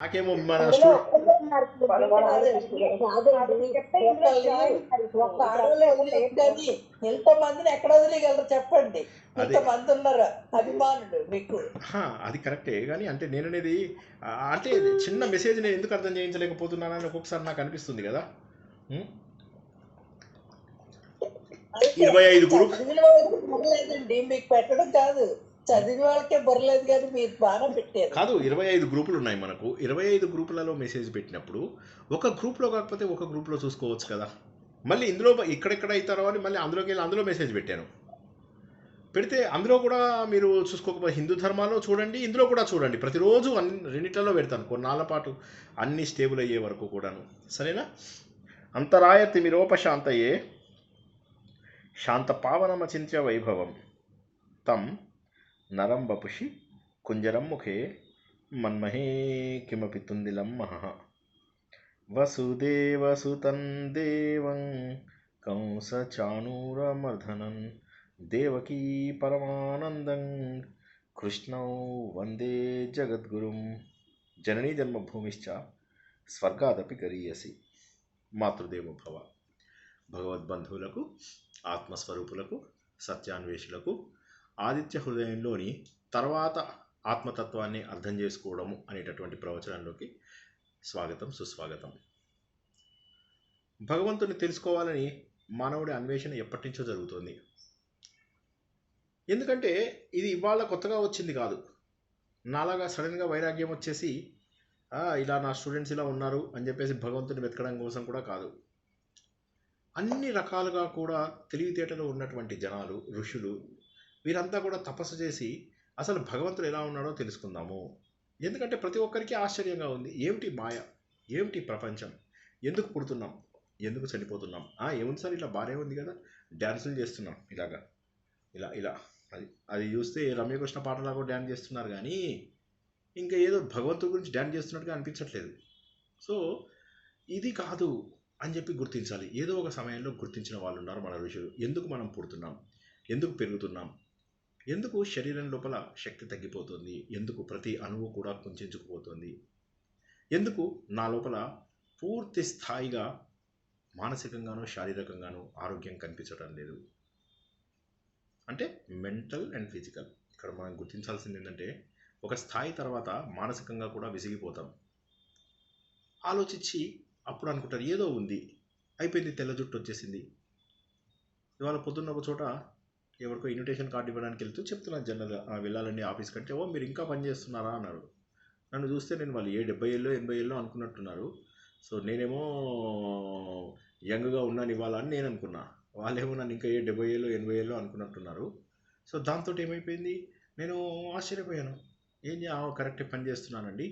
నాకేమో మన అందులో ఒక్కటే మార్కులు కాదండి చెప్తే ఇందులో జాయిన్ ఒక్క ఆడవాళ్ళు వదిలేదు కానీ ఎంతమందిని ఎక్కడ వదిలేయగలరు చెప్పండి. అదే ఇంతమంది ఉన్నారు అభిమానులు మీకు. అది కరెక్టే కానీ అంటే నేననేది అంటే చిన్న మెసేజ్ నేను ఎందుకు అర్థం చేయించలేకపోతున్నానని ఒక్కొక్కసారి నాకు అనిపిస్తుంది కదా. 25 గ్రూప్ చదివిన వాళ్ళకి బుర్రలేదండి, మీకు పెట్టడం కాదు. చదివిన వాళ్ళకే బుర్రలేదు కానీ మీరు బాగా పెట్టారు. కాదు, 25 గ్రూపులు ఉన్నాయి మనకు. 25 గ్రూపులలో మెసేజ్ పెట్టినప్పుడు ఒక గ్రూప్లో కాకపోతే ఒక గ్రూప్లో చూసుకోవచ్చు కదా. మళ్ళీ ఇందులో ఇక్కడెక్కడ అవుతారో అని మళ్ళీ అందులోకి వెళ్ళి అందులో మెసేజ్ పెట్టాను. పెడితే అందులో కూడా మీరు చూసుకోకపోతే హిందూ ధర్మాల్లో చూడండి, ఇందులో కూడా చూడండి. ప్రతిరోజు రెండిట్లలో పెడతాను కొన్నాళ్ళ పాటు, అన్ని స్టేబుల్ అయ్యే వరకు కూడాను. సరేనా? అంతరాయ తిమిరోపశాంతయే శాంత పావనమచింత్య వైభవం తం నరం వపుషి కుంజరం ముఖే మన్మహే కిమపి తుందిలం మహః వసుదేవసుతం దేవం కంసచాణూరమర్ధనం దేవకీ పరమానందం కృష్ణౌ వందే జగద్గురుం జననీ జన్మభూమిశ్చ స్వర్గాదపి గరీయసి. మాతృదేవో భవ. భగవద్బంధువులకు, ఆత్మస్వరూపులకు, సత్యాన్వేషులకు ఆదిత్య హృదయంలోని తర్వాత ఆత్మతత్వాన్ని అర్థం చేసుకోవడము అనేటటువంటి ప్రవచనంలోకి స్వాగతం, సుస్వాగతం. భగవంతుని తెలుసుకోవాలని మానవుడి అన్వేషణ ఎప్పటి నుంచో జరుగుతుంది. ఎందుకంటే ఇది ఇవాళ కొత్తగా వచ్చింది కాదు. నాలాగా సడన్గా వైరాగ్యం వచ్చేసి ఇలా నా స్టూడెంట్స్ ఇలా ఉన్నారు అని చెప్పేసి భగవంతుని వెతకడం కోసం కూడా కాదు. అన్ని రకాలుగా కూడా తెలివితేటలు ఉన్నటువంటి జనాలు, ఋషులు, వీరంతా కూడా తపస్సు చేసి అసలు భగవంతుడు ఎలా ఉన్నాడో తెలుసుకుందాము. ఎందుకంటే ప్రతి ఒక్కరికి ఆశ్చర్యంగా ఉంది. ఏమిటి మాయ, ఏమిటి ప్రపంచం, ఎందుకు పుడుతున్నాం, ఎందుకు చనిపోతున్నాం. ఏముంది సార్, ఇలా బాగానే ఉంది కదా, డ్యాన్సులు చేస్తున్నాం ఇలాగా, ఇలా ఇలా అది చూస్తే రమ్యకృష్ణ పాటలాగా డ్యాన్స్ చేస్తున్నారు కానీ ఇంకా ఏదో భగవంతుడి గురించి డ్యాన్స్ చేస్తున్నట్టుగా అనిపించట్లేదు. సో ఇది కాదు అని చెప్పి గుర్తించాలి. ఏదో ఒక సమయంలో గుర్తించిన వాళ్ళు ఉన్నారు మన ఋషులు. ఎందుకు మనం పుడుతున్నాం, ఎందుకు పెరుగుతున్నాం, ఎందుకు శరీరం లోపల శక్తి తగ్గిపోతుంది, ఎందుకు ప్రతి అణువు కూడా కుంచుకుపోతుంది, ఎందుకు నా లోపల పూర్తి స్థాయిగా మానసికంగానూ శారీరకంగానూ ఆరోగ్యం కనిపించడం లేదు. అంటే మెంటల్ అండ్ ఫిజికల్. ఇక్కడ మనం గుర్తించాల్సింది ఏంటంటే ఒక స్థాయి తర్వాత మానసికంగా కూడా విసిగిపోతాం. ఆలోచించి అప్పుడు అనుకుంటారు ఏదో ఉంది, అయిపోయింది, తెల్ల జుట్టు వచ్చేసింది. ఇవాళ పొద్దున్న ఒక చోట ఎవరికో ఇన్విటేషన్ కార్డు ఇవ్వడానికి వెళ్తూ చెప్తున్నాను జనరల్గా, వెళ్ళాలండి ఆఫీస్ కంటే. మీరు ఇంకా పని చేస్తున్నారా అన్నారు. నన్ను చూస్తే నేను వాళ్ళు 70 ఏళ్ళు 80 ఏళ్ళు అనుకున్నట్టున్నారు. సో నేనేమో యంగ్గా ఉన్నాను ఇవాళ అని నేను అనుకున్నా. వాళ్ళేమో నన్ను ఇంకా 70 ఏళ్ళు 80 ఏళ్ళు అనుకున్నట్టున్నారు. సో దాంతో ఏమైపోయింది, నేను ఆశ్చర్యపోయాను. కరెక్టే పని చేస్తున్నానండి,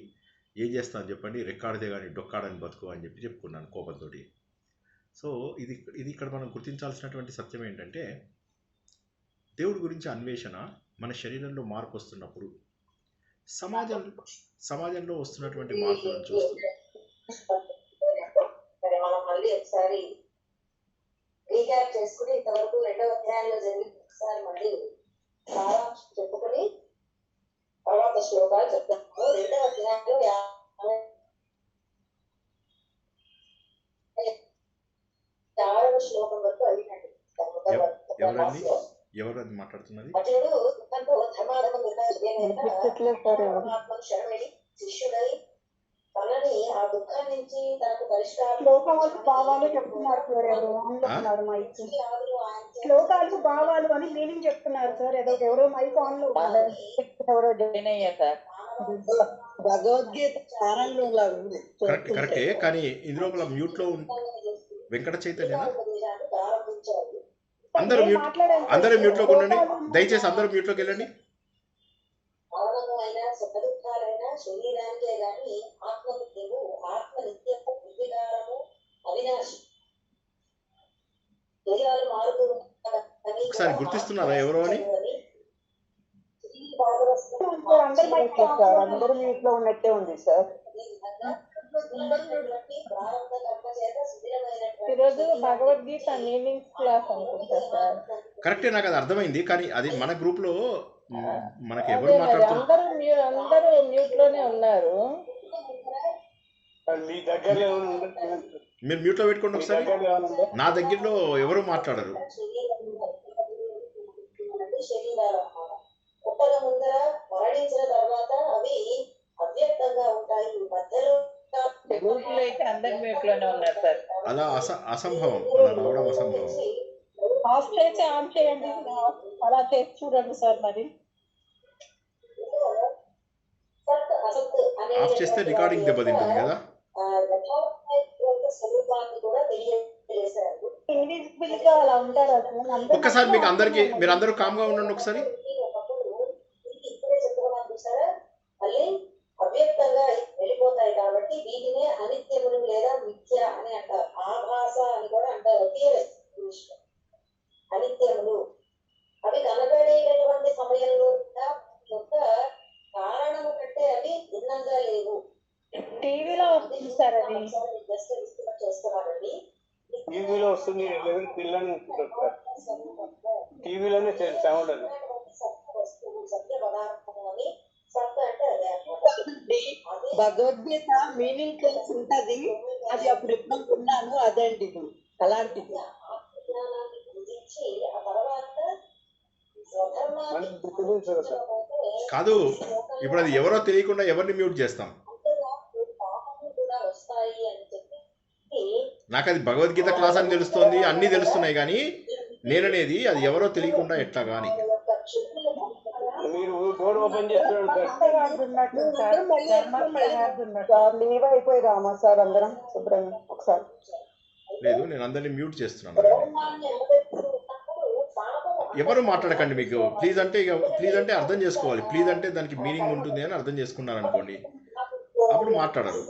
ఏం చేస్తాను చెప్పండి, రెక్కాడితే కానీ డొక్కాడని బతుకు అని చెప్పి చెప్పుకున్నాను కోపంతో. సో ఇది ఇక్కడ మనం గుర్తించాల్సినటువంటి సత్యం ఏంటంటే దేవుడి గురించి అన్వేషణ మన శరీరంలో మార్పు వస్తున్నప్పుడు సమాజంలో వస్తున్నటువంటి మార్పులను చూస్తూ మనం మళ్ళీ ఒకసారి రీక్యాప్ చేసుకుని ఇంతవరకు 2వ అధ్యాయంలో జరిగి ఒకసారి మళ్ళీ సారాంశం చెప్పుకొని తర్వాత శ్లోకాలు చెప్తాము. 2వ అధ్యాయంలో 56వ శ్లోకం వరకు అడిగినట్టు ఎవరు అది మాట్లాడుతున్నది? అతడు ధర్మాధకం పరమాత్మను శరణి శిష్యుడై తనని ఆ దుఃఖం నుంచి తనకు పరిష్కారం శ్లోకాలు భావాలు చెప్తున్నారు సార్. ఎవరు ఆన్లో మైక్ శ్లోకాలు భావాలు అని మీనింగ్ చెప్తున్నారు సార్. ఎవరో మైక్ ఆన్ లో ఎవరో జాయిన్ అయ్యారు సార్. భగవద్గీత సారంలో ఉంది. కరెక్టే, కానీ ఇందులో మ్యూట్ లో వెంకట చైతన్య అందరూ మ్యూట్ లోకి ఉండండి దయచేసి. అందరూ మ్యూట్ లోకి వెళ్ళండి. శరీరానికే గాని ఆత్మకు లేవు. ఆత్మ నిత్యము నిర్వికారము అవినాశి. శరీరాలు మారుతూ ఒకసారి గుర్తిస్తున్నారా ఎవరో అని? అందరూ మ్యూట్ లో ఉన్నట్టే ఉంది సార్. ఈరోజు భగవద్గీత మీనింగ్స్ క్లాస్ అనుకుంటా సార్. కరెక్టే, నాకు అది అర్థమైంది. కానీ అది మన గ్రూప్ లో మనకి ఎవరు మాట్లాడుతున్నారు? అందరూ మ్యూట్ లోనే ఉన్నారు. మీ దగ్గరలో ఏమైనా ఉండదు, మీరు మ్యూట్లో పెట్టుకోండి మీ ఒకసారి. దగ్గరలో ఏమైనా ఉందా? నా దగ్గరలో ఎవరు మాట్లాడరు. శరీరాలు అన్నమాట. పుట్టక ముందర మరణించిన తర్వాత అవి అవ్యక్తంగా ఉంటాయి. మధ్యలో తెలుగులో అయితే అందరి మ్యూట్లోనే ఉన్నారు సార్. అలా అసంభవం, అలా రావడం అసంభవం. ఆఫ్ చేసి ఆన్ చేయండి, అలా చేసి చూడండి సార్. మరి ఆఫ్ చేస్తే రికార్డింగ్ దెబ్బతింటుంది కదా. స్వరూపాన్ని కూడా తెలియజేశారు. ఇన్విజిబుల్ గా అలా ఉంటారా సార్? ఒక్కసారి మీకు అందరికి, మీరు అందరూ కామ్గా ఉండండి ఒకసారి. ఇప్పుడే చెప్పడం చూసారా, మళ్ళీ అవ్యక్తంగా వెళ్ళిపోతాయి. కాబట్టి వీటినే అనిత్యములు లేదా మిథ్య అని అంటారు. ఆభాస అని కూడా అంటారు. అనిత్యములు అవి కనబడేటటువంటి సమయంలో యొక్క కారణము కంటే అవి భిన్నంగా లేవు. టీవీలో వస్తుంది సార్ అది. జస్ట్ చేస్తున్నారండి. టీవీలో వస్తుంది, ఎవరి పిల్లలు టీవీలోనే సౌండ్ అది. సత్య పదార్థము అని సత్ అంటే అదే అన్నమాట. భగవద్గీత మీనింగ్ తెలిసి ఉంటది, అది అప్పుడు ఎప్పుడో ఉన్నాను, అదండి ఇది అలాంటిది. జ్ఞానాన్ని పూజించి ఆ తర్వాత స్వధర్మాన్ని మనకు తెలియదు సార్. కాదు, ఇప్పుడు అది ఎవరో తెలియకుండా ఎవరిని మ్యూట్ చేస్తాం? పాపములు కూడా వస్తాయి అని చెప్పి నాకు అది భగవద్గీత క్లాస్ అని తెలుస్తోంది, అన్నీ తెలుస్తున్నాయి, కానీ నేననేది అది ఎవరో తెలియకుండా ఎట్లా కానీ. మీరు డోర్ ఓపెన్ చేస్తున్నాడు సార్ లీవ్ అయిపోయి రామా సార్ అందరం శుభ్రంగా ఒకసారి. లేదు, నేను అందరినీ మ్యూట్ చేస్తున్నాను. ఎవరు మాట్లాడకండి. మీకు ప్లీజ్ అంటే ఇక ప్లీజ్ అంటే అర్థం చేసుకోవాలి. ప్లీజ్ అంటే దానికి మీనింగ్ ఉంటుంది అని అర్థం చేసుకున్నారు అనుకోండి, అప్పుడు మాట్లాడరు.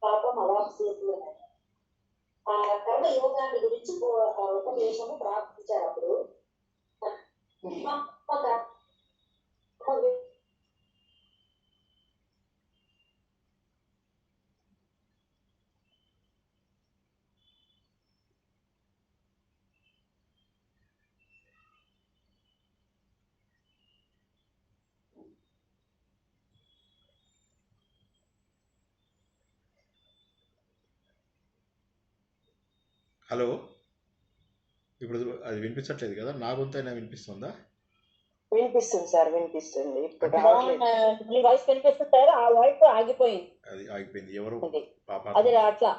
పాపం అవాప్సేతులు ఆ కర్మ యోగాన్ని గురించి ఉపదేశము ప్రార్థించారు. అప్పుడు హలో, ఇప్పుడు అది వినిపించట్లేదు కదా? నా గొంతైనా వినిపిస్తుందా? వినిపిస్తుంది సార్, వినిపిస్తుంది. ఇప్పుడు మీ వాయిస్ వినిపిస్తుంది సార్. ఆ వాయిస్ ఆగిపోయింది, అది ఆగిపోయింది. ఎవరు పాప అది అట్లా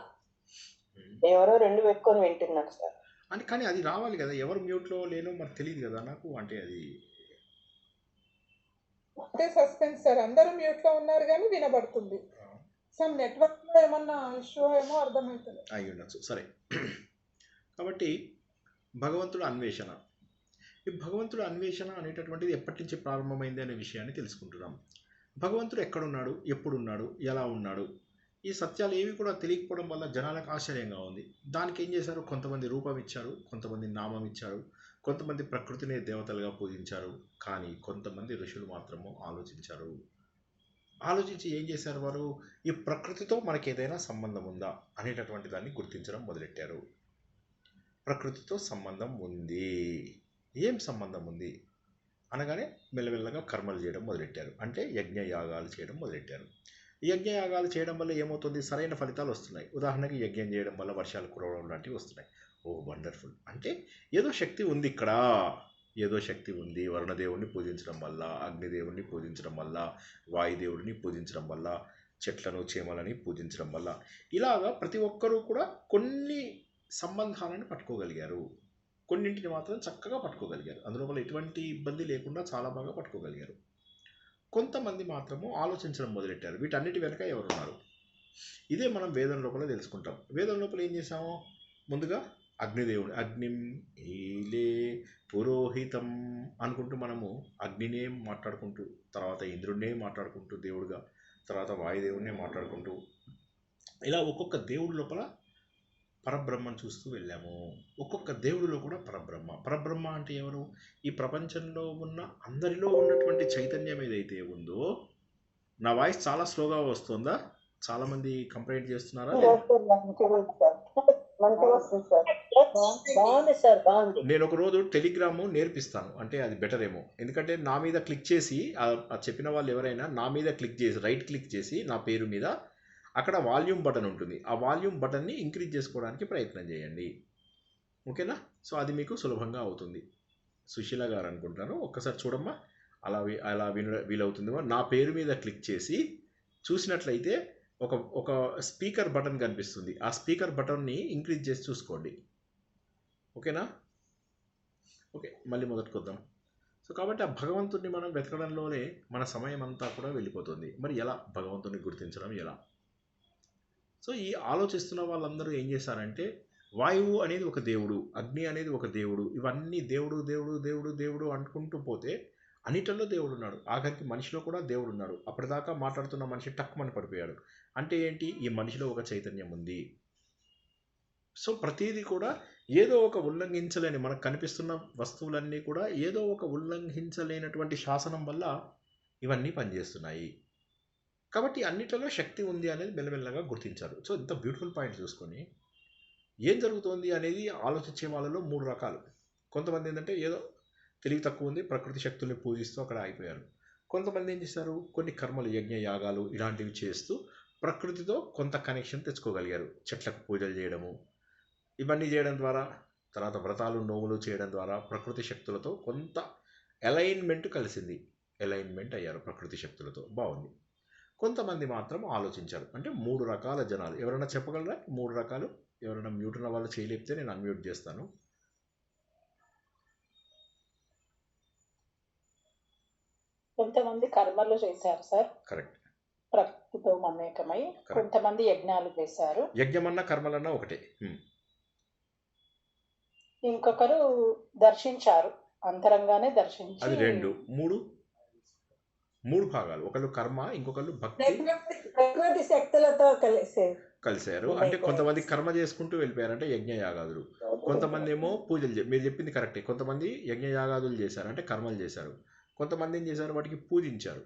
ఎవరో రెండు పెట్టుకొని వింటున్నారు సార్. అని, కానీ అది రావాలి కదా. ఎవరు మ్యూట్లో లేనో మరి తెలియదు కదా నాకు. అంటే అది అంటే సస్పెన్స్ సార్, అందరూ మ్యూట్ లో ఉన్నారు కానీ వినబడుతుంది. సమ్ నెట్వర్క్ లో ఏమన్నా ఇష్యూ ఏమో అర్థమవుతుంది, అయి ఉండొచ్చు. సరే, కాబట్టి భగవంతుడు అన్వేషణ, ఈ భగవంతుడు అన్వేషణ అనేటటువంటిది ఎప్పటి నుంచి ప్రారంభమైంది అనే విషయాన్ని తెలుసుకుంటున్నాం. భగవంతుడు ఎక్కడున్నాడు, ఎప్పుడున్నాడు, ఎలా ఉన్నాడు, ఈ సత్యాలు ఏవి కూడా తెలియకపోవడం వల్ల జనాలకు ఆశ్చర్యంగా ఉంది. దానికి ఏం చేశారు? కొంతమంది రూపం ఇచ్చారు, కొంతమంది నామం ఇచ్చారు, కొంతమంది ప్రకృతిని దేవతలుగా పూజించారు. కానీ కొంతమంది ఋషులు మాత్రము ఆలోచించారు. ఆలోచించి ఏం చేశారు వారు? ఈ ప్రకృతితో మనకి ఏదైనా సంబంధం ఉందా అనేటటువంటి దాన్ని గుర్తించడం మొదలెట్టారు. ప్రకృతితో సంబంధం ఉంది. ఏం సంబంధం ఉంది అనగానే మెల్లమెల్లగా కర్మలు చేయడం మొదలెట్టారు. అంటే యజ్ఞయాగాలు చేయడం మొదలెట్టారు. యజ్ఞయాగాలు చేయడం వల్ల ఏమవుతుంది? సరైన ఫలితాలు వస్తున్నాయి. ఉదాహరణకి యజ్ఞం చేయడం వల్ల వర్షాలు కురవడం లాంటివి వస్తున్నాయి. ఓ వండర్ఫుల్. అంటే ఏదో శక్తి ఉంది ఇక్కడ, ఏదో శక్తి ఉంది. వరుణదేవుడిని పూజించడం వల్ల, అగ్నిదేవుడిని పూజించడం వల్ల, వాయుదేవుడిని పూజించడం వల్ల, చెట్లను చేమలని పూజించడం వల్ల, ఇలాగా ప్రతి ఒక్కరూ కూడా కొన్ని సంబంధాలను పట్టుకోగలిగారు. కొన్నింటిని మాత్రం చక్కగా పట్టుకోగలిగారు. అందులో ఎటువంటి ఇబ్బంది లేకుండా చాలా బాగా పట్టుకోగలిగారు. కొంతమంది మాత్రము ఆలోచించడం మొదలెట్టారు. వీటన్నిటి వెనక ఎవరున్నారు? ఇదే మనం వేదం లోపల తెలుసుకుంటాం. వేదం లోపల ఏం చేసాము? ముందుగా అగ్నిదేవుడు, అగ్నిం ఈలే పురోహితం అనుకుంటూ మనము అగ్నినే మాట్లాడుకుంటూ, తర్వాత ఇంద్రుడినే మాట్లాడుకుంటూ దేవుడుగా, తర్వాత వాయుదేవుడినే మాట్లాడుకుంటూ, ఇలా ఒక్కొక్క దేవుడి లోపల పరబ్రహ్మను చూస్తూ వెళ్ళాము. ఒక్కొక్క దేవుడిలో కూడా పరబ్రహ్మ అంటే ఎవరు? ఈ ప్రపంచంలో ఉన్న అందరిలో ఉన్నటువంటి చైతన్యం ఏదైతే ఉందో, నా వాయిస్ చాలా స్లోగా వస్తుందా? చాలామంది కంప్లైంట్ చేస్తున్నారా? బాగుంది సార్, బాగుంది. నేను ఒక రోజు టెలిగ్రాము నేర్పిస్తాను, అంటే అది బెటర్ ఏమో. ఎందుకంటే నా మీద క్లిక్ చేసి చెప్పిన వాళ్ళు ఎవరైనా నా మీద క్లిక్ చేసి రైట్ క్లిక్ చేసి నా పేరు మీద అక్కడ వాల్యూమ్ బటన్ ఉంటుంది, ఆ వాల్యూమ్ బటన్ని ఇంక్రీజ్ చేసుకోవడానికి ప్రయత్నం చేయండి. ఓకేనా? సో అది మీకు సులభంగా అవుతుంది. సుశీల గారు అనుకుంటాను, ఒక్కసారి చూడమ్మా. అలా వీలవుతుందేమో. నా పేరు మీద క్లిక్ చేసి చూసినట్లయితే ఒక స్పీకర్ బటన్ కనిపిస్తుంది, ఆ స్పీకర్ బటన్ని ఇంక్రీజ్ చేసి చూసుకోండి. ఓకేనా? ఓకే, మళ్ళీ మొదటికి వద్దాం. సో కాబట్టి ఆ భగవంతుడిని మనం వెతకడంలోనే మన సమయం అంతా కూడా వెళ్ళిపోతుంది. మరి ఎలా భగవంతుడిని గుర్తించడం ఎలా? సో ఈ ఆలోచిస్తున్న వాళ్ళందరూ ఏం చేశారంటే, వాయువు అనేది ఒక దేవుడు, అగ్ని అనేది ఒక దేవుడు, ఇవన్నీ దేవుడు దేవుడు దేవుడు దేవుడు అనుకుంటూ పోతే అన్నిటిలో దేవుడు ఉన్నాడు. ఆఖరికి మనిషిలో కూడా దేవుడు ఉన్నాడు. అప్పటిదాకా మాట్లాడుతున్న మనిషి టక్కుమని పడిపోయాడు. అంటే ఏంటి? ఈ మనిషిలో ఒక చైతన్యం ఉంది. సో ప్రతిదీ కూడా ఏదో ఒక ఉల్లంఘించలేని, మనకు కనిపిస్తున్న వస్తువులన్నీ కూడా ఏదో ఒక ఉల్లంఘించలేనటువంటి శాసనం వల్ల ఇవన్నీ పనిచేస్తున్నాయి. కాబట్టి అన్నిటిలో శక్తి ఉంది అనేది మెల్లమెల్లగా గుర్తించారు. సో ఇంత బ్యూటిఫుల్ పాయింట్ చూసుకొని ఏం జరుగుతోంది అనేది ఆలోచించే వాళ్ళలో 3 రకాలు. కొంతమంది ఏంటంటే ఏదో తెలివి తక్కువ ఉంది, ప్రకృతి శక్తుల్ని పూజిస్తూ అక్కడ అయిపోయారు. కొంతమంది ఏం చేశారు? కొన్ని కర్మలు, యజ్ఞ యాగాలు ఇలాంటివి చేస్తూ ప్రకృతితో కొంత కనెక్షన్ తెచ్చుకోగలిగారు. చెట్లకు పూజలు చేయడము, ఇవన్నీ చేయడం ద్వారా, తర్వాత వ్రతాలు నోములు చేయడం ద్వారా ప్రకృతి శక్తులతో కొంత అలైన్మెంట్ కలిసింది. అలైన్మెంట్ అయ్యారు ప్రకృతి శక్తులతో, బాగుంది. కొంతమంది మాత్రం ఆలోచించారు. అంటే 3 రకాల జనాలు. ఎవరైనా చెప్పగలరా 3 రకాలు? ఎవరైనా మ్యూట్ ఉన్న వాళ్ళు చేయలేపితే నేను అన్మ్యూట్ చేస్తాను. కొంతమంది కర్మలు చేశారు సార్, కరెక్ట్. ప్రకృతితో మమేకమై. కొంతమంది యజ్ఞాలు చేశారు. యజ్ఞమన్నా కర్మలన్నా ఒకటే. ఇంకొకరు దర్శించారు, అంతరంగానే దర్శించి. అది 2 3 భాగాలు. ఒకళ్ళు కర్మ, ఇంకొకళ్ళు భక్తి, ప్రకృతి శక్తులతో కలిశారు. అంటే కొంతమంది కర్మ చేసుకుంటూ వెళ్ళిపోయారు, అంటే యజ్ఞ యాగాదులు. కొంతమంది ఏమో పూజలు మీరు చెప్పింది కరెక్టే. కొంతమంది యజ్ఞ యాగాదులు చేశారు, అంటే కర్మలు చేశారు. కొంతమంది ఏం చేశారు? వాటికి పూజించారు.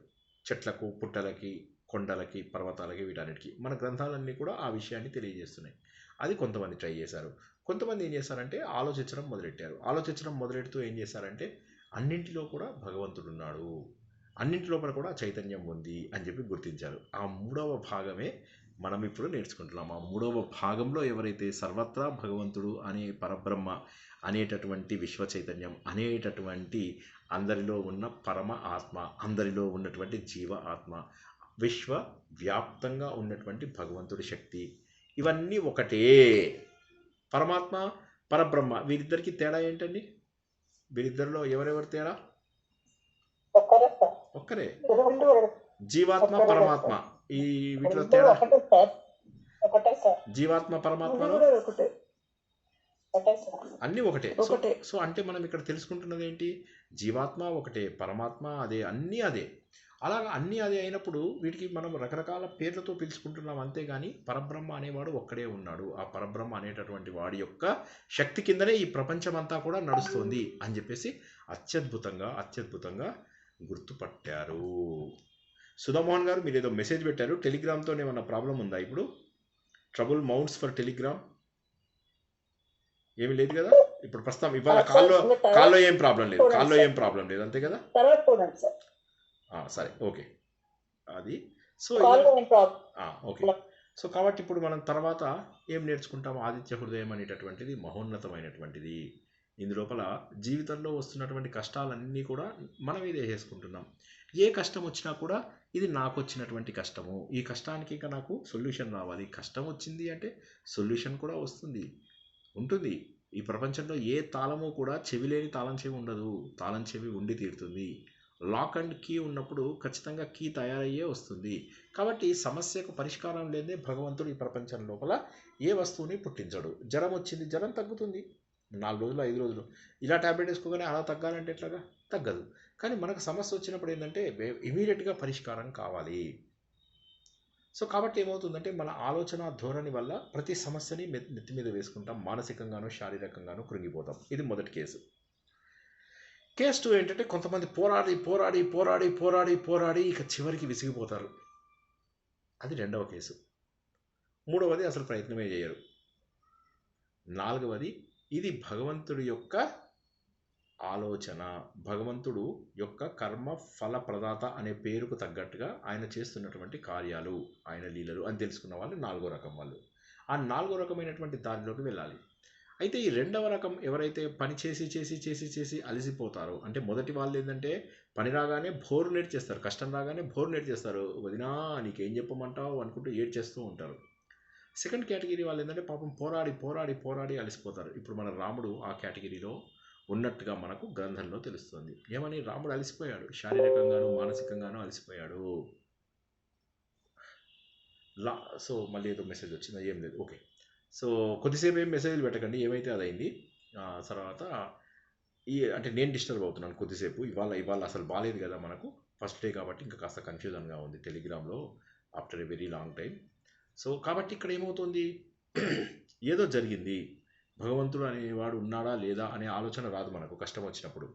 చెట్లకు, పుట్టలకి, కొండలకి, పర్వతాలకి, వీటన్నిటికీ. మన గ్రంథాలన్నీ కూడా ఆ విషయాన్ని తెలియజేస్తున్నాయి. అది కొంతమంది ట్రై చేశారు. కొంతమంది ఏం చేశారంటే ఆలోచించడం మొదలెట్టారు. ఆలోచించడం మొదలెడుతూ ఏం చేశారంటే అన్నింటిలో కూడా భగవంతుడు ఉన్నాడు, అన్నింటిలోపల కూడా చైతన్యం ఉంది అని చెప్పి గుర్తించారు. ఆ 3వ భాగమే మనం ఇప్పుడు నేర్చుకుంటున్నాం. ఆ 3వ భాగంలో ఎవరైతే సర్వత్రా భగవంతుడు అనే పరబ్రహ్మ అనేటటువంటి విశ్వ చైతన్యం అనేటటువంటి అందరిలో ఉన్న పరమ ఆత్మ, అందరిలో ఉన్నటువంటి జీవ ఆత్మ, విశ్వవ్యాప్తంగా ఉన్నటువంటి భగవంతుడి శక్తి, ఇవన్నీ ఒకటే. పరమాత్మ, పరబ్రహ్మ, వీరిద్దరికి తేడా ఏంటండి? వీరిద్దరిలో ఎవరెవరు తేడా? ఒక్కరే. జీవాత్మ, పరమాత్మ, ఈ వీటిలో తేడా జీవాత్మ పరమాత్మలో అన్నీ ఒకటే. సో అంటే మనం ఇక్కడ తెలుసుకుంటున్నది ఏంటి? జీవాత్మ ఒకటే, పరమాత్మ అదే, అన్నీ అదే. అలాగా అన్నీ అదే అయినప్పుడు వీటికి మనం రకరకాల పేర్లతో పిలుచుకుంటున్నాం, అంతేగాని పరబ్రహ్మ అనేవాడు ఒక్కడే ఉన్నాడు. ఆ పరబ్రహ్మ అనేటటువంటి వాడి యొక్క శక్తి కిందనే ఈ ప్రపంచం అంతా కూడా నడుస్తుంది అని చెప్పేసి అత్యద్భుతంగా గుర్తుపట్టారు. సుధామోహన్ గారు, మీరు ఏదో మెసేజ్ పెట్టారు, టెలిగ్రామ్తో ఏమన్నా ప్రాబ్లం ఉందా ఇప్పుడు? ట్రబుల్ మౌంట్స్ ఫర్ టెలిగ్రామ్ ఏమి లేదు కదా ఇప్పుడు ప్రస్తుతం? ఇవాళ కాల్లో ఏం ప్రాబ్లం లేదు, అంతే కదా? సరే, ఓకే. అది సో ఓకే. సో కాబట్టి ఇప్పుడు మనం తర్వాత ఏం నేర్చుకుంటాం? ఆదిత్య హృదయం అనేటటువంటిది మహోన్నతమైనటువంటిది. ఇందులోపల జీవితంలో వస్తున్నటువంటి కష్టాలన్నీ కూడా మనం ఇదే చేసుకుంటున్నాం. ఏ కష్టం వచ్చినా కూడా ఇది నాకు వచ్చినటువంటి కష్టము, ఈ కష్టానికి ఇంకా నాకు సొల్యూషన్ రావాలి. కష్టం వచ్చింది అంటే సొల్యూషన్ కూడా ఉంటుంది. ఈ ప్రపంచంలో ఏ తాళము కూడా చెవి లేని తాళం చెవి ఉండదు, తాళం చెవి ఉండి తీరుతుంది. లాక్ అండ్ కీ ఉన్నప్పుడు ఖచ్చితంగా కీ తయారయ్యే వస్తుంది. కాబట్టి సమస్యకు పరిష్కారం లేదే భగవంతుడు ఈ ప్రపంచం లోపల ఏ వస్తువుని పుట్టించడు. జ్వరం వచ్చింది, జ్వరం తగ్గుతుంది 4 రోజులు 5 రోజులు. ఇలా ట్యాబ్లెట్ వేసుకోగానే అలా తగ్గాలంటే ఎట్లాగా? తగ్గదు. కానీ మనకు సమస్య వచ్చినప్పుడు ఏంటంటే ఇమీడియట్గా పరిష్కారం కావాలి. సో కాబట్టి ఏమవుతుందంటే మన ఆలోచన ధోరణి వల్ల ప్రతి సమస్యని నెత్తి మీద వేసుకుంటాం, మానసికంగానూ శారీరకంగానూ కృంగిపోతాం. ఇది మొదటి కేసు. కేస్ 2 ఏంటంటే కొంతమంది పోరాడి పోరాడి పోరాడి పోరాడి పోరాడి ఇక చివరికి విసిగిపోతారు. అది రెండవ కేసు. మూడవది అసలు ప్రయత్నమే చేయరు. నాలుగవది ఇది భగవంతుడి యొక్క ఆలోచన, భగవంతుడు యొక్క కర్మ ఫల ప్రదాత అనే పేరుకు తగ్గట్టుగా ఆయన చేస్తున్నటువంటి కార్యాలు, ఆయన లీలలు అని తెలుసుకున్న వాళ్ళు నాలుగో రకం వాళ్ళు. ఆ నాలుగో రకమైనటువంటి దారిలోకి వెళ్ళాలి. అయితే ఈ రెండవ రకం ఎవరైతే పని చేసి చేసి చేసి చేసి అలసిపోతారో, అంటే మొదటి వాళ్ళు ఏంటంటే పని రాగానే భోరు నేర్చేస్తారు, కష్టం రాగానే భోరు నేర్చేస్తారు, వదినా నీకేం చెప్పమంటావు అనుకుంటూ ఏడ్చేస్తూ ఉంటారు. సెకండ్ కేటగిరీ వాళ్ళు ఏంటంటే పాపం పోరాడి పోరాడి పోరాడి అలసిపోతారు. ఇప్పుడు మన రాముడు ఆ కేటగిరీలో ఉన్నట్టుగా మనకు గ్రంథంలో తెలుస్తుంది. ఏమని? రాముడు అలసిపోయాడు, శారీరకంగాను మానసికంగాను అలసిపోయాడు. సో మళ్ళీ ఏదో మెసేజ్ వచ్చిందా? ఏం లేదు, ఓకే. సో కొద్దిసేపు ఏం మెసేజ్లు పెట్టకండి, ఏమైతే అదైంది. తర్వాత అంటే నేను డిస్టర్బ్ అవుతున్నాను కొద్దిసేపు. ఇవాళ అసలు బాగాలేదు కదా మనకు, ఫస్ట్ డే కాబట్టి ఇంకా కాస్త కన్ఫ్యూజన్గా ఉంది టెలిగ్రామ్లో after a very long time. So కాబట్టి ఇక్కడ ఏమవుతుంది, ఏదో జరిగింది, భగవంతుడు అనేవాడు ఉన్నాడా లేదా అనే ఆలోచన రాదు మనకు కష్టం వచ్చినప్పుడు.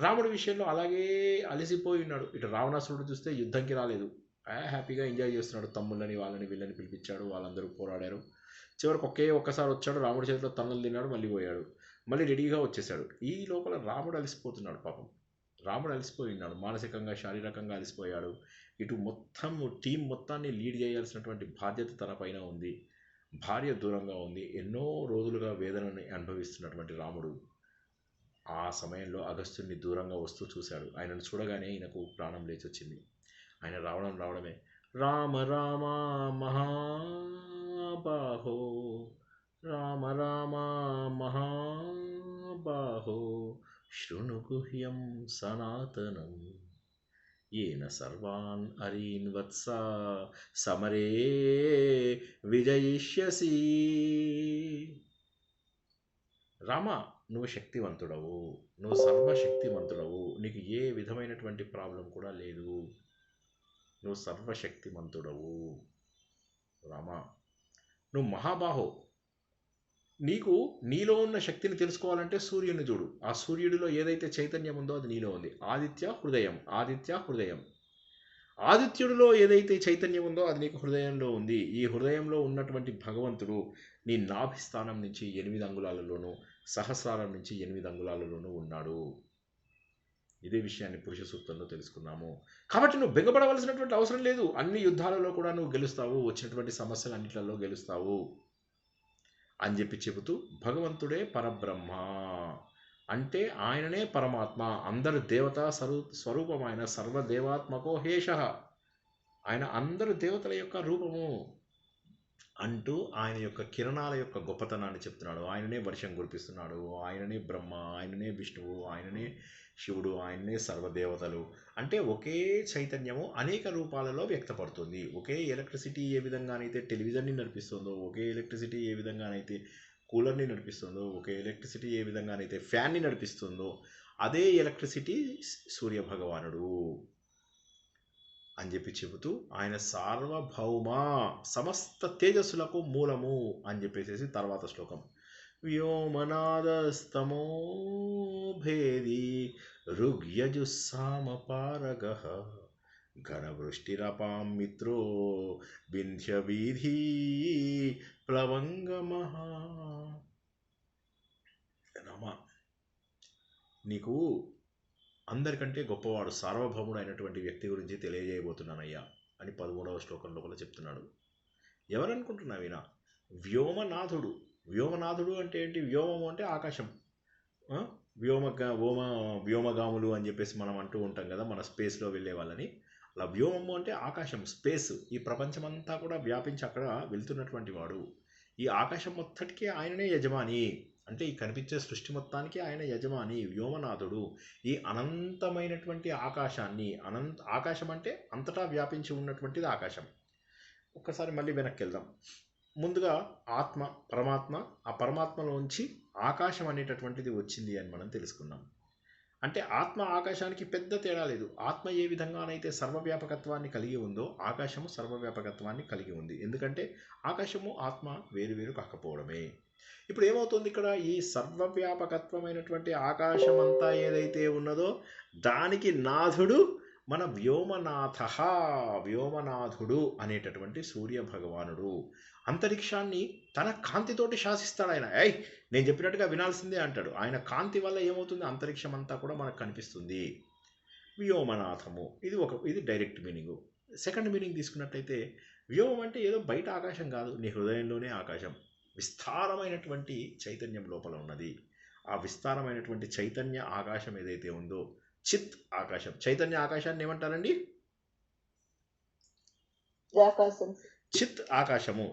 రాముడి విషయంలో అలాగే అలసిపోయి ఉన్నాడు. ఇటు రావణాసురుడు చూస్తే యుద్ధంకి రాలేదు, హ్యాపీగా ఎంజాయ్ చేస్తున్నాడు. తమ్ముళ్ళని వాళ్ళని వీళ్ళని పిలిపించాడు, వాళ్ళందరూ పోరాడారు. చివరికి ఒక్కసారి వచ్చాడు, రాముడి చేతిలో తన్నులు తిన్నాడు, మళ్ళీ పోయాడు, మళ్ళీ రెడీగా వచ్చేసాడు. ఈ లోపల రాముడు అలసిపోతున్నాడు పాపం. రాముడు అలసిపోయి ఉన్నాడు, మానసికంగా శారీరకంగా అలసిపోయాడు. ఇటు మొత్తం టీం మొత్తాన్ని లీడ్ చేయాల్సినటువంటి బాధ్యత తన పైన ఉంది. భార్య దూరంగా ఉంది, ఎన్నో రోజులుగా వేదనని అనుభవిస్తున్నటువంటి రాముడు ఆ సమయంలో అగస్త్యుని దూరంగా వస్తూ చూశాడు. ఆయనను చూడగానే ఈయనకు ప్రాణం లేచొచ్చింది. ఆయన రావడమే రామ రామ మహాబాహో, రామ రామ మహాబాహో, శృణు గుహ్యం సనాతనం, ఏన సర్వాన్ అరీన్ వత్స సమరే విజయిష్యసి. రామ, నువ్వు శక్తివంతుడవు, నువ్వు సర్వశక్తిమంతుడవు, నీకు ఏ విధమైనటువంటి ప్రాబ్లం కూడా లేదు, నువ్వు సర్వశక్తిమంతుడవు. రామ, నువ్వు మహాబాహో, నీకు నీలో ఉన్న శక్తిని తెలుసుకోవాలంటే సూర్యుని చూడు. ఆ సూర్యుడిలో ఏదైతే చైతన్యం ఉందో అది నీలో ఉంది. ఆదిత్య హృదయం, ఆదిత్య హృదయం. ఆదిత్యుడిలో ఏదైతే చైతన్యం ఉందో అది నీకు హృదయంలో ఉంది. ఈ హృదయంలో ఉన్నటువంటి భగవంతుడు నీ నాభిస్థానం నుంచి 8 అంగుళాలలోనూ, సహస్రారం నుంచి 8 అంగుళాలలోనూ ఉన్నాడు. ఇదే విషయాన్ని పురుష సూక్తంలో తెలుసుకున్నాము. కాబట్టి నువ్వు బెంగపడవలసినటువంటి అవసరం లేదు. అన్ని యుద్ధాలలో కూడా నువ్వు గెలుస్తావు, వచ్చినటువంటి సమస్యలు అన్నిట్లలో గెలుస్తావు అని చెబుతూ భగవంతుడే పరబ్రహ్మ అంటే ఆయననే పరమాత్మ, అందరు దేవతా స్వరూపమైన సర్వదేవాత్మకో హేష, ఆయన అందరు దేవతల యొక్క రూపము అంటూ ఆయన యొక్క కిరణాల యొక్క గొప్పతనాన్ని చెప్తున్నాడు. ఆయననే వర్షం కురిపిస్తున్నాడు, ఆయననే బ్రహ్మ, ఆయననే విష్ణువు, ఆయననే శివుడు, ఆయననే సర్వదేవతలు. అంటే ఒకే చైతన్యము అనేక రూపాలలో వ్యక్తపడుతుంది. ఒకే ఎలక్ట్రిసిటీ ఏ విధంగానైతే టెలివిజన్ని నడిపిస్తుందో, ఒకే ఎలక్ట్రిసిటీ ఏ విధంగానైతే కూలర్ని నడిపిస్తుందో, ఒకే ఎలక్ట్రిసిటీ ఏ విధంగానైతే ఫ్యాన్ని నడిపిస్తుందో, అదే ఎలక్ట్రిసిటీ సూర్యభగవానుడు అని చెబుతూ ఆయన సార్వభౌమ, సమస్త తేజస్సులకు మూలము అని చెప్పేసి తర్వాత శ్లోకం వ్యోమనాదస్తమో భేది ఋగ్యజుస్సామపారగః ఘనవృష్టిరపాం మిత్రో వింధ్యవీధి ప్లవంగమః. రామ, నీకు అందరికంటే గొప్పవాడు సార్వభౌముడు అయినటువంటి వ్యక్తి గురించి తెలియజేయబోతున్నానయ్యా అని 13వ శ్లోకంలో కూడా చెప్తున్నాడు. ఎవరనుకుంటున్నావినా? వ్యోమనాథుడు. వ్యోమనాథుడు అంటే ఏంటి? వ్యోమము అంటే ఆకాశం, వ్యోమగాములు అని చెప్పేసి మనం అంటూ ఉంటాం కదా మన స్పేస్లో వెళ్ళే వాళ్ళని. అలా వ్యోమము అంటే ఆకాశం, స్పేస్. ఈ ప్రపంచమంతా కూడా వ్యాపించి అక్కడ వెళ్తున్నటువంటి వాడు. ఈ ఆకాశం మొత్తటికి ఆయననే యజమాని, అంటే ఈ కనిపించే సృష్టి మొత్తానికి ఆయన యజమాని, వ్యోమనాథుడు. ఈ అనంతమైనటువంటి ఆకాశాన్ని, ఆకాశం అంటే అంతటా వ్యాపించి ఉన్నటువంటిది ఆకాశం. ఒక్కసారి మళ్ళీ వెనక్కి వెళ్దాం. ముందుగా ఆత్మ, పరమాత్మ, ఆ పరమాత్మలోంచి ఆకాశం అనేటటువంటిది వచ్చింది అని మనం తెలుసుకున్నాం. అంటే ఆత్మ ఆకాశానికి పెద్ద తేడా లేదు. ఆత్మ ఏ విధంగానైతే సర్వవ్యాపకత్వాన్ని కలిగి ఉందో ఆకాశము సర్వవ్యాపకత్వాన్ని కలిగి ఉంది. ఎందుకంటే ఆకాశము ఆత్మ వేరు కాకపోవడమే. ఇప్పుడు ఏమవుతుంది ఇక్కడ, ఈ సర్వవ్యాపకత్వమైనటువంటి ఆకాశం అంతా ఏదైతే ఉన్నదో దానికి నాథుడు మన వ్యోమనాథుడు అనేటటువంటి సూర్య భగవానుడు. అంతరిక్షాన్ని తన కాంతితోటి శాసిస్తాడు ఆయన. నేను చెప్పినట్టుగా వినాల్సిందే అంటాడు. ఆయన కాంతి వల్ల ఏమవుతుంది, అంతరిక్షం అంతా కూడా మనకు కనిపిస్తుంది. వ్యోమనాథము ఇది డైరెక్ట్ మీనింగు. సెకండ్ మీనింగ్ తీసుకున్నట్లయితే వ్యోమం అంటే ఏదో బయట ఆకాశం కాదు, నీ హృదయంలోనే ఆకాశం. విస్తారమైనటువంటి చైతన్యం లోపల ఉన్నది. ఆ విస్తారమైనటువంటి చైతన్య ఆకాశం ఏదైతే ఉందో చిత్ ఆకాశం. చైతన్య ఆకాశాన్ని ఏమంటారండి? చిత్ ఆకాశము.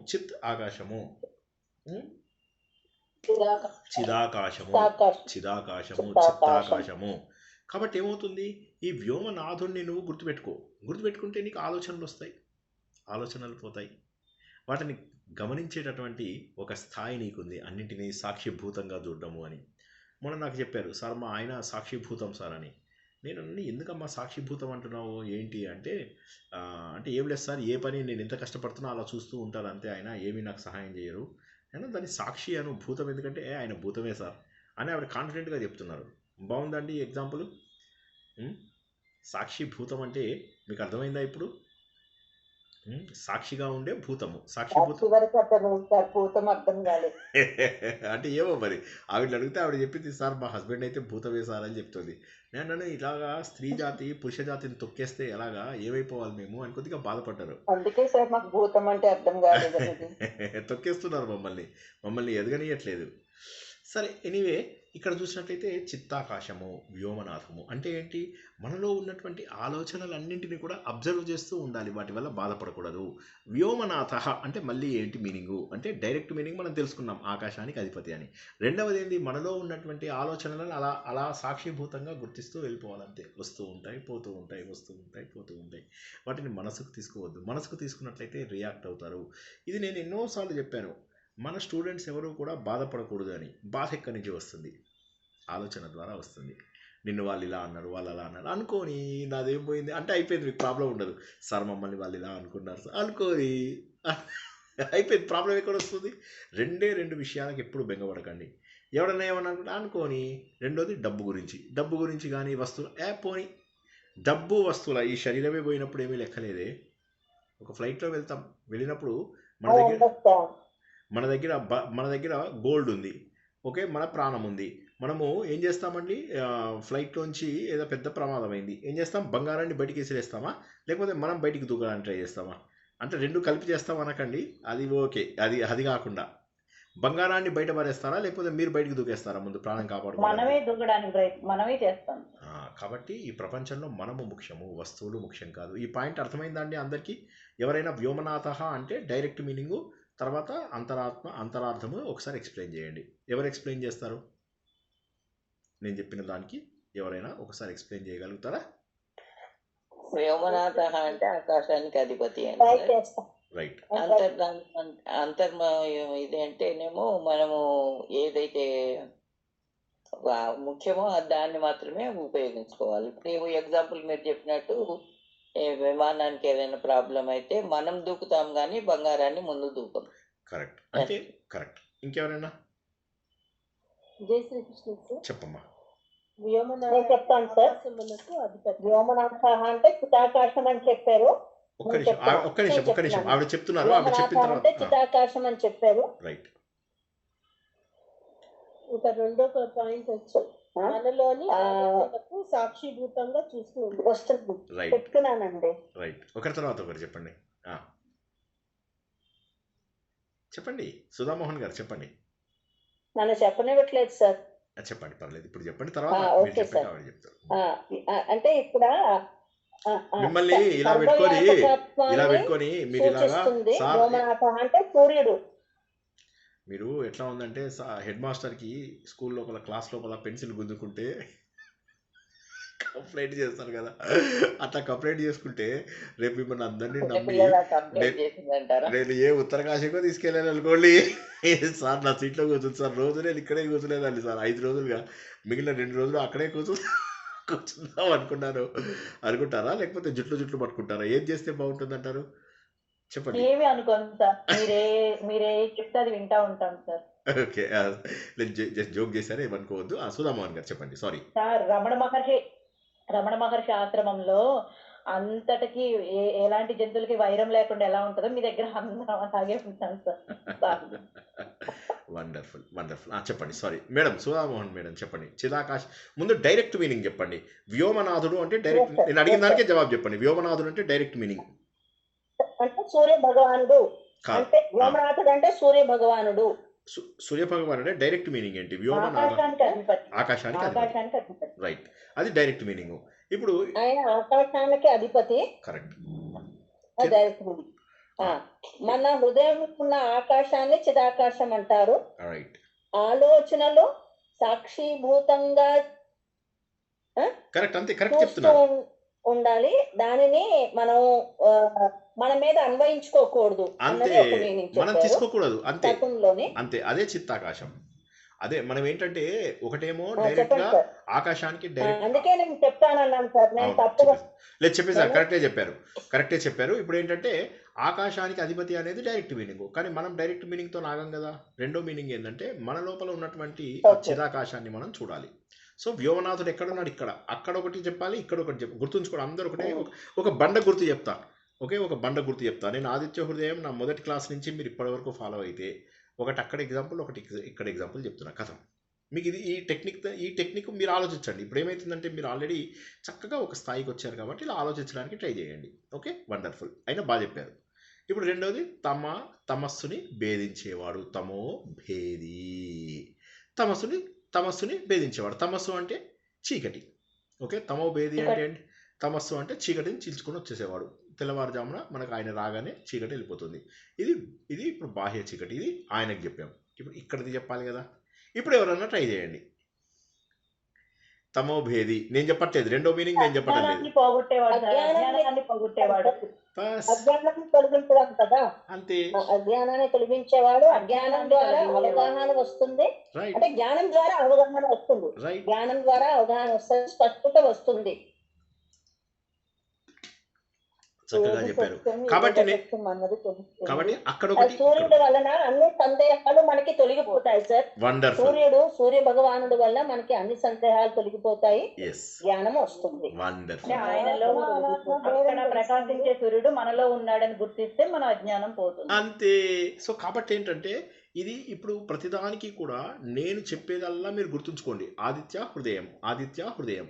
చిదాకాశము. కాబట్టి ఏమవుతుంది, ఈ వ్యోమనాథుణ్ణి నువ్వు గుర్తుపెట్టుకుంటే నీకు ఆలోచనలు వస్తాయి, ఆలోచనలు పోతాయి. వాటిని గమనించేటటువంటి ఒక స్థాయి నీకుంది, అన్నింటినీ సాక్షిభూతంగా చూడడము అని. మొన్న నాకు చెప్పారు, సార్ మా ఆయన సాక్షిభూతం సార్ అని. నేను ఎందుకమ్మా సాక్షిభూతం అంటున్నావు ఏంటి అంటే ఏం లేదు సార్, ఏ పని నేను ఎంత కష్టపడుతున్నా అలా చూస్తూ ఉంటారు అంతే, ఆయన ఏమీ నాకు సహాయం చేయరు. నేను దాన్ని సాక్షి అను, భూతం ఎందుకంటే ఆయన భూతమే సార్ అని ఆవిడ కాన్ఫిడెంట్గా చెప్తున్నారు. బాగుందండి ఎగ్జాంపుల్. సాక్షిభూతం అంటే మీకు అర్థమైందా ఇప్పుడు? సాక్షిగా ఉండే భూతము. భూతం అర్థం కాలేదు అంటే ఏమో మరి ఆవిడ అడిగితే ఆవిడ చెప్పింది, సార్ మా హస్బెండ్ అయితే భూతమే సార్ అని చెప్తుంది. నేను ఇలాగా స్త్రీ జాతి పురుష జాతిని తొక్కేస్తే ఎలాగా ఏమైపోవాలి మేము అని కొద్దిగా బాధపడ్డారు. అందుకే సార్ మాకు భూతం అంటే అర్థం కాలేదు. తొక్కేస్తున్నారు మమ్మల్ని ఎదగనీయట్లేదు. సరే, ఎనీవే ఇక్కడ చూసినట్లయితే చిత్తాకాశము, వ్యోమనాథము అంటే ఏంటి, మనలో ఉన్నటువంటి ఆలోచనలన్నింటినీ కూడా అబ్జర్వ్ చేస్తూ ఉండాలి, వాటి వల్ల బాధపడకూడదు. వ్యోమనాథ అంటే మళ్ళీ ఏంటి మీనింగు అంటే డైరెక్ట్ మీనింగ్ మనం తెలుసుకున్నాం, ఆకాశానికి అధిపతి అని. రెండవది ఏంటి, మనలో ఉన్నటువంటి ఆలోచనలను అలా సాక్షిభూతంగా గుర్తిస్తూ వెళ్ళిపోవాలంతే. వస్తూ ఉంటాయి, పోతూ ఉంటాయి, వస్తూ ఉంటాయి, పోతూ ఉంటాయి. వాటిని మనసుకు తీసుకోవద్దు. మనసుకు తీసుకున్నట్లయితే రియాక్ట్ అవుతారు. ఇది నేను ఎన్నోసార్లు చెప్పాను. మన స్టూడెంట్స్ ఎవరు కూడా బాధపడకూడదు అని. బాధ ఎక్కడి నుంచి వస్తుంది? ఆలోచన ద్వారా వస్తుంది. నిన్ను వాళ్ళు ఇలా అన్నారు, వాళ్ళు అలా అన్నారు అనుకోని నాదేం పోయింది అంటే అయిపోయింది, మీకు ప్రాబ్లం ఉండదు. సార్ మమ్మల్ని వాళ్ళు ఇలా అనుకున్నారు సార్ అనుకోని అయిపోయింది. ప్రాబ్లం ఎక్కడ వస్తుంది? రెండు విషయాలకు ఎప్పుడు బెంగపడకండి. ఎవడన్నా ఏమన్నా అనుకోని. రెండోది డబ్బు గురించి కానీ వస్తువులు పోని. డబ్బు వస్తువుల ఈ శరీరమే పోయినప్పుడు ఏమీ లెక్కలేదే. ఒక ఫ్లైట్లో వెళ్ళినప్పుడు మన దగ్గర గోల్డ్ ఉంది, ఓకే, మన ప్రాణం ఉంది. మనము ఏం చేస్తామండి, ఫ్లైట్లోంచి ఏదో పెద్ద ప్రమాదం అయింది, ఏం చేస్తాం, బంగారాన్ని బయటికి విసిరేస్తామా లేకపోతే మనం బయటికి దూకడానికి ట్రై చేస్తామా? అంటే రెండు కలిపి చేస్తాం అనకండి, అది ఓకే. అది కాకుండా బంగారాన్ని బయట పడేస్తారా లేకపోతే మీరు బయటికి దూకేస్తారా? ముందు ప్రాణం మనమే చేస్తాం. కాబట్టి ఈ ప్రపంచంలో మనము ముఖ్యము, వస్తువులు ముఖ్యం కాదు. ఈ పాయింట్ అర్థమైందా అండి అందరికీ? ఎవరైనా వ్యోమనాథ అంటే డైరెక్ట్ మీనింగు, తర్వాత అంతరార్థము ఒకసారి ఎక్స్ప్లెయిన్ చేయండి. ఎవరు ఎక్స్ప్లెయిన్ చేస్తారు? నేను చెప్పిన దానికి ఎవరైనా ఒకసారి ఎక్స్ప్లెయిన్ చేయగలుగుతారా? వ్యోమనాథ అంటే ఆకాశానికి అధిపతి అని. రైట్. ఇది అంటేనేమో మనము ఏదైతే ముఖ్యమో దాన్ని మాత్రమే ఉపయోగించుకోవాలి. ఇప్పుడు ఎగ్జాంపుల్ మీరు చెప్పినట్టు విమానానికి ఏదైనా ప్రాబ్లం అయితే మనం దూకుతాం కానీ బంగారాన్ని ముందు దూకం. కరెక్ట్, అంటే కరెక్ట్. ఇంకెవరైనా జై శ్రీకృష్ణ. చెప్పమ్మా. చెప్తాను సార్. వ్యోమనాథ అంటే చితాకాశం అని చెప్పారు. ఒక్క నిమిషం ఆవిడ చెప్తున్నారు. ఆవిడ చెప్పిన తర్వాత చితాకాశం అని చెప్పారు. రైట్. ఇక రెండో పాయింట్ వచ్చి మనలోని సాక్షిభూతంగా చూస్తూ వస్తుంది. చెప్తున్నానండి. రైట్. ఒకరి తర్వాత ఒకరు చెప్పండి. సుధామోహన్ గారు చెప్పండి. నన్ను చెప్పనివ్వట్లేదు సార్. చెప్పండి, పర్లేదు, ఇప్పుడు చెప్పండి, తర్వాత ఓకే సార్. అంటే ఇక్కడ మిమ్మల్ని ఇలా పెట్టుకొని మీరు అంటే సూర్యుడు. మీరు ఎట్లా ఉందంటే హెడ్ మాస్టర్కి స్కూల్ లోపల క్లాస్ లోపల పెన్సిల్ గుద్దుకుంటే కంప్లైంట్ చేస్తారు కదా, అట్లా కంప్లైంట్ చేసుకుంటే రేపు మిమ్మల్ని అందరినీ నమ్మి నేను ఏ ఉత్తరకాశీకో తీసుకెళ్ళాను అనుకోండి, సార్ నా సీట్లో కూర్చుంది సార్, రోజు నేను ఇక్కడే కూర్చునేదాన్ని సార్ 5 రోజులుగా, మిగిలిన 2 రోజులు అక్కడే కూర్చుందాం అనుకుంటారా, లేకపోతే జుట్లు పట్టుకుంటారా? ఏం చేస్తే బాగుంటుంది అంటారు చెప్పండి. ఏమి అనుకోను సార్, మీరే చెప్తే అది వింటా ఉంటాం సార్. ఓకే, నేను జస్ట్ జోక్ చేశారు, ఏమనుకోవద్దు. సుధామోహన్ గారు చెప్పండి. సారీ సార్, రమణ మహర్షి ఆశ్రమంలో అంతటికి ఎలాంటి జంతువులకి వైరం లేకుండా ఎలా ఉంటుందో మీ దగ్గర అందరం అలాగే ఉంటాం సార్. Wonderful wonderful. చెప్పండి. సారీ మేడం, సుధామోహన్ మేడం చెప్పండి. చిదాకాశ్ ముందు డైరెక్ట్ మీనింగ్ చెప్పండి. వ్యోమనాథుడు అంటే డైరెక్ట్, నేను అడిగిన దానికే జవాబు చెప్పండి. వ్యోమనాథుడు అంటే డైరెక్ట్ మీనింగ్ అంటే సూర్య భగవానుడు, కాదు. అంటే వ్యోమనాథుడు అంటే సూర్య భగవానుడు. సూర్య భగవాన్ అంటే డైరెక్ట్ మీనింగ్ ఏంటి? వ్యోమనాథ, ఆకాశానికి అధిపతి. ఆకాశానికి ఆకాశానికి అధిపతి. రైట్, అది డైరెక్ట్ మీనింగ్. ఇప్పుడు ఆయన ఆకాశానికి అధిపతి, కరెక్ట్. డైరెక్ట్. మన హృదయం ఉన్న ఆకాశాన్ని చిదాకాశం అంటారు. రైట్, ఆలోచనలో సాక్షిభూతంగా కరెక్ట్, అంతే, కరెక్ట్ చూస్తూ చెప్తున్నారు. ఉండాలి. దానిని మనం మన మీద అన్వయించుకోకూడదు అంతే, అన్నది ఒక meaning మనం చెప్పారు తీసుకోకూడదు. అంతే తత్వంలోని. అంతే, అదే చిత్తాకాశం. అదే మనం ఏంటంటే ఒకటేమో ఆ, డైరెక్ట్ గా చెప్పండి సార్. ఆకాశానికి డైరెక్ట్ అందుకే నేను చెప్తానన్నాను సార్, నేను తప్పుగా లేదు చెప్పేసారు, కరెక్టే చెప్పారు. ఇప్పుడు ఏంటంటే ఆకాశానికి అధిపతి అనేది డైరెక్ట్ మీనింగ్, కానీ మనం డైరెక్ట్ మీనింగ్ తో నాగం కదా. రెండో మీనింగ్ ఏంటంటే మన లోపల ఉన్నటువంటి ఆ చిదాకాశాన్ని మనం చూడాలి. సో వ్యోమనాథుడు ఎక్కడున్నాడు? ఇక్కడ, అక్కడ ఒకటి చెప్పాలి, ఇక్కడ ఒకటి చెప్పాలి. గుర్తుంచుకోండి అందరూ ఒకటే. ఒక బండ గుర్తు చెప్తా, ఒక బండ గుర్తు చెప్తా. నేను ఆదిత్య హృదయం నా మొదటి క్లాస్ నుంచి మీరు ఇప్పటి వరకు ఫాలో అయితే, ఒకటి అక్కడ ఎగ్జాంపుల్, ఒకటి ఇక్కడ ఎగ్జాంపుల్ చెప్తున్నా కథం. మీకు ఇది ఈ టెక్నిక్ మీరు ఆలోచించండి. ఇప్పుడు ఏమవుతుందంటే మీరు ఆల్రెడీ చక్కగా ఒక స్థాయికి వచ్చారు కాబట్టి ఇలా ఆలోచించడానికి ట్రై చేయండి. Okay, wonderful. అయినా బాగా చెప్పారు. ఇప్పుడు రెండవది తమస్సుని భేదించేవాడు, తమో భేది. తమస్సుని భేదించేవాడు. తమస్సు అంటే చీకటి. ఓకే, తమో భేది అంటే ఏంటి? తమస్సు అంటే చీకటిని చీల్చుకొని వచ్చేసేవాడు. తెల్లవారుజామున మనకు ఆయన రాగానే చీకటి వెళ్ళిపోతుంది. ఇది ఇప్పుడు బాహ్య చీకటి, ఇది ఆయనకు చెప్పాం. ఇప్పుడు ఇక్కడిది చెప్పాలి కదా. ఇప్పుడు ఎవరన్నా ట్రై చేయండి. తమో భేది నేను చెప్పట్లేదు, రెండో మీనింగ్ నేను చెప్పట్లేదు. అజ్ఞానాన్ని పోగొట్టేవాడు. బస్ అజ్ఞానాన్ని తొలగించడం కదా. అంతే, అజ్ఞానాన్ని తొలగించేవాడు. అజ్ఞానం ద్వారా అవగాహన వస్తుంది. రైట్ అంటే జ్ఞానం ద్వారా అవగాహన వస్తుంది. రైట్. జ్ఞానం ద్వారా అవగాహన వస్తుంది, స్పష్టత వస్తుంది. చక్కగా చెప్పారు. కాబట్టి అక్కడ ఒకటి సూర్యుడు వలన అన్ని సందేహాలు మనకి తొలగిపోతాయి సార్. వండర్ఫుల్. సూర్య భగవానుడు వల్ల మనకి అన్ని సందేహాలు తొలగిపోతాయి, ఎస్, జ్ఞానం వస్తుంది. వండర్ఫుల్. ఆయనలో అక్కడ ప్రకాశించే సూర్యుడు మనలో ఉన్నాడని గుర్తిస్తే మన అజ్ఞానం పోతుంది. అంతే. సో కాబట్టి ఏంటంటే ఇది ఇప్పుడు ప్రతిదానికి కూడా నేను చెప్పేదల్లా మీరు గుర్తుంచుకోండి. ఆదిత్య హృదయం,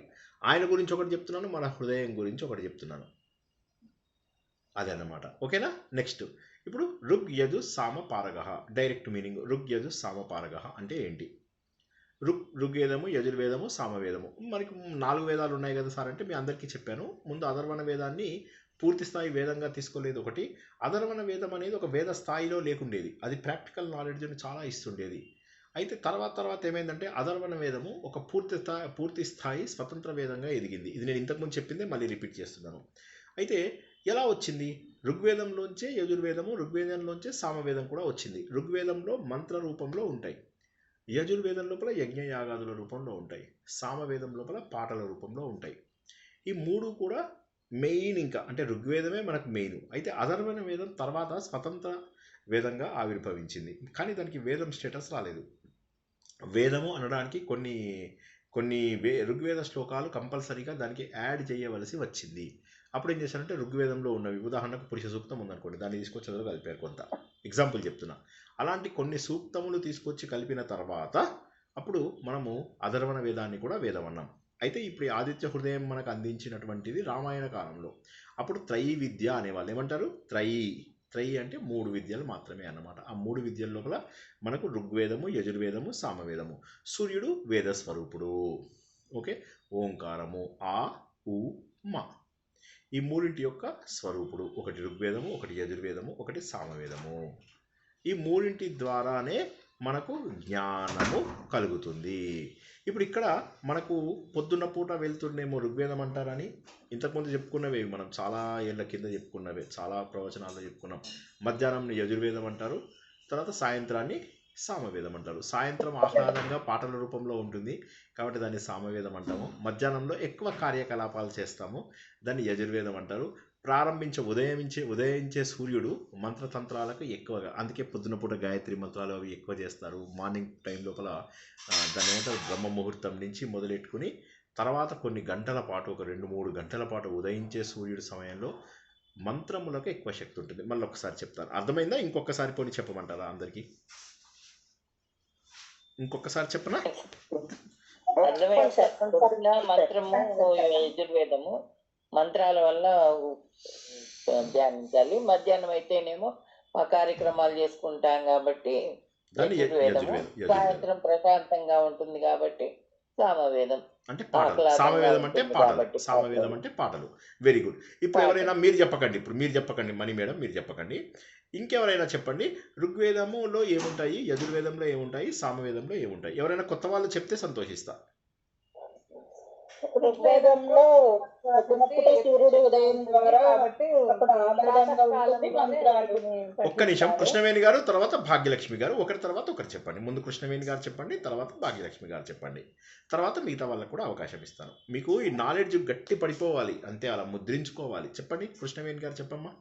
ఆయన గురించి ఒకటి చెప్తున్నాను, మన హృదయం గురించి ఒకటి చెప్తున్నాను. అదే అన్నమాట. ఓకేనా. నెక్స్ట్ ఇప్పుడు ఋగ్ యజు సామ పారగః. డైరెక్ట్ మీనింగ్ ఋగ్ యజు సామ పారగః అంటే ఏంటి? ఋగ్వేదము, యజుర్వేదము, సామవేదము. మనకి 4 వేదాలు ఉన్నాయి కదా సార్ అంటే మీ అందరికీ చెప్పాను. ముందు అధర్వణ వేదాన్ని పూర్తి స్థాయి వేదంగా తీసుకోలేదు. ఒకటి, అధర్వణ వేదం అనేది ఒక వేద స్థాయిలో లేకుండేది, అది ప్రాక్టికల్ నాలెడ్జ్ని చాలా ఇస్తుండేది. అయితే తర్వాత ఏమైందంటే అధర్వణ వేదము ఒక పూర్తి స్థాయి స్వతంత్ర వేదంగా ఎదిగింది. ఇది నేను ఇంతకుముందు చెప్పిందే మళ్ళీ రిపీట్ చేస్తున్నాను. అయితే ఎలా వచ్చింది? ఋగ్వేదంలోంచే యజుర్వేదము, ఋగ్వేదంలోంచే సామవేదం కూడా వచ్చింది. ఋగ్వేదంలో మంత్ర రూపంలో ఉంటాయి, యజుర్వేదం లోపల యజ్ఞయాగాదుల రూపంలో ఉంటాయి, సామవేదం లోపల పాటల రూపంలో ఉంటాయి. ఈ 3 కూడా మెయిన్. ఇంకా అంటే ఋగ్వేదమే మనకు మెయిన్. అయితే అధర్వణ వేదం తర్వాత స్వతంత్ర వేదంగా ఆవిర్భవించింది, కానీ దానికి వేదం స్టేటస్ రాలేదు. వేదము అనడానికి కొన్ని ఋగ్వేద శ్లోకాలు కంపల్సరీగా దానికి యాడ్ చేయవలసి వచ్చింది. అప్పుడు ఏం చేశారంటే ఋగ్వేదంలో ఉన్నవి, ఉదాహరణకు పురుష సూక్తం ఉందనుకోండి, దాన్ని తీసుకొచ్చి చదువు కలిపారు. కొంత ఎగ్జాంపుల్ చెప్తున్నా. అలాంటి కొన్ని సూక్తములు తీసుకొచ్చి కలిపిన తర్వాత అప్పుడు మనము అధర్వణ వేదాన్ని కూడా వేదం అన్నాం. అయితే ఇప్పుడు ఆదిత్య హృదయం మనకు అందించినటువంటిది రామాయణ కాలంలో. అప్పుడు త్రయీ విద్య అనేవాళ్ళు. ఏమంటారు? త్రయీ అంటే 3 విద్యలు మాత్రమే అన్నమాట. ఆ 3 విద్యల లోపల మనకు ఋగ్వేదము, యజుర్వేదము, సామవేదము. సూర్యుడు వేద స్వరూపుడు. ఓకే, ఓంకారము ఆ ఉ మా, ఈ 3 యొక్క స్వరూపుడు. ఒకటి ఋగ్వేదము, ఒకటి యజుర్వేదము, ఒకటి సామవేదము. ఈ 3 ద్వారానే మనకు జ్ఞానము కలుగుతుంది. ఇప్పుడు ఇక్కడ మనకు పొద్దున్న పూట వెళ్తుండేమో ఋగ్వేదం అంటారని ఇంతకుముందు చెప్పుకున్నవే, మనం చాలా ఏళ్ళ కింద చెప్పుకున్నవే, చాలా ప్రవచనాల్లో చెప్పుకున్నాం. మధ్యాహ్నం యజుర్వేదం అంటారు, తర్వాత సాయంత్రాన్ని సామవేదం అంటారు. సాయంత్రం ఆహ్లాదంగా పాటల రూపంలో ఉంటుంది కాబట్టి దాన్ని సామవేదం అంటాము. మధ్యాహ్నంలో ఎక్కువ కార్యకలాపాలు చేస్తాము, దాన్ని యజుర్వేదం అంటారు. ఉదయించే సూర్యుడు మంత్రతంత్రాలకు ఎక్కువగా, అందుకే పొద్దున పూట గాయత్రి మంత్రాలు అవి ఎక్కువ చేస్తారు. మార్నింగ్ టైం లోపల దాన్ని ఏమంటారు, బ్రహ్మ ముహూర్తం నుంచి మొదలెట్టుకుని తర్వాత కొన్ని గంటల పాటు, ఒక 2-3 గంటల పాటు ఉదయించే సూర్యుడు సమయంలో మంత్రములకు ఎక్కువ శక్తి ఉంటుంది. మళ్ళీ ఒకసారి చెప్తాను, అర్థమైందా? ఇంకొకసారి పోనీ చెప్పమంటారా అందరికీ? ఇంకొకసారి చెప్పనా? అర్థమైంది సార్. పొద్దున మంత్రము యజుర్వేదము, మంత్రాల వల్ల ధ్యానించాలి. మధ్యాహ్నం అయితేనేమో ఆ కార్యక్రమాలు చేసుకుంటాం కాబట్టి దాన్ని యజుర్వేదము, సాయంత్రం ప్రశాంతంగా ఉంటుంది కాబట్టి సామవేదం. అంటే పాటలు. సామవేదం అంటే పాటలు. సామవేదం అంటే పాటలు. Very good. ఇప్పుడు ఎవరైనా మీరు చెప్పకండి మణి మేడం, మీరు చెప్పకండి. ఇంకెవరైనా చెప్పండి, ఋగ్వేదములో ఏముంటాయి, యజుర్వేదంలో ఏముంటాయి, సామవేదంలో ఏముంటాయి? ఎవరైనా కొత్త వాళ్ళు చెప్తే సంతోషిస్తా. ఋగ్వేదంలో పొద్దునప్పుడే సూర్యుడు ఉదయం ద్వారా కాబట్టి అక్కడ ఆహ్లాదంగా ఉంటుంది. మంత్రాలు ఒక్క నిమిషం, కృష్ణవేణి గారు తర్వాత భాగ్యలక్ష్మి గారు, ఒకరి తర్వాత ఒకరు చెప్పండి. ముందు కృష్ణవేణి గారు చెప్పండి, తర్వాత భాగ్యలక్ష్మి గారు చెప్పండి, తర్వాత మిగతా వాళ్ళకు కూడా అవకాశం ఇస్తాను. మీకు ఈ నాలెడ్జ్ గట్టి పడిపోవాలి, అంతే, అలా ముద్రించుకోవాలి. చెప్పండి కృష్ణవేణి గారు, చెప్పమ్మా.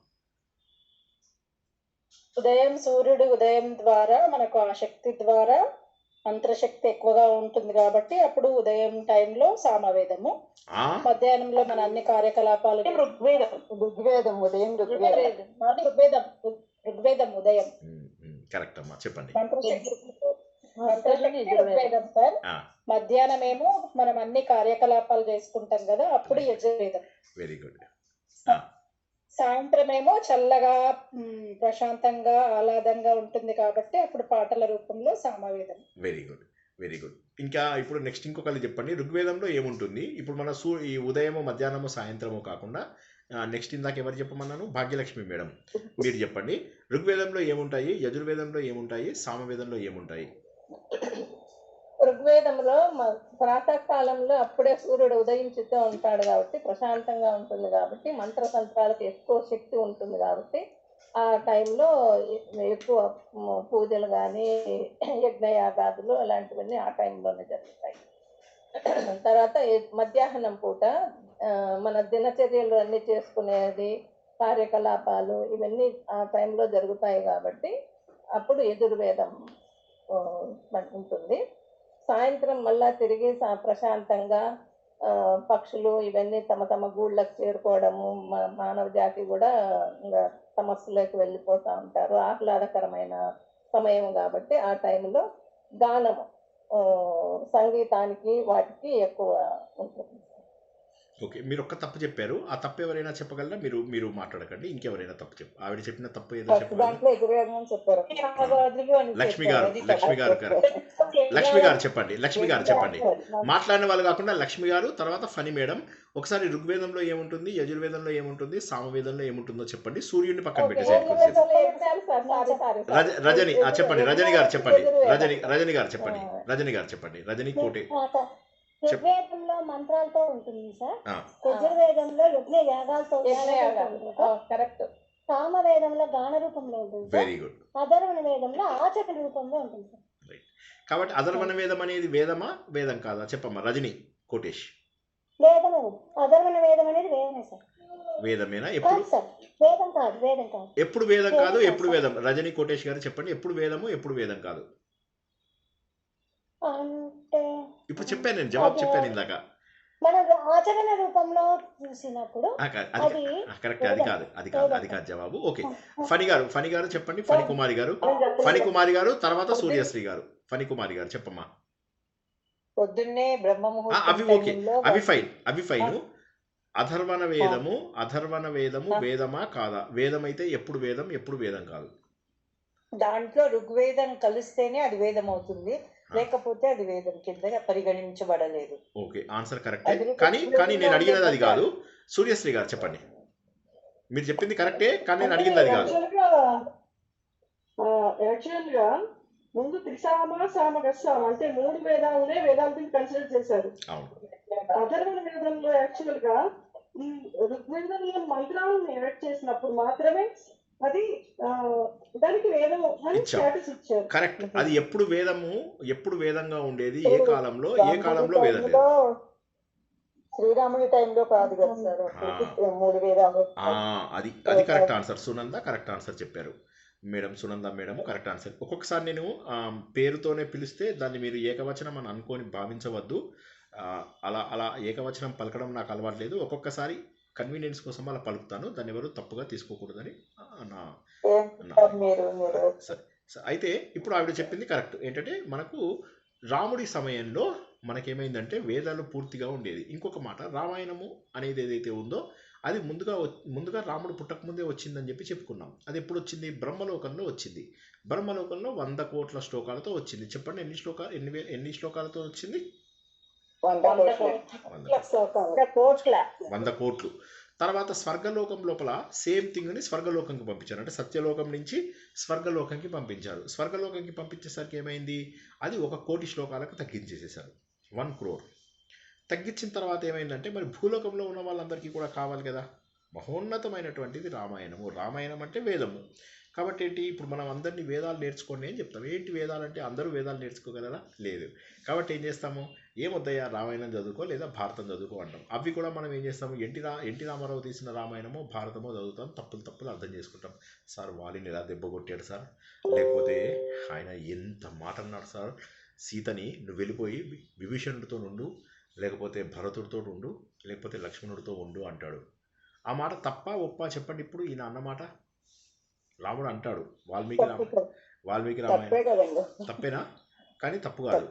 సూర్యుడు ఉదయం ద్వారా మనకు ఆ శక్తి ద్వారా మంత్రశక్తి ఎక్కువగా ఉంటుంది కాబట్టి అప్పుడు ఉదయం టైంలో సామవేదము, మధ్యాహ్నంలో మన అన్ని కార్యకలాపాలు ఋగ్వేదం ఉదయం. కరెక్ట్ అమ్మా, చెప్పండి. మంత్రశక్తి ఋగ్వేదం సార్. మధ్యాహ్నం ఏమో మనం అన్ని కార్యకలాపాలు చేసుకుంటాం కదా, అప్పుడు యజుర్వేదం. Very good. సాయంత్రం ఏమో చల్లగా ప్రశాంతంగా ఆహ్లాదంగా ఉంటుంది కాబట్టి అప్పుడు పాటల రూపంలో సామవేదం. Very good, very good. ఇంకా ఇప్పుడు నెక్స్ట్ ఇంకొకళ్ళు చెప్పండి, ఋగ్వేదంలో ఏముంటుంది? ఇప్పుడు మన ఈ ఉదయము, మధ్యాహ్నము, సాయంత్రము కాకుండా నెక్స్ట్ ఇందాక ఎవరు చెప్పమన్నాను? భాగ్యలక్ష్మి మేడం, మీరు చెప్పండి. ఋగ్వేదంలో ఏముంటాయి, యజుర్వేదంలో ఏముంటాయి, సామవేదంలో ఏముంటాయి? ఋగ్వేదంలో ప్రాతకాలంలో అప్పుడే సూర్యుడు ఉదయించుతూ ఉంటాడు కాబట్టి ప్రశాంతంగా ఉంటుంది కాబట్టి మంత్రతంత్రాలకు ఎక్కువ శక్తి ఉంటుంది కాబట్టి ఆ టైంలో ఎక్కువ పూజలు కానీ యజ్ఞయాగాదులు అలాంటివన్నీ ఆ టైంలోనే జరుగుతాయి. తర్వాత మధ్యాహ్నం పూట మన దినచర్యలు అన్నీ చేసుకునేది, కార్యకలాపాలు ఇవన్నీ ఆ టైంలో జరుగుతాయి కాబట్టి అప్పుడు యజుర్వేదం ఉంటుంది. సాయంత్రం మళ్ళా తిరిగి ప్రశాంతంగా పక్షులు ఇవన్నీ తమ తమ గూళ్ళకు చేరుకోవడము, మానవ జాతి కూడా సమస్యలోకి వెళ్ళిపోతూ ఉంటారు. ఆహ్లాదకరమైన సమయం కాబట్టి ఆ టైంలో గానము, సంగీతానికి వాటికి ఎక్కువ ఉంటుంది. ఓకే, మీరు ఒక్క తప్పు చెప్పారు. ఆ తప్పు ఎవరైనా చెప్పగలరా? మీరు మాట్లాడకండి. ఇంకెవరైనా తప్పు ఆవిడ చెప్పిన తప్పు ఏదో చెప్పారు. లక్ష్మి గారు చెప్పండి. మాట్లాడిన వాళ్ళు కాకుండా లక్ష్మి గారు, తర్వాత ఫణి మేడం. ఒకసారి ఋగ్వేదంలో ఏముంటుంది, యజుర్వేదంలో ఏముంటుంది, సామవేదంలో ఏముంటుందో చెప్పండి. సూర్యుడిని పక్కన పెట్టేసి రజని చెప్పండి. రజని గారు చెప్పండి. రజని కోటే. ఋగ్వేదంలో మంత్రాలతో ఉంటుంది సార్, యజుర్వేదంలో యజ్ఞ యాగాలతో కరెక్ట్, సామవేదంలో గాన రూపంలో ఉంటుంది, వెరీ గుడ్, అధర్వణ వేదంలో ఆచరణ రూపంలో ఉంటుంది సార్. కాబట్టి అధర్వణ వేదం అనేది వేదమా, వేదం కాదా చెప్పమ్మా రజని కోటేష్. వేదము, అధర్వణ వేదం అనేది వేదమే సార్. వేదమేనా? ఎప్పుడు సార్ వేదం కాదు. ఎప్పుడు వేదం కాదు, ఎప్పుడు వేదం? రజని కోటేష్ గారు చెప్పండి, ఎప్పుడు వేదము, ఎప్పుడు వేదం కాదు? అంటే ఇప్పుడు చెప్పాను, నేను జవాబు చెప్పాను ఇందాక. మన ఆచరణ రూపంలో చూసినప్పుడు కరెక్ట్, అది కాదు జవాబు. ఓకే, ఫణి గారు చెప్పండి. ఫణి కుమారి గారు తర్వాత సూర్యశ్రీ గారు. ఫణి కుమారి గారు చెప్పమ్మా. పొద్దున్నే అవి ఫైన్. అధర్వణ వేదము వేదమా కాదా? వేదమైతే ఎప్పుడు వేదం, ఎప్పుడు వేదం కాదు? దాంట్లో ఋగ్వేదం కలిస్తేనే అది వేదం అవుతుంది, లేకపోతే అది వేదం కింద పరిగణించబడలేదు. ఓకే, ఆన్సర్ కరెక్టే. కానీ నేను అడిగినది అది కాదు. సూర్యశ్రీ గారు చెప్పండి. మీరు చెప్పింది కరెక్టే, కానీ నేను అడిగింది అది కాదు. యాక్చువల్ గా ముందు త్రిసామ సామగస్సామ అంటే 3 వేదాలనే వేదాంతం కన్సిడర్ చేశారు. అధర్వణ వేదంలో యాక్చువల్ గా ఈ ఋగ్వేదంలో మంత్రాలను యాడ్ చేసినప్పుడు మాత్రమే అది దానికి వేదం అని ఇచ్చాం. స్టేటస్ ఇచ్చారు. కరెక్ట్. అది ఎప్పుడు వేదంగా ఉండేది, ఏ కాలంలో వేదం లేదు. శ్రీరాముడి టైంలో కాదు కదా సార్, మూడు వేదాలు. అది correct answer. Sunanda correct answer చెప్పారు madam. Sunanda madam correct answer. ఒక్కొక్కసారి నేను పేరుతోనే పిలిస్తే దాన్ని మీరు ఏకవచనం అని అనుకొని భావించవద్దు. అలా ఏకవచనం పలకడం నాకు అలవాటు లేదు. ఒక్కొక్కసారి కన్వీనియన్స్ కోసం అలా పలుకుతాను, దాన్ని ఎవరు తప్పుగా తీసుకోకూడదని అయితే ఇప్పుడు ఆవిడ చెప్పింది కరెక్ట్. ఏంటంటే మనకు రాముడి సమయంలో మనకేమైందంటే వేదాలు పూర్తిగా ఉండేది. ఇంకొక మాట, రామాయణము అనేది ఏదైతే ఉందో అది ముందుగా రాముడు పుట్టకముందే వచ్చిందని చెప్పుకున్నాం. అది ఎప్పుడు వచ్చింది? బ్రహ్మలోకంలో వచ్చింది. బ్రహ్మలోకంలో 100 కోట్ల శ్లోకాలతో వచ్చింది. చెప్పండి ఎన్ని శ్లోకాలతో వచ్చింది? 100 కోట్లు. తర్వాత స్వర్గలోకం లోపల సేమ్ థింగ్ని స్వర్గలోకంకి పంపించారు. అంటే సత్యలోకం నుంచి స్వర్గలోకంకి పంపించారు. స్వర్గలోకంకి పంపించేసరికి ఏమైంది? అది 1 కోటి శ్లోకాలకు తగ్గించేసేసారు. 1 crore తగ్గించిన తర్వాత ఏమైందంటే మరి భూలోకంలో ఉన్న వాళ్ళందరికీ కూడా కావాలి కదా. మహోన్నతమైనటువంటిది రామాయణము. రామాయణం అంటే వేదము. కాబట్టి ఏంటి, ఇప్పుడు మనం అందరినీ వేదాలు నేర్చుకోండి అని చెప్తాం. ఏంటి వేదాలు అంటే అందరూ వేదాలు నేర్చుకోగలరా? లేదు. కాబట్టి ఏం చేస్తాము, ఏమొద్దయ్యా రామాయణం చదువుకో లేదా భారతం చదువుకో అంటాం. అవి కూడా మనం ఏం చేస్తాము, ఎన్టీ రామారావు తీసిన రామాయణమో భారతమో చదువుతాం, తప్పులు అర్థం చేసుకుంటాం. సార్ వాలిని ఎలా దెబ్బ కొట్టాడు సార్, లేకపోతే ఆయన ఎంత మాట అన్నాడు సార్, సీతని నువ్వు వెళ్ళిపోయి విభీషణుడితో ఉండు, లేకపోతే భరతుడితో ఉండు, లేకపోతే లక్ష్మణుడితో ఉండు అంటాడు. ఆ మాట తప్ప ఒప్ప చెప్పండి. ఇప్పుడు ఈయన అన్నమాట రాముడు అంటాడు. వాల్మీకి రామాయణం తప్పేనా? కానీ తప్పు కాదు.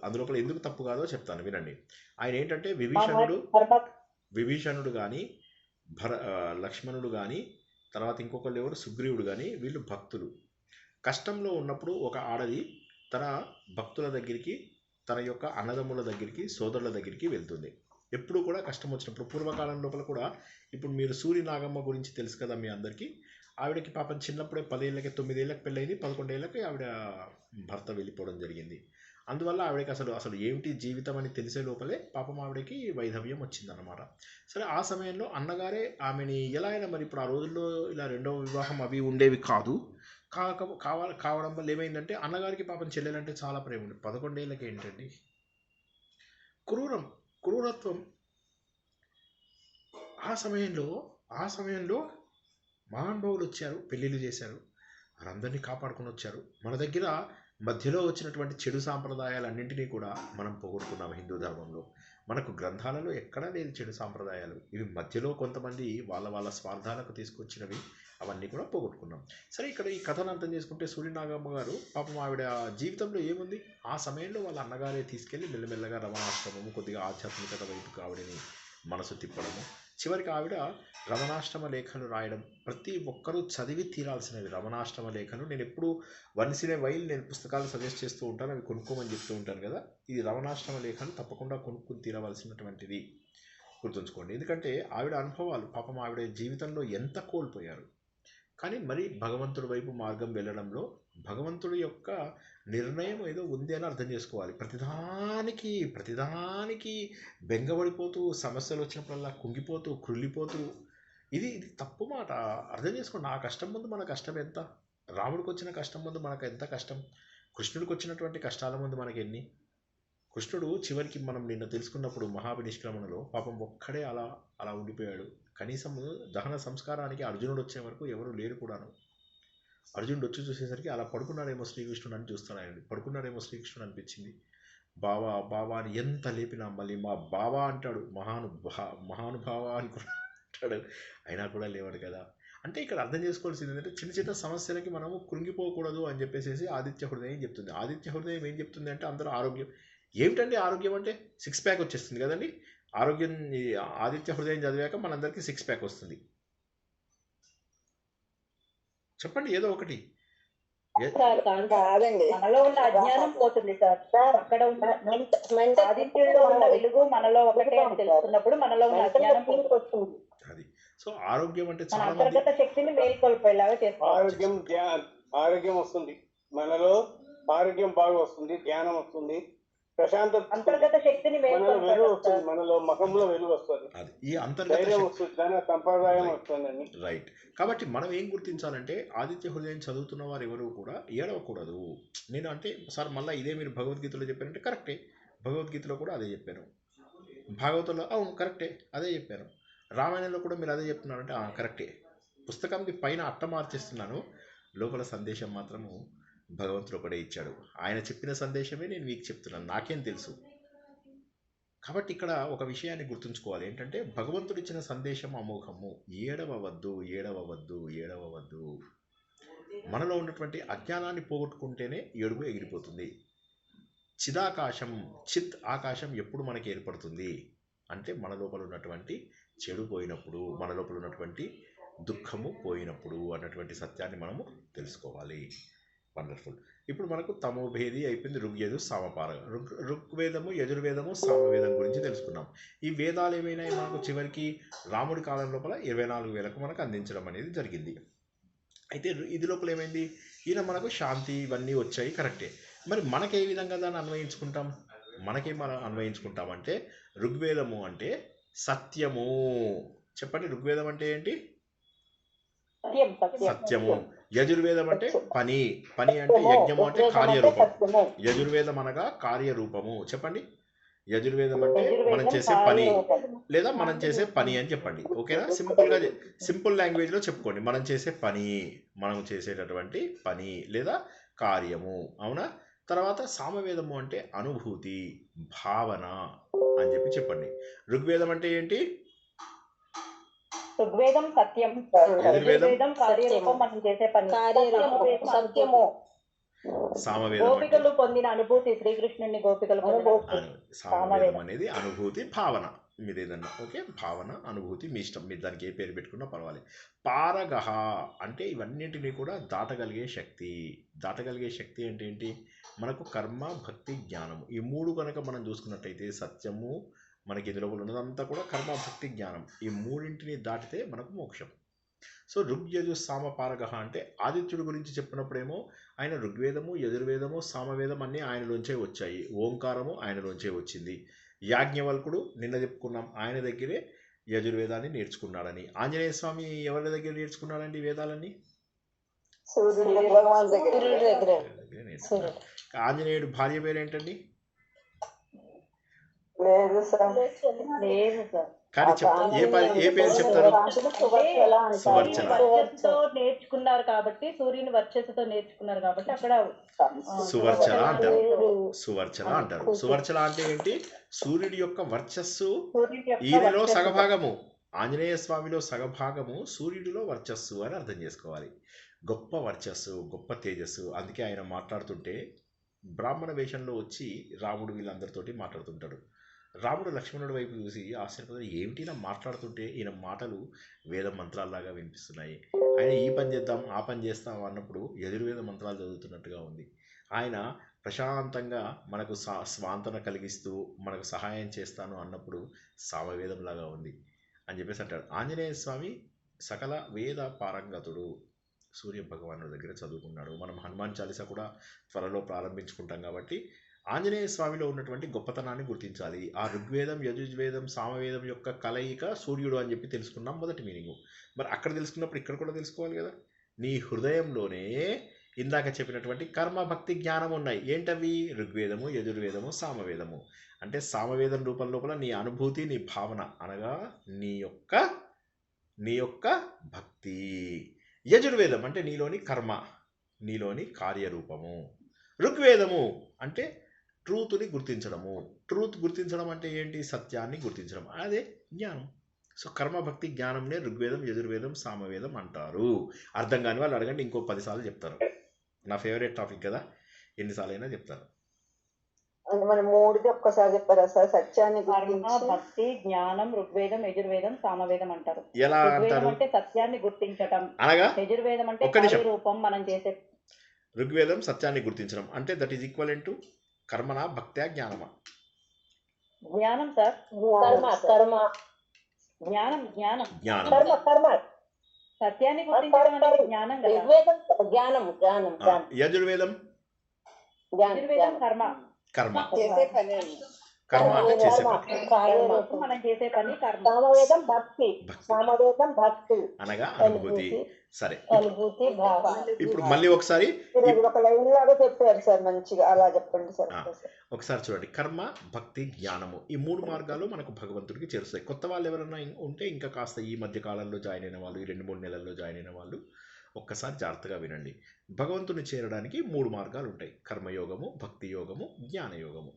అందులోపల ఎందుకు తప్పు కాదో చెప్తాను వినండి. ఆయన ఏంటంటే విభీషణుడు కానీ లక్ష్మణుడు కానీ తర్వాత ఇంకొకళ్ళు ఎవరు, సుగ్రీవుడు కానీ, వీళ్ళు భక్తులు. కష్టంలో ఉన్నప్పుడు ఒక ఆడది తన భక్తుల దగ్గరికి, తన యొక్క అన్నదమ్ముల దగ్గరికి, సోదరుల దగ్గరికి వెళ్తుంది. ఎప్పుడు కూడా కష్టం వచ్చినప్పుడు. పూర్వకాలం లోపల కూడా ఇప్పుడు మీరు సూరి నాగమ్మ గురించి తెలుసు కదా మీ అందరికీ. ఆవిడకి పాపం చిన్నప్పుడే 10 ఏళ్ళకి 9 ఏళ్ళకి పెళ్ళయింది. 11 ఏళ్ళకి ఆవిడ భర్త వెళ్ళిపోవడం జరిగింది. అందువల్ల ఆవిడకి అసలు ఏమిటి జీవితం అని తెలిసే లోపలే పాపం ఆవిడకి వైధవ్యం వచ్చిందన్నమాట. సరే, ఆ సమయంలో అన్నగారే ఆమెని ఎలా అయినా, మరి ఇప్పుడు ఆ రోజుల్లో ఇలా రెండవ వివాహం అవి ఉండేవి కాదు. కావడం వల్ల ఏమైందంటే అన్నగారికి పాపం చెల్లెలంటే చాలా ప్రేమ ఉంది. 11 ఏళ్ళకి ఏంటండి క్రూరత్వం. ఆ సమయంలో మహానుభావులు వచ్చారు, పెళ్ళిళ్ళు చేశారు, వారందరినీ కాపాడుకొని వచ్చారు. మన దగ్గర మధ్యలో వచ్చినటువంటి చెడు సాంప్రదాయాలన్నింటినీ కూడా మనం పోగొట్టుకున్నాం. హిందూ ధర్మంలో మనకు గ్రంథాలలో ఎక్కడా లేదు చెడు సాంప్రదాయాలు. ఇవి మధ్యలో కొంతమంది వాళ్ళ స్వార్థాలకు తీసుకొచ్చినవి, అవన్నీ కూడా పోగొట్టుకున్నాం. సరే, ఇక్కడ ఈ కథను అర్థం చేసుకుంటే సూర్యనాగమ్మ గారు పాపం ఆవిడ జీవితంలో ఏముంది, ఆ సమయంలో వాళ్ళ అన్నగారే తీసుకెళ్ళి మెల్లమెల్లగా రమణాశ్రమము, కొద్దిగా ఆధ్యాత్మికత వైపుకి ఆవిడని మనసు తిప్పడము, చివరికి ఆవిడ రమణాష్టమ లేఖలు రాయడం. ప్రతి ఒక్కరూ చదివి తీరాల్సినవి రమణాష్టమ లేఖలు. నేను ఎప్పుడు వన్స్ ఇన్ ఏ వైల్ నేను పుస్తకాలు సజెస్ట్ చేస్తూ ఉంటాను, అవి కొనుక్కోమని చెప్తూ ఉంటాను కదా. ఇది రమణాష్టమ లేఖలు తప్పకుండా కొనుక్కుని తీరవలసినటువంటిది, గుర్తుంచుకోండి. ఎందుకంటే ఆవిడ అనుభవాలు, పాపం ఆవిడ జీవితంలో ఎంత కోల్పోయారు. కానీ మరి భగవంతుడి వైపు మార్గం వెళ్ళడంలో భగవంతుడి యొక్క నిర్ణయం ఏదో ఉంది అని అర్థం చేసుకోవాలి. ప్రతిదానికి బెంగపడిపోతూ, సమస్యలు వచ్చినప్పుడల్లా కుంగిపోతూ, కృళ్ళిపోతూ, ఇది తప్పు మాట. అర్థం చేసుకోండి. ఆ కష్టం ముందు మన కష్టం ఎంత? రాముడికి వచ్చిన కష్టం ముందు మనకు ఎంత కష్టం? కృష్ణుడికి వచ్చినటువంటి కష్టాల ముందు మనకి ఎన్ని? కృష్ణుడు చివరికి మనం నిన్న తెలుసుకున్నప్పుడు మహావినిష్క్రమణలో పాపం ఒక్కడే అలా ఉండిపోయాడు. కనీసం దహన సంస్కారానికి అర్జునుడు వచ్చే వరకు ఎవరు లేరు కూడాను. అర్జునుడు వచ్చి చూసేసరికి అలా పడుకున్నాడేమో శ్రీకృష్ణుడు అని చూస్తున్నాడు. పడుకున్నాడేమో శ్రీకృష్ణుడు అనిపించింది. బావా అని ఎంత లేపినా మళ్ళీ మా బావా అంటాడు, మహానుభావ అని కూడా అంటాడు, అయినా కూడా లేవాడు కదా. అంటే ఇక్కడ అర్థం చేసుకోవాల్సింది ఏంటంటే చిన్న సమస్యలకి మనము కృంగిపోకూడదు అని చెప్పేసి ఆదిత్య హృదయం చెప్తుంది. ఆదిత్య హృదయం ఏం చెప్తుంది అంటే అందరూ ఆరోగ్యం. ఏమిటండి ఆరోగ్యం అంటే? 6 ప్యాక్ వచ్చేస్తుంది కదండి. ఆరోగ్యం ఆదిత్య హృదయం చదివాక మనందరికీ 6 ప్యాక్ వస్తుంది. చెప్పండి ఏదో ఒకటి. మనలో ఉన్న అజ్ఞానం పోతుంది సార్. అక్కడ ఉన్న ఆదిత్యంలో ఉన్న వెలుగు మనలో ఒకటే అని తెలుసుకున్నప్పుడు మనలో ఉన్న అజ్ఞానం పోతుంది. అది సో ఆరోగ్యం అంటే చాలా అంతర్గత శక్తిని మేల్కొల్పేలాగా ఆరోగ్యం వస్తుంది మనలో, ఆరోగ్యం బాగా వస్తుంది, ధ్యానం వస్తుంది, ప్రశాంతత అంతర్గత శక్తిని మనలో వెలుగు మేల్కొల్పడం వస్తుంది, సార్. మనలో ముఖంలో వెలుగు వస్తుంది, అది ఈ అంతర్గత ధైర్యం శక్తి. వస్తుంది, ధన సంప్రదాయం Right. వస్తుందండి. రైట్. కాబట్టి మనం ఏం గుర్తించాలంటే ఆదిత్య హృదయం చదువుతున్న వారు ఎవరు కూడా ఏడవకూడదు. నేను అంటే సార్ మళ్ళీ ఇదే మీరు భగవద్గీతలో చెప్పారంటే కరెక్టే, భగవద్గీతలో కూడా అదే చెప్పాను, భాగవతంలో అవును కరెక్టే అదే చెప్పాను, రామాయణంలో కూడా మీరు అదే చెప్తున్నారంటే కరెక్టే. పుస్తకంకి పైన అట్ట మార్చేస్తున్నాను, లోపల సందేశం మాత్రము భగవంతుడు ఒకడే ఇచ్చాడు. ఆయన చెప్పిన సందేశమే నేను మీకు చెప్తున్నాను, నాకేం తెలుసు. కాబట్టి ఇక్కడ ఒక విషయాన్ని గుర్తుంచుకోవాలి ఏంటంటే భగవంతుడు ఇచ్చిన సందేశం అమోఘము. ఏడవవద్దు ఏడవవద్దు ఏడవవద్దు. మనలో ఉన్నటువంటి అజ్ఞానాన్ని పోగొట్టుకుంటేనే ఏడుపు ఎగిరిపోతుంది. చిదాకాశం, చిత్ ఆకాశం ఎప్పుడు మనకి ఏర్పడుతుంది అంటే మన లోపల ఉన్నటువంటి చెడు పోయినప్పుడు, మన లోపల ఉన్నటువంటి దుఃఖము పోయినప్పుడు అన్నటువంటి సత్యాన్ని మనము తెలుసుకోవాలి. వండర్ఫుల్. ఇప్పుడు మనకు తమోభేది అయిపోయింది, ఋగ్వేదు సామపార. ఋగ్వేదము యజుర్వేదము సామవేదం గురించి తెలుసుకున్నాం. ఈ వేదాలు ఏమైనా మనకు చివరికి రాముడి కాలం లోపల 24,000కు మనకు అందించడం అనేది జరిగింది. అయితే ఇది లోపల ఏమైంది, ఈయన మనకు శాంతి ఇవన్నీ వచ్చాయి కరెక్టే. మరి మనకే విధంగా దాన్ని అన్వయించుకుంటాం? మనకేం మనం అన్వయించుకుంటామంటే ఋగ్వేదము అంటే సత్యము. చెప్పండి, ఋగ్వేదం అంటే ఏంటి? సత్యము. యజుర్వేదం అంటే పని, పని అంటే యజ్ఞము అంటే కార్యరూపం. యజుర్వేదం అనగా కార్యరూపము. చెప్పండి, యజుర్వేదం అంటే మనం చేసే పని లేదా మనం చేసే పని అని చెప్పండి. ఓకేనా? సింపుల్గా సింపుల్ లాంగ్వేజ్లో చెప్పుకోండి, మనం చేసే పని, మనం చేసేటటువంటి పని లేదా కార్యము. అవునా? తర్వాత సామవేదము అంటే అనుభూతి, భావన అని చెప్పండి. ఋగ్వేదం అంటే ఏంటి? ఋగ్వేదం సత్యం, యజుర్వేదం కార్యరూపం, మనం చేసే పని. సత్యము. సామవేదం గోపికలు పొందిన అనుభూతి, శ్రీకృష్ణుని గోపికలు సామవేదం అనేది అనుభూతి, భావన. మీరు ఏదన్నా ఓకే, భావన, అనుభూతి మీ ఇష్టం, మీరు దానికి ఏ పేరు పెట్టుకున్నా పర్వాలేదు. పారగహ అంటే ఇవన్నింటినీ కూడా దాటగలిగే శక్తి. దాటగలిగే శక్తి అంటే ఏంటి? మనకు కర్మ, భక్తి, జ్ఞానము, ఈ మూడు కనుక మనం చూసుకున్నట్టయితే సత్యము మనకి ఇందులో ఉన్నదంతా కూడా కర్మ, భక్తి, జ్ఞానం, ఈ మూడింటిని దాటితే మనకు మోక్షం. సో ఋగ్యజు సామపారగహ అంటే ఆదిత్యుడి గురించి చెప్పినప్పుడేమో ఆయన ఋగ్వేదము, యజుర్వేదము, సామవేదం అన్నీ ఆయనలోంచే వచ్చాయి. ఓంకారము ఆయనలోంచే వచ్చింది. యాజ్ఞవల్కుడు నిన్న చెప్పుకున్నాం, ఆయన దగ్గరే యజుర్వేదాన్ని నేర్చుకున్నాడని. ఆంజనేయ స్వామి ఎవరి దగ్గర నేర్చుకున్నాడండి వేదాలన్నీ? నేర్చుకున్నాడు. ఆంజనేయుడు భార్య పేరేంటండి? కానీ ఏ పేరు చెప్తారు? వర్చస్సుతో నేర్చుకున్నారు కాబట్టి, సూర్యుని వర్చస్సుతో నేర్చుకున్నారు కాబట్టి అక్కడ సువర్చల అంటారు. సువర్చల అంటారు. సువర్చల అంటే ఏంటి? సూర్యుడి యొక్క వర్చస్సు ఈయనలో సగభాగము, ఆంజనేయ స్వామిలో సగభాగము, సూర్యుడిలో వర్చస్సు అని అర్థం చేసుకోవాలి. గొప్ప వర్చస్సు, గొప్ప తేజస్సు. అందుకే ఆయన మాట్లాడుతుంటే బ్రాహ్మణ వేషంలో వచ్చి రాముడు వీళ్ళందరితోటి మాట్లాడుతుంటాడు. రాముడు లక్ష్మణుడి వైపు చూసి ఆశ్చర్యపోతాడు, ఏమిటి నా మాట్లాడుతుంటే ఈయన మాటలు వేద మంత్రాల్లాగా వినిపిస్తున్నాయి. ఆయన ఈ పని చేద్దాం, ఆ పని చేస్తాం అన్నప్పుడు యజుర్వేద మంత్రాలు చదువుతున్నట్టుగా ఉంది. ఆయన ప్రశాంతంగా మనకు స్వాంతన కలిగిస్తూ మనకు సహాయం చేస్తాను అన్నప్పుడు సామవేదంలాగా ఉంది అని చెప్పేసి అంటాడు. ఆంజనేయ స్వామి సకల వేద పారంగతుడు, సూర్య భగవానుడి దగ్గర చదువుకున్నాడు. మనం హనుమాన్ చాలీసా కూడా త్వరలో ప్రారంభించుకుంటాం కాబట్టి ఆంజనేయ స్వామిలో ఉన్నటువంటి గొప్పతనాన్ని గుర్తించాలి. ఆ ఋగ్వేదం, యజుర్వేదం, సామవేదం యొక్క కలయిక సూర్యుడు అని చెప్పి తెలుసుకున్నాం మొదటి మీనింగు. మరి అక్కడ తెలుసుకున్నప్పుడు ఇక్కడ కూడా తెలుసుకోవాలి కదా. నీ హృదయంలోనే ఇందాక చెప్పినటువంటి కర్మ, భక్తి, జ్ఞానం ఉన్నాయి. ఏంటవి? ఋగ్వేదము, యజుర్వేదము, సామవేదము. అంటే సామవేదం రూపం లోపల నీ అనుభూతి, నీ భావన అనగా నీ యొక్క భక్తి. యజుర్వేదం అంటే నీలోని కర్మ, నీలోని కార్యరూపము. ఋగ్వేదము అంటే ట్రూత్ని గుర్తించడము. ట్రూత్ గుర్తించడం అంటే ఏంటి? సత్యాన్ని గుర్తించడం, అదే జ్ఞానం. సో కర్మ, భక్తి, జ్ఞానంనే ఋగ్వేదం, యజుర్వేదం, సామవేదం అంటారు. అర్థం కాని వాళ్ళు అడగండి, ఇంకో 10 సార్లు చెప్తారు. నా ఫేవరెట్ టాపిక్ కదా, ఎన్నిసార్లు అయినా చెప్తారు. మన మూడుది ఒక్కసారి చెప్పారా సార్? సత్యాన్ని కర్మ, భక్తి, జ్ఞానం ఋగ్వేదం, యజుర్వేదం, సామవేదం అంటారు. ఎలా ఋగ్వేదం అంటారు? అంటే సత్యాన్ని గుర్తించటం, అనగా యజుర్వేదం అంటే కార్యరూపం, మనం చేసే. ఋగ్వేదం సత్యాన్ని గుర్తించడం అంటే దట్ ఈజ్ ఈక్వల్ టు కర్మనా, భక్త్యా, జ్ఞానమా? జ్ఞానం సార్. జ్ఞానం జ్ఞానం జ్ఞానం. సత్యాన్ని గుర్తించడం అనేది జ్ఞానం కదా. యజుర్వేదం యజుర్వేదం కర్మ. కర్మ చేసే పని అండి. కర్మ అంటే చేసే పని కార్యరూపం మనం చేసే పని కర్మ. సామవేదం భక్తి, భక్తి సామవేదం భక్తి, అనగా అనుభూతి. సరే అనుభూతి, భావన. ఇప్పుడు మళ్ళీ ఒకసారి మీరు అది ఒక లైన్ లాగా చెప్పారు సార్, మంచిగా అలా చెప్పండి సార్. ఒకసారి చూడండి, కర్మ, భక్తి, జ్ఞానము, ఈ 3 మార్గాలు మనకు భగవంతుడికి చేరుస్తాయి. కొత్త వాళ్ళు ఎవరైనా ఉంటే ఇంకా కాస్త ఈ మధ్య కాలంలో జాయిన్ అయిన వాళ్ళు, ఈ 2-3 నెలల్లో జాయిన్ అయిన వాళ్ళు ఒక్కసారి జాగ్రత్తగా వినండి. భగవంతుని చేరడానికి 3 మార్గాలు ఉంటాయి: కర్మయోగము, భక్తి యోగము, జ్ఞానయోగము.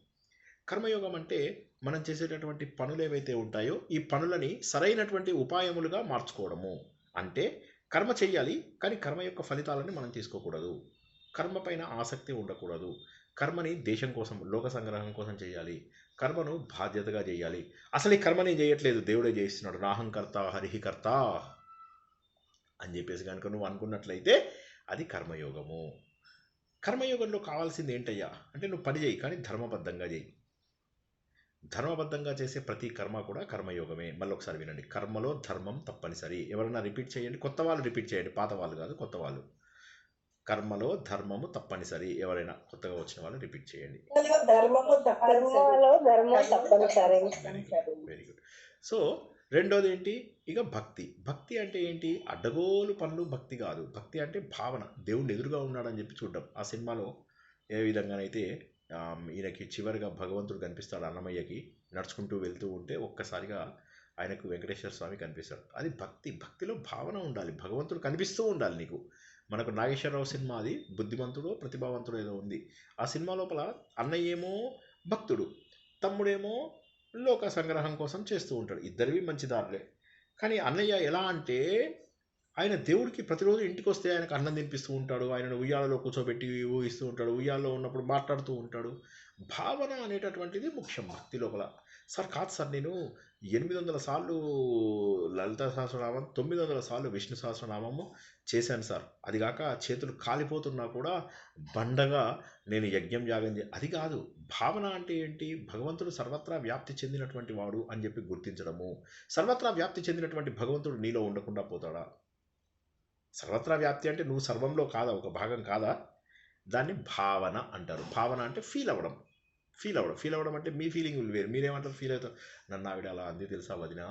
కర్మయోగం అంటే మనం చేసేటటువంటి పనులు ఏవైతే ఉంటాయో ఈ పనులని సరైనటువంటి ఉపాయములుగా మార్చుకోవడము. అంటే కర్మ చెయ్యాలి, కానీ కర్మ యొక్క ఫలితాలని మనం తీసుకోకూడదు. కర్మ పైన ఆసక్తి ఉండకూడదు. కర్మని దేశం కోసం, లోక సంగ్రహం కోసం చేయాలి. కర్మను బాధ్యతగా చేయాలి. అసలు ఈ కర్మని చేయట్లేదు, దేవుడే చేయిస్తున్నాడు, నాహంకర్త హరిహికర్త అని చెప్పేసి కనుక నువ్వు అనుకున్నట్లయితే అది కర్మయోగము. కర్మయోగంలో కావాల్సింది ఏంటయ్యా అంటే నువ్వు పని చేయి, కానీ ధర్మబద్ధంగా చేయి. ధర్మబద్ధంగా చేసే ప్రతి కర్మ కూడా కర్మయోగమే. మళ్ళీ ఒకసారి వినండి, కర్మలో ధర్మం తప్పనిసరి. ఎవరైనా రిపీట్ చేయండి, కొత్త వాళ్ళు రిపీట్ చేయండి, పాత వాళ్ళు కాదు, కొత్త వాళ్ళు. కర్మలో ధర్మము తప్పనిసరి. ఎవరైనా కొత్తగా వచ్చిన వాళ్ళు రిపీట్ చేయండి. ధర్మము తప్పనిసరి. Very good. సో రెండోది ఏంటి, ఇక భక్తి. భక్తి అంటే ఏంటి, అడ్డగోలు పనులు భక్తి కాదు. భక్తి అంటే భావన, దేవుడిని ఎదురుగా ఉన్నాడని చెప్పి చూడడం. ఆ సినిమాలో ఏ విధంగానైతే ఈయనకి చివరిగా భగవంతుడు కనిపిస్తాడు అన్నమయ్యకి, నడుచుకుంటూ వెళ్తూ ఉంటే ఒక్కసారిగా ఆయనకు వెంకటేశ్వర స్వామి కనిపిస్తాడు. అది భక్తి. భక్తిలో భావన ఉండాలి, భగవంతుడు కనిపిస్తూ ఉండాలి నీకు. మనకు నాగేశ్వరరావు సినిమా, అది బుద్ధిమంతుడు ప్రతిభావంతుడు ఏదో ఉంది. ఆ సినిమా లోపల అన్నయ్య ఏమో భక్తుడు, తమ్ముడేమో లోక సంగ్రహం కోసం చేస్తూ ఉంటాడు. ఇద్దరివి మంచిదారులే. కానీ అన్నయ్య ఎలా అంటే ఆయన దేవుడికి ప్రతిరోజు ఇంటికి వస్తే ఆయనకు అన్నం తినిపిస్తూ ఉంటాడు, ఆయనను ఉయ్యాలలో కూర్చోబెట్టి ఊహిస్తూ ఉంటాడు, ఉయ్యాలలో ఉన్నప్పుడు మాట్లాడుతూ ఉంటాడు. భావన అనేటటువంటిది ముఖ్యం భక్తి లోపల. సార్ కాదు సార్, నేను 800 సార్లు లలిత సహస్రనామం, 900 సార్లు విష్ణు సహస్రనామము చేశాను సార్. అది కాక చేతులు కాలిపోతున్నా కూడా బండగా నేను యజ్ఞం యాగం అది కాదు. భావన అంటే ఏంటి, భగవంతుడు సర్వత్రా వ్యాప్తి చెందినటువంటి వాడు అని చెప్పి గుర్తించడము. సర్వత్రా వ్యాప్తి చెందినటువంటి భగవంతుడు నీలో ఉండకుండా పోతాడా? సర్వత్రా వ్యాప్తి అంటే నువ్వు సర్వంలో కాదా, ఒక భాగం కాదా? దాన్ని భావన అంటారు. భావన అంటే ఫీల్ అవ్వడం. ఫీల్ అవ్వడం అంటే మీ ఫీలింగ్ వేరు. మీరేమంటారు ఫీల్ అవుతారు? నన్ను ఆవిడ అలా అంది తెలుసా వదినా,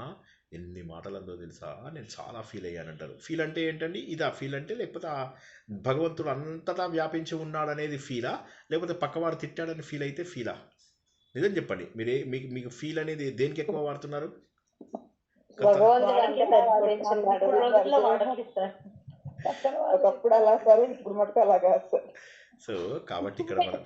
ఎన్ని మాటలు అందో తెలుసా, నేను చాలా ఫీల్ అయ్యానంటారు. ఫీల్ అంటే ఏంటండి, ఇదా ఫీల్ అంటే? లేకపోతే ఆ భగవంతుడు అంతటా వ్యాపించి ఉన్నాడనేది ఫీలా, లేకపోతే పక్కవాడు తిట్టాడని ఫీల్ అయితే ఫీలా? నిజం చెప్పండి, మీకు ఫీల్ అనేది దేనికి ఎక్కువ వాడుతున్నారు? ఒకప్పుడు అలా సార్, ఇప్పుడు మటుకు అలా కాదు సార్. సో కాబట్టి ఇక్కడ మనం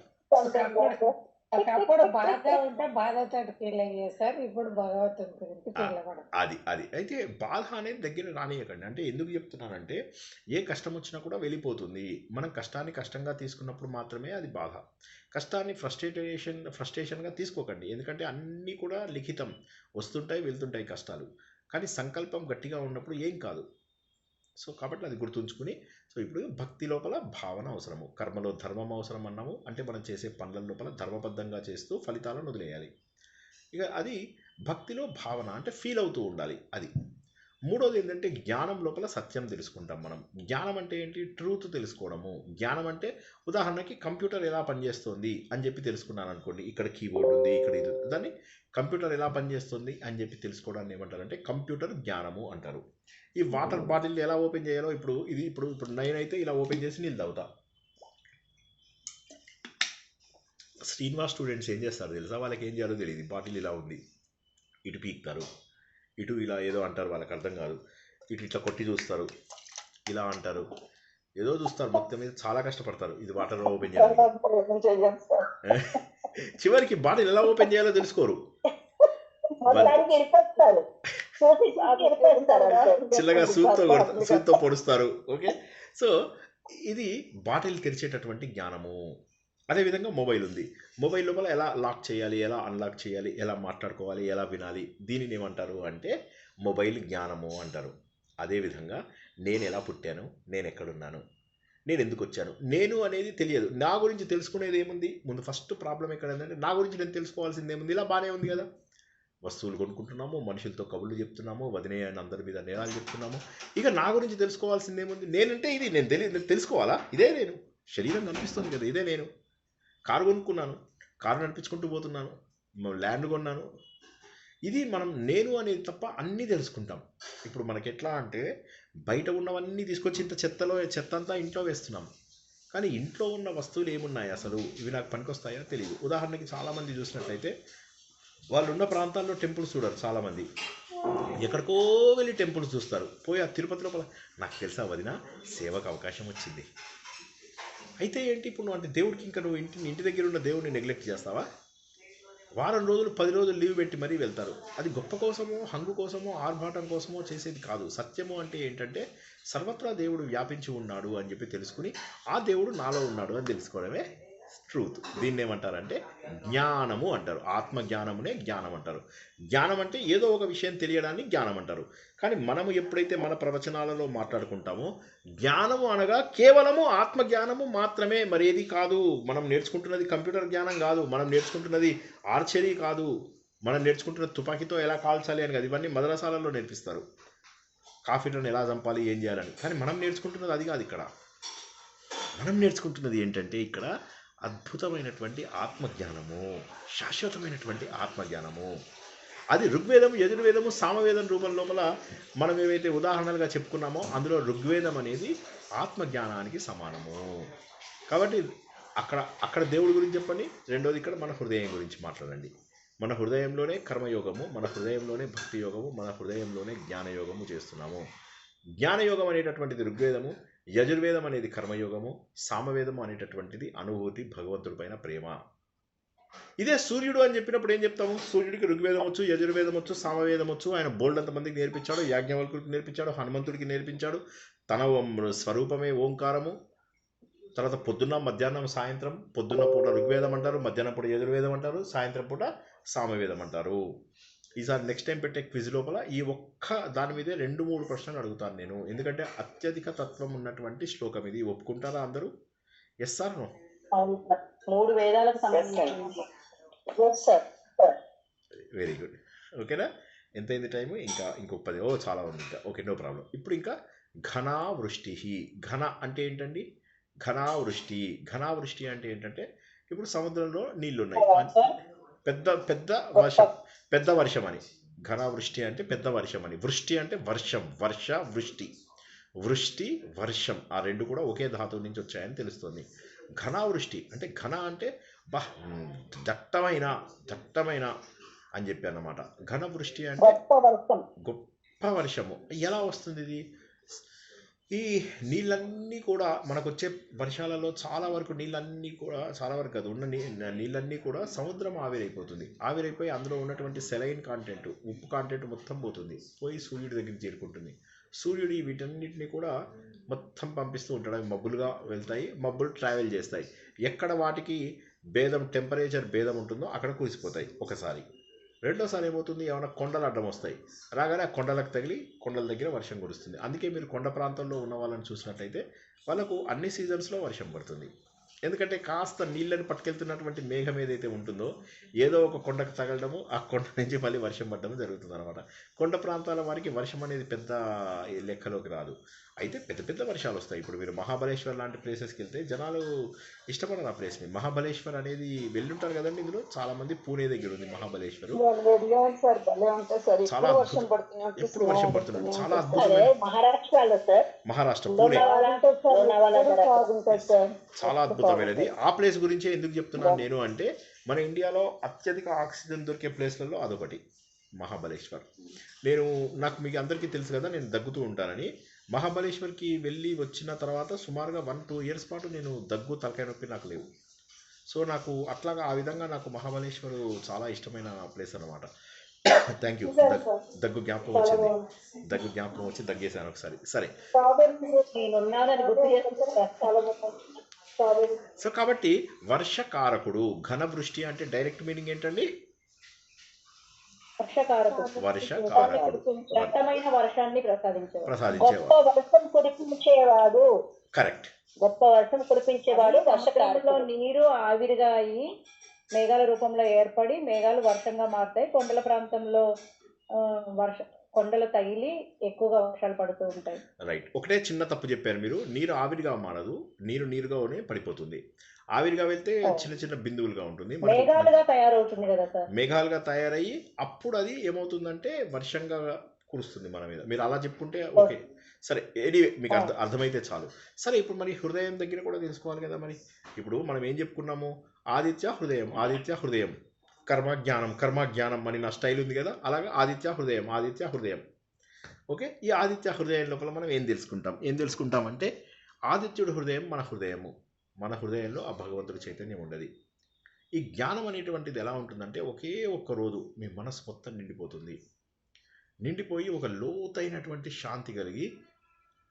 ఒకప్పుడు బాధ ఉంటే బాధతో ఫీల్ అయ్యే సార్, ఇప్పుడు భగవంతుడి గురించి ఫీల్ అవ్వడం. అది అయితే బాధ అనేది దగ్గర రానియకండి. అంటే ఎందుకు చెప్తున్నానంటే ఏ కష్టం వచ్చినా కూడా వెళ్ళిపోతుంది. మనం కష్టాన్ని కష్టంగా తీసుకున్నప్పుడు మాత్రమే అది బాధ. కష్టాన్ని ఫ్రస్ట్రేషన్గా తీసుకోకండి. ఎందుకంటే అన్నీ కూడా లిఖితం, వస్తుంటాయి వెళ్తుంటాయి కష్టాలు. కానీ సంకల్పం గట్టిగా ఉన్నప్పుడు ఏం కాదు. సో కాబట్టి అది గుర్తుంచుకుని, సో ఇప్పుడు భక్తి లోపల భావన అవసరము, కర్మలో ధర్మం అవసరం అన్నాము. అంటే మనం చేసే పనుల లోపల ధర్మబద్ధంగా చేస్తూ ఫలితాలను వదిలేయాలి. ఇక అది భక్తిలో భావన అంటే ఫీల్ అవుతూ ఉండాలి. అది మూడోది ఏంటంటే జ్ఞానం లోపల సత్యం తెలుసుకుంటాం మనం. జ్ఞానం అంటే ఏంటి, ట్రూత్ తెలుసుకోవడము. జ్ఞానం అంటే ఉదాహరణకి కంప్యూటర్ ఎలా పనిచేస్తుంది అని చెప్పి తెలుసుకున్నాను అనుకోండి, ఇక్కడ కీబోర్డ్ ఉంది, ఇక్కడ ఇది, దాన్ని కంప్యూటర్ ఎలా పనిచేస్తుంది అని చెప్పి తెలుసుకోవడాన్ని ఏమంటారంటే కంప్యూటర్ జ్ఞానము అంటారు. ఈ వాటర్ బాటిల్ ఎలా ఓపెన్ చేయాలో ఇప్పుడు నేనైతే ఇలా ఓపెన్ చేసి నీళ్ళు తాగుతా. శ్రీనివాస్ స్టూడెంట్స్ ఏం చేస్తారు తెలుసా, వాళ్ళకి ఏం చేయాలో తెలియదు. బాటిల్ ఇలా ఉంది, ఇటు పీక్తారు, ఇటు ఇలా ఏదో అంటారు, వాళ్ళకి అర్థం కాదు. ఇటు ఇట్లా కొట్టి చూస్తారు, ఇలా అంటారు, ఏదో చూస్తారు, మొత్తం మీద చాలా కష్టపడతారు ఇది వాటర్ ఓపెన్ చేయాలి. చివరికి బాటిల్ ఎలా ఓపెన్ చేయాలో తెలుసుకోరు, చిన్నగా సూత్తో పొడుస్తారు. ఓకే, సో ఇది బాటిల్ తెరిచేటటువంటి జ్ఞానము. అదేవిధంగా మొబైల్ ఉంది, మొబైల్ లోపల ఎలా లాక్ చేయాలి, ఎలా అన్లాక్ చేయాలి, ఎలా మాట్లాడుకోవాలి, ఎలా వినాలి, దీనిని ఏమంటారు అంటే మొబైల్ జ్ఞానము అంటారు. అదేవిధంగా నేను ఎలా పుట్టాను, నేను ఎక్కడున్నాను, నేను ఎందుకు వచ్చాను, నేను అనేది తెలియదు. నా గురించి తెలుసుకునేది ఏముంది, ముందు ఫస్ట్ ప్రాబ్లం ఎక్కడ ఏంటంటే నా గురించి నేను తెలుసుకోవాల్సింది ఏముంది. ఇలా బాగానే ఉంది కదా, వస్తువులు కొనుక్కుంటున్నాము, మనుషులతో కబుర్లు చెప్తున్నాము, వదిలేయని అందరి మీద నేరాలు చెప్తున్నాము. ఇక నా గురించి తెలుసుకోవాల్సింది ఏముంది, నేనంటే ఇది, నేను తెలుసుకోవాలా, ఇదే నేను, శరీరం కనిపిస్తుంది కదా, ఇదే నేను. కారు కొనుక్కున్నాను, కారు నడిపించుకుంటూ పోతున్నాను, ల్యాండ్ కొన్నాను. ఇది మనం నేను అనేది తప్ప అన్నీ తెలుసుకుంటాం. ఇప్పుడు మనకి ఎట్లా అంటే బయట ఉన్నవన్నీ తీసుకొచ్చి ఇంత చెత్త అంతా ఇంట్లో వేస్తున్నాం. కానీ ఇంట్లో ఉన్న వస్తువులు ఏమున్నాయి అసలు, ఇవి నాకు పనికొస్తాయో తెలియదు. ఉదాహరణకి చాలామంది చూసినట్లయితే వాళ్ళు ఉన్న ప్రాంతాల్లో టెంపుల్స్ చూడరు. చాలామంది ఎక్కడికో వెళ్ళి టెంపుల్స్ చూస్తారు. పోయి ఆ తిరుపతి లోపల నాకు తెలుసా వదిన సేవకు అవకాశం వచ్చింది. అయితే ఏంటి ఇప్పుడు నువ్వు అంటే దేవుడికి ఇంకా నువ్వు ఇంటి దగ్గర ఉన్న దేవుడిని నెగ్లెక్ట్ చేస్తావా? వారం రోజులు 10 రోజులు లీవ్ పెట్టి మరీ వెళ్తారు. అది గొప్ప కోసమో, హంగు కోసమో, ఆర్భాటం కోసమో చేసేది కాదు. సత్యము అంటే ఏంటంటే సర్వత్రా దేవుడు వ్యాపించి ఉన్నాడు అని చెప్పి తెలుసుకుని ఆ దేవుడు నాలో ఉన్నాడు అని తెలుసుకోవడమే ట్రూత్. దీన్ని ఏమంటారంటే జ్ఞానము అంటారు. ఆత్మజ్ఞానమునే జ్ఞానం అంటారు. జ్ఞానం అంటే ఏదో ఒక విషయం తెలియడాన్ని జ్ఞానం అంటారు. కానీ మనము ఎప్పుడైతే మన ప్రవచనాలలో మాట్లాడుకుంటామో జ్ఞానము అనగా కేవలము ఆత్మజ్ఞానము మాత్రమే, మరేది కాదు. మనం నేర్చుకుంటున్నది కంప్యూటర్ జ్ఞానం కాదు, మనం నేర్చుకుంటున్నది ఆర్చరీ కాదు, మనం నేర్చుకుంటున్న తుపాకీతో ఎలా కాల్చాలి అని కాదు. ఇవన్నీ మదరసాలలో నేర్పిస్తారు, కాఫీలను ఎలా చంపాలి, ఏం చేయాలని. కానీ మనం నేర్చుకుంటున్నది అది కాదు. ఇక్కడ మనం నేర్చుకుంటున్నది ఏంటంటే ఇక్కడ అద్భుతమైనటువంటి ఆత్మజ్ఞానము, శాశ్వతమైనటువంటి ఆత్మజ్ఞానము. అది ఋగ్వేదము, యజుర్వేదము, సామవేదం రూపం లోపల మనం ఏవైతే ఉదాహరణలుగా చెప్పుకున్నామో అందులో ఋగ్వేదం అనేది ఆత్మజ్ఞానానికి సమానము. కాబట్టి అక్కడ దేవుడి గురించి చెప్పండి. రెండోది ఇక్కడ మన హృదయం గురించి మాట్లాడండి. మన హృదయంలోనే కర్మయోగము, మన హృదయంలోనే భక్తి యోగము, మన హృదయంలోనే జ్ఞానయోగము చేస్తున్నాము. జ్ఞానయోగం అనేటటువంటిది ఋగ్వేదము, యజుర్వేదం అనేది కర్మయోగము, సామవేదము అనేటటువంటిది అనుభూతి, భగవంతుడి పైన ప్రేమ. ఇదే సూర్యుడు అని చెప్పినప్పుడు ఏం చెప్తాము? సూర్యుడికి ఋగ్వేదం వచ్చు, యజుర్వేదం వచ్చు, సామవేదం వచ్చు. ఆయన బోల్డ్ మందికి నేర్పించాడు, యాజ్ఞవల్కుడికి నేర్పించాడు, హనుమంతుడికి నేర్పించాడు. తన స్వరూపమే ఓంకారము. తర్వాత పొద్దున్న, మధ్యాహ్నం, సాయంత్రం. పొద్దున్న పూట ఋగ్వేదం అంటారు, మధ్యాహ్నం పూట యజుర్వేదం అంటారు, సాయంత్రం పూట సామవేదం అంటారు. ఈసారి నెక్స్ట్ టైం పెట్టే క్విజ్ లోపల ఈ ఒక్క దాని మీదే 2-3 ప్రశ్నలు అడుగుతాను నేను. ఎందుకంటే అత్యధిక తత్వం ఉన్నటువంటి శ్లోకం ఇది. ఒప్పుకుంటారా అందరూ? Yes sir no? 3 వేదాలకు సంబంధించి. Very good. ఓకేనా? ఎంతైంది టైము? ఇంకొక 10. చాలా ఉంది ఇంకా. Okay, no problem. ఇప్పుడు ఇంకా ఘనావృష్టి. ఘన అంటే ఏంటండి? ఘనావృష్టి. ఘనావృష్టి అంటే ఏంటంటే ఇప్పుడు సముద్రంలో నీళ్లు ఉన్నాయి, పెద్ద వర్షం అని. ఘనావృష్టి అంటే పెద్ద వర్షం అని. వృష్టి అంటే వర్షం, వర్ష, వృష్టి. వృష్టి, వర్షం ఆ రెండు కూడా ఒకే ధాతువు నుంచి వచ్చాయని తెలుస్తుంది. ఘనావృష్టి అంటే ఘన అంటే దట్టమైన అని చెప్పి అన్నమాట. ఘనవృష్టి అంటే గొప్ప వర్షము. ఎలా వస్తుంది ఇది? ఈ నీళ్ళన్నీ కూడా మనకు వచ్చే వర్షాలలో చాలా వరకు నీళ్ళన్నీ కూడా, చాలా వరకు అది ఉన్న నీళ్ళన్నీ కూడా సముద్రం ఆవిరైపోతుంది. ఆవిరైపోయి అందులో ఉన్నటువంటి సెలైన్ కాంటెంట్, ఉప్పు కాంటెంట్ మొత్తం పోతుంది, పోయి సూర్యుడి దగ్గరికి చేరుకుంటుంది. సూర్యుడు వీటన్నిటిని కూడా మొత్తం పంపిస్తూ ఉంటాడు. అవి మబ్బులుగా వెళ్తాయి, మబ్బులు ట్రావెల్ చేస్తాయి. ఎక్కడ వాటికి టెంపరేచర్ భేదం ఉంటుందో అక్కడ కురిసిపోతాయి ఒకసారి. రెండోసారి ఏమవుతుంది? ఏమైనా కొండలు అడ్డం వస్తాయి, రాగానే ఆ కొండలకు తగిలి కొండల దగ్గర వర్షం కురుస్తుంది. అందుకే మీరు కొండ ప్రాంతంలో ఉన్న వాళ్ళని చూసినట్లయితే వాళ్ళకు అన్ని సీజన్స్లో వర్షం పడుతుంది. ఎందుకంటే కాస్త నీళ్ళని పట్టుకెళ్తున్నటువంటి మేఘం ఏదైతే ఉంటుందో ఏదో ఒక కొండకు తగలడము, ఆ కొండ నుంచి మళ్ళీ వర్షం పడడము జరుగుతుంది అనమాట. కొండ ప్రాంతాల వారికి వర్షం అనేది పెద్ద లెక్కలోకి రాదు. అయితే పెద్ద పెద్ద వర్షాలు వస్తాయి. ఇప్పుడు మీరు మహాబలేశ్వర్ లాంటి ప్లేసెస్కి వెళ్తే జనాలు ఇష్టపడరు ఆ ప్లేస్ని. మహాబలేశ్వర్ అనేది వెళ్ళుంటారు కదండి. ఇందులో చాలా మంది పూణే దగ్గర ఉంది మహాబలేశ్వర్. చాలా ఎప్పుడు వర్షం పడుతుంది, చాలా అద్భుతమైన మహారాష్ట్ర పూణే, చాలా అద్భుతమైనది. ఆ ప్లేస్ గురించే ఎందుకు చెప్తున్నాను నేను అంటే మన ఇండియాలో అత్యధిక ఆక్సిజన్ దొరికే ప్లేస్లలో అదొకటి మహాబలేశ్వర్. నాకు మీకు అందరికీ తెలుసు కదా, నేను దగ్గుతూ ఉంటానని. మహాబలేశ్వర్కి వెళ్ళి వచ్చిన తర్వాత సుమారుగా 1-2 ఇయర్స్ పాటు నేను దగ్గు, తలకాయ నొప్పి నాకు లేవు. సో నాకు అట్లాగా ఆ విధంగా నాకు మహాబలేశ్వర్ చాలా ఇష్టమైన ప్లేస్ అనమాట. Thank you. దగ్గు జ్ఞాపకం వచ్చి దగ్గేశాను ఒకసారి. సరే, సో కాబట్టి వర్షకారకుడు. ఘనవృష్టి అంటే డైరెక్ట్ మీనింగ్ ఏంటండి? వర్షకారకుడు, దట్టమైన వర్షాన్ని ప్రసాదించేవాడు. కరెక్ట్. గొప్ప వర్షం కురిపించేవాడు. వర్షకాలంలో నీరు ఆవిరిగా అయ్యి మేఘాల రూపంలో ఏర్పడి మేఘాలు వర్షంగా మారుతాయి. కొండల ప్రాంతంలో కొండలు తగిలి ఎక్కువగా వర్షాలు పడుతూ ఉంటాయి. రైట్. ఒకటే చిన్న తప్పు చెప్పారు మీరు. నీరు ఆవిరిగా మారదు, నీరు నీరుగానే పడిపోతుంది. ఆవిరిగా వెళ్తే చిన్న చిన్న బిందువులుగా ఉంటుంది, మేఘాలుగా తయారవుతుంది కదా సార్. మేఘాలుగా తయారయ్యి అప్పుడు అది ఏమవుతుందంటే వర్షంగా కురుస్తుంది మన మీద. మీరు అలా చెప్పుకుంటే ఓకే, సరే. ఎనీవే మీకు అర్థమైతే చాలు. సరే, ఇప్పుడు మరి హృదయం దగ్గర కూడా తెలుసుకోవాలి కదా. మరి ఇప్పుడు మనం ఏం చెప్పుకున్నాము? ఆదిత్య హృదయం, ఆదిత్య హృదయం, కర్మజ్ఞానం అని నా స్టైల్ ఉంది కదా, అలాగా ఆదిత్య హృదయం, ఆదిత్య హృదయం. ఓకే, ఈ ఆదిత్య హృదయం లోపల మనం ఏం తెలుసుకుంటామంటే ఆదిత్యుడి హృదయం మన హృదయము, మన హృదయంలో ఆ భగవంతుడి చైతన్యం ఉండదు. ఈ జ్ఞానం అనేటువంటిది ఎలా ఉంటుందంటే ఒకే ఒక్క రోజు మీ మనసు మొత్తం నిండిపోయి ఒక లోతైనటువంటి శాంతి కలిగి